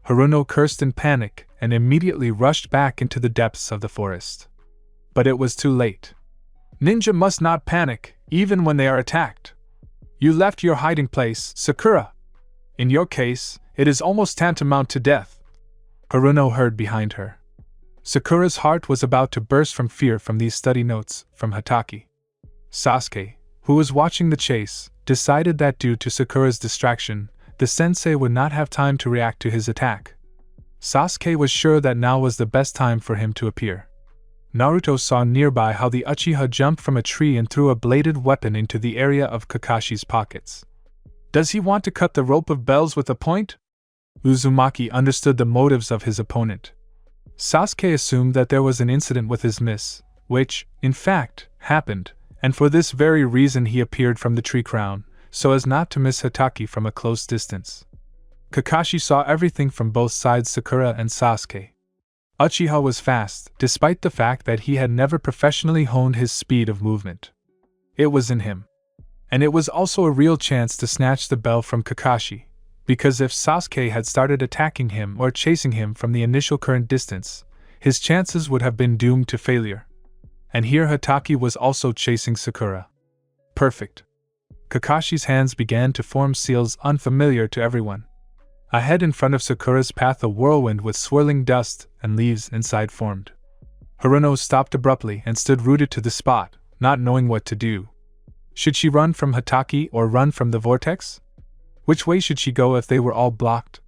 Haruno cursed in panic and immediately rushed back into the depths of the forest. But it was too late. Ninja must not panic, even when they are attacked. You left your hiding place, Sakura. In your case, it is almost tantamount to death. Haruno heard behind her. Sakura's heart was about to burst from fear from these study notes from Hatake. Sasuke, who was watching the chase, decided that due to Sakura's distraction, the sensei would not have time to react to his attack. Sasuke was sure that now was the best time for him to appear. Naruto saw nearby how the Uchiha jumped from a tree and threw a bladed weapon into the area of Kakashi's pockets. Does he want to cut the rope of bells with a point? Uzumaki understood the motives of his opponent. Sasuke assumed that there was an incident with his miss, which, in fact, happened, and for this very reason he appeared from the tree crown, so as not to miss Hatake from a close distance. Kakashi saw everything from both sides, Sakura and Sasuke. Uchiha was fast, despite the fact that he had never professionally honed his speed of movement. It was in him. And it was also a real chance to snatch the bell from Kakashi, because if Sasuke had started attacking him or chasing him from the initial current distance, his chances would have been doomed to failure. And here Hatake was also chasing Sakura. Perfect. Kakashi's hands began to form seals unfamiliar to everyone. Ahead in front of Sakura's path a whirlwind with swirling dust and leaves inside formed. Haruno stopped abruptly and stood rooted to the spot, not knowing what to do. Should she run from Hatake or run from the vortex? Which way should she go if they were all blocked?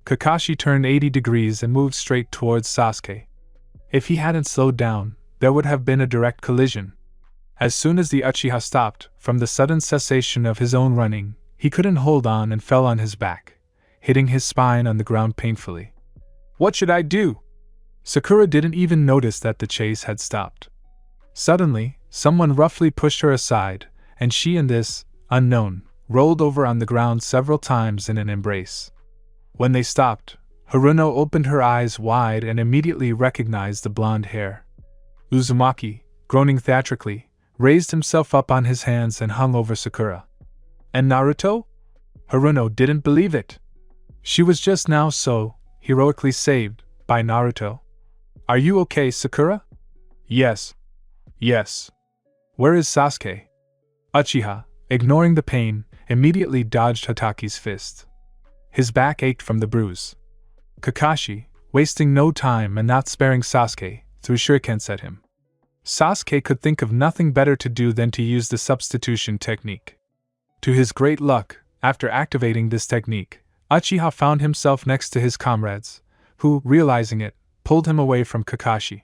Kakashi turned 80 degrees and moved straight towards Sasuke. If he hadn't slowed down, there would have been a direct collision. As soon as the Uchiha stopped, from the sudden cessation of his own running, he couldn't hold on and fell on his back, hitting his spine on the ground painfully. What should I do? Sakura didn't even notice that the chase had stopped. Suddenly, someone roughly pushed her aside, and she and this unknown rolled over on the ground several times in an embrace. When they stopped, Haruno opened her eyes wide and immediately recognized the blonde hair. Uzumaki, groaning theatrically, raised himself up on his hands and hung over Sakura. And Naruto? Haruno didn't believe it. She was just now so heroically saved by Naruto. Are you okay, Sakura? Yes. Yes. Where is Sasuke? Uchiha, ignoring the pain, immediately dodged Hatake's fist. His back ached from the bruise. Kakashi, wasting no time and not sparing Sasuke, threw shurikens at him. Sasuke could think of nothing better to do than to use the substitution technique. To his great luck, after activating this technique, Uchiha found himself next to his comrades, who, realizing it, pulled him away from Kakashi.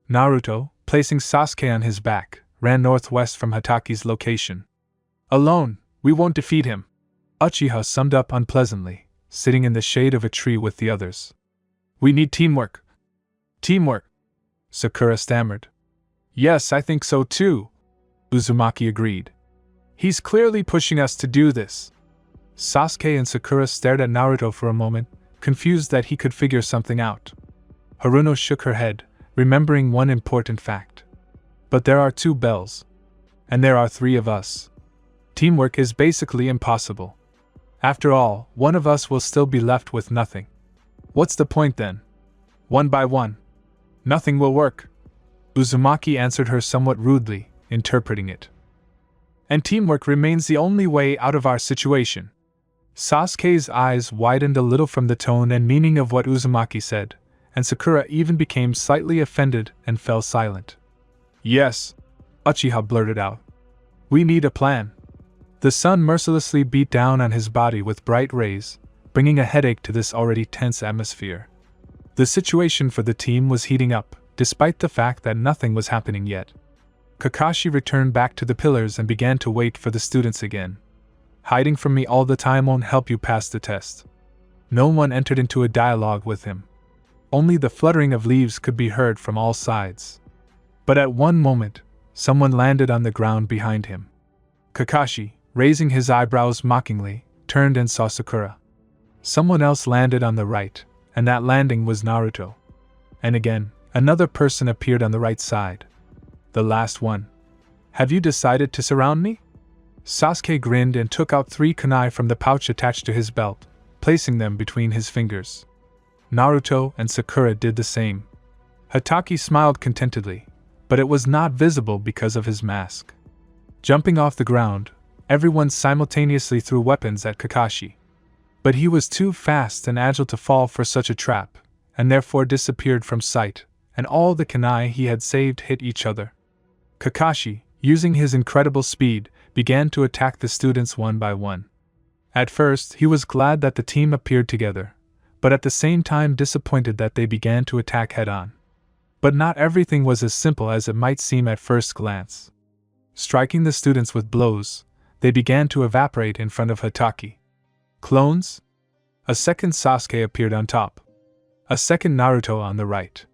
Naruto, placing Sasuke on his back, ran northwest from Hatake's location. Alone, we won't defeat him, Uchiha summed up unpleasantly, sitting in the shade of a tree with the others. We need teamwork. Teamwork, Sakura stammered. Yes, I think so too, Uzumaki agreed. He's clearly pushing us to do this. Sasuke and Sakura stared at Naruto for a moment, confused that he could figure something out. Haruno shook her head, remembering one important fact. But there are 2 bells. And there are 3 of us. Teamwork is basically impossible. After all, one of us will still be left with nothing. What's the point then? One by one. Nothing will work. Uzumaki answered her somewhat rudely, interpreting it. And teamwork remains the only way out of our situation. Sasuke's eyes widened a little from the tone and meaning of what Uzumaki said, and Sakura even became slightly offended and fell silent. Yes, Uchiha blurted out. We need a plan. The sun mercilessly beat down on his body with bright rays, bringing a headache to this already tense atmosphere. The situation for the team was heating up, despite the fact that nothing was happening yet. Kakashi returned back to the pillars and began to wait for the students again. Hiding from me all the time won't help you pass the test. No one entered into a dialogue with him. Only the fluttering of leaves could be heard from all sides. But at one moment, someone landed on the ground behind him. Kakashi, raising his eyebrows mockingly, turned and saw Sakura. Someone else landed on the right, and that landing was Naruto. And again, another person appeared on the right side. The last one. Have you decided to surround me? Sasuke grinned and took out 3 kunai from the pouch attached to his belt, placing them between his fingers. Naruto and Sakura did the same. Hatake smiled contentedly, but it was not visible because of his mask. Jumping off the ground, everyone simultaneously threw weapons at Kakashi. But he was too fast and agile to fall for such a trap, and therefore disappeared from sight, and all the kunai he had saved hit each other. Kakashi, using his incredible speed, began to attack the students one by one. At first, he was glad that the team appeared together, but at the same time disappointed that they began to attack head-on. But not everything was as simple as it might seem at first glance. Striking the students with blows, they began to evaporate in front of Hataki. Clones? A second Sasuke appeared on top. A second Naruto on the right.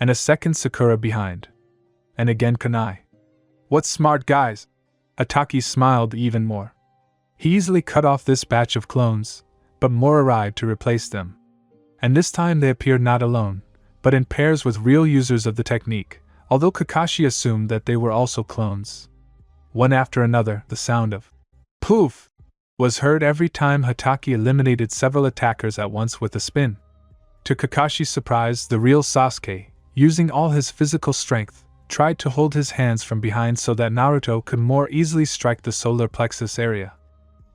And a second Sakura behind. And again Kunai. What smart guys! Hataki smiled even more. He easily cut off this batch of clones, but more arrived to replace them. And this time they appeared not alone, but in pairs with real users of the technique, although Kakashi assumed that they were also clones. One after another, the sound of poof was heard every time Hataki eliminated several attackers at once with a spin. To Kakashi's surprise, the real Sasuke, using all his physical strength, tried to hold his hands from behind so that Naruto could more easily strike the solar plexus area.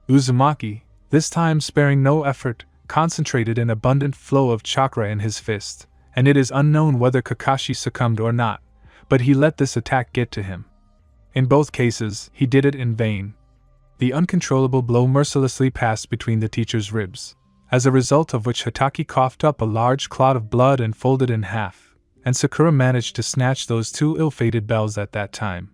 Uzumaki, this time sparing no effort, concentrated an abundant flow of chakra in his fist, and it is unknown whether Kakashi succumbed or not, but he let this attack get to him. In both cases, he did it in vain. The uncontrollable blow mercilessly passed between the teacher's ribs, as a result of which Hataki coughed up a large clot of blood and folded in half, and Sakura managed to snatch those two ill-fated bells at that time.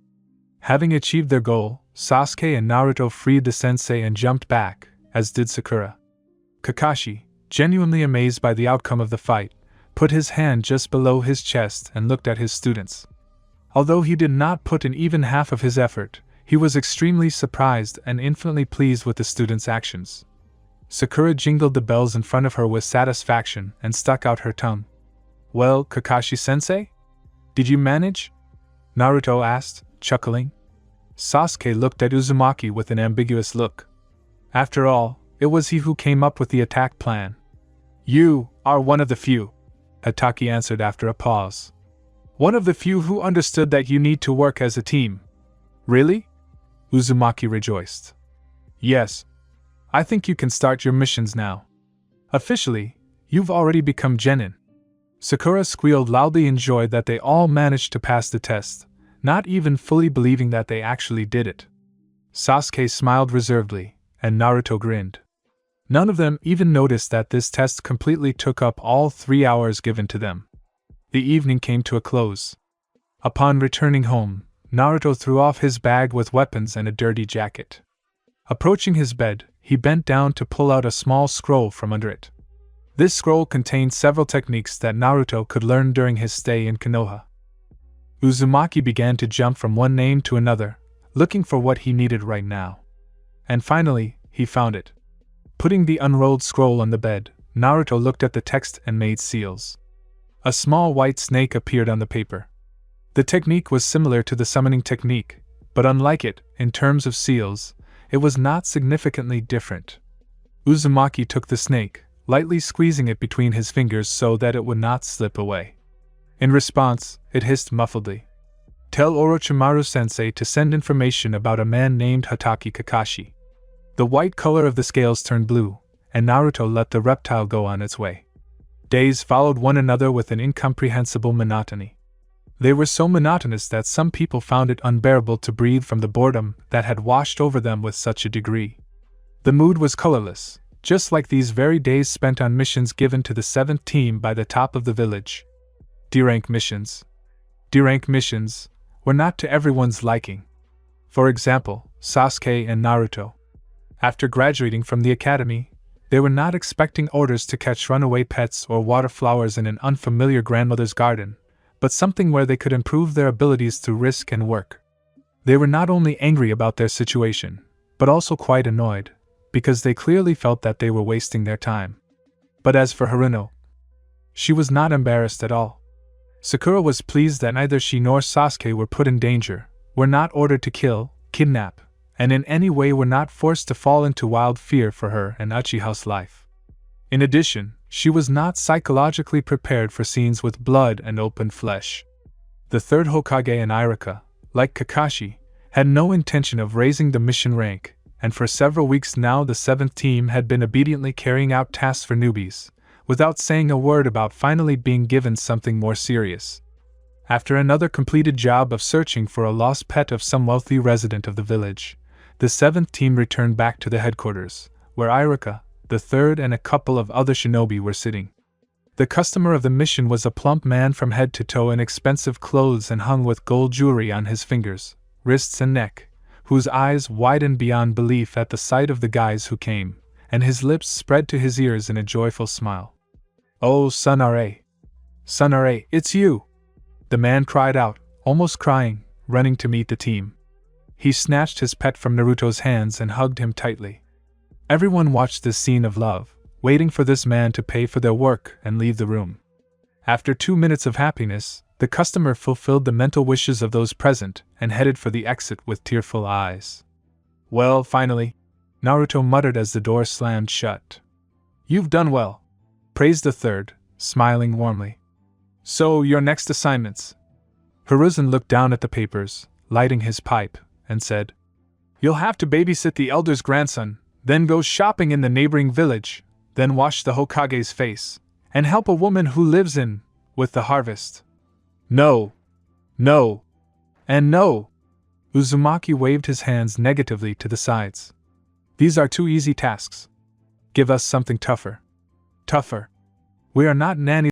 Having achieved their goal, Sasuke and Naruto freed the sensei and jumped back, as did Sakura. Kakashi, genuinely amazed by the outcome of the fight, put his hand just below his chest and looked at his students. Although he did not put in even half of his effort, he was extremely surprised and infinitely pleased with the students' actions. Sakura jingled the bells in front of her with satisfaction and stuck out her tongue. "Well, Kakashi-sensei? Did you manage?" Naruto asked, chuckling. Sasuke looked at Uzumaki with an ambiguous look. After all, it was he who came up with the attack plan. "You are one of the few," Hataki answered after a pause. "One of the few who understood that you need to work as a team." "Really?" Uzumaki rejoiced. "Yes. I think you can start your missions now. Officially, you've already become genin." Sakura squealed loudly in joy that they all managed to pass the test, not even fully believing that they actually did it. Sasuke smiled reservedly, and Naruto grinned. None of them even noticed that this test completely took up all 3 hours given to them. The evening came to a close. Upon returning home, Naruto threw off his bag with weapons and a dirty jacket. Approaching his bed, he bent down to pull out a small scroll from under it. This scroll contained several techniques that Naruto could learn during his stay in Konoha. Uzumaki began to jump from one name to another, looking for what he needed right now. And finally, he found it. Putting the unrolled scroll on the bed, Naruto looked at the text and made seals. A small white snake appeared on the paper. The technique was similar to the summoning technique, but unlike it, in terms of seals, it was not significantly different. Uzumaki took the snake, lightly squeezing it between his fingers so that it would not slip away. In response, it hissed muffledly. "Tell Orochimaru-sensei to send information about a man named Hataki Kakashi." The white color of the scales turned blue, and Naruto let the reptile go on its way. Days followed one another with an incomprehensible monotony. They were so monotonous that some people found it unbearable to breathe from the boredom that had washed over them with such a degree. The mood was colorless, just like these very days spent on missions given to the 7th team by the top of the village. D-rank missions. D-rank missions were not to everyone's liking. For example, Sasuke and Naruto. After graduating from the academy, they were not expecting orders to catch runaway pets or water flowers in an unfamiliar grandmother's garden, but something where they could improve their abilities through risk and work. They were not only angry about their situation, but also quite annoyed, because they clearly felt that they were wasting their time. But as for Haruno, she was not embarrassed at all. Sakura was pleased that neither she nor Sasuke were put in danger, were not ordered to kill, kidnap, and in any way were not forced to fall into wild fear for her and Uchiha's life. In addition, she was not psychologically prepared for scenes with blood and open flesh. The third Hokage and Irika, like Kakashi, had no intention of raising the mission rank, and for several weeks now the 7th team had been obediently carrying out tasks for newbies, without saying a word about finally being given something more serious. After another completed job of searching for a lost pet of some wealthy resident of the village, the 7th team returned back to the headquarters, where Irika, the 3rd, and a couple of other shinobi were sitting. The customer of the mission was a plump man from head to toe in expensive clothes and hung with gold jewelry on his fingers, wrists and neck, whose eyes widened beyond belief at the sight of the guys who came, and his lips spread to his ears in a joyful smile. "Oh, Sunare! Sunare, it's you!" the man cried out, almost crying, running to meet the team. He snatched his pet from Naruto's hands and hugged him tightly. Everyone watched this scene of love, waiting for this man to pay for their work and leave the room. After 2 minutes of happiness, the customer fulfilled the mental wishes of those present and headed for the exit with tearful eyes. "Well, finally," Naruto muttered as the door slammed shut. "You've done well," praised the third, smiling warmly. "So, your next assignments?" Hiruzen looked down at the papers, lighting his pipe, and said, "You'll have to babysit the elder's grandson, then go shopping in the neighboring village, then wash the Hokage's face, and help a woman who lives with the harvest." "No! No! And no!" Uzumaki waved his hands negatively to the sides. "These are too easy tasks. Give us something tougher." "Tougher? We are not nannies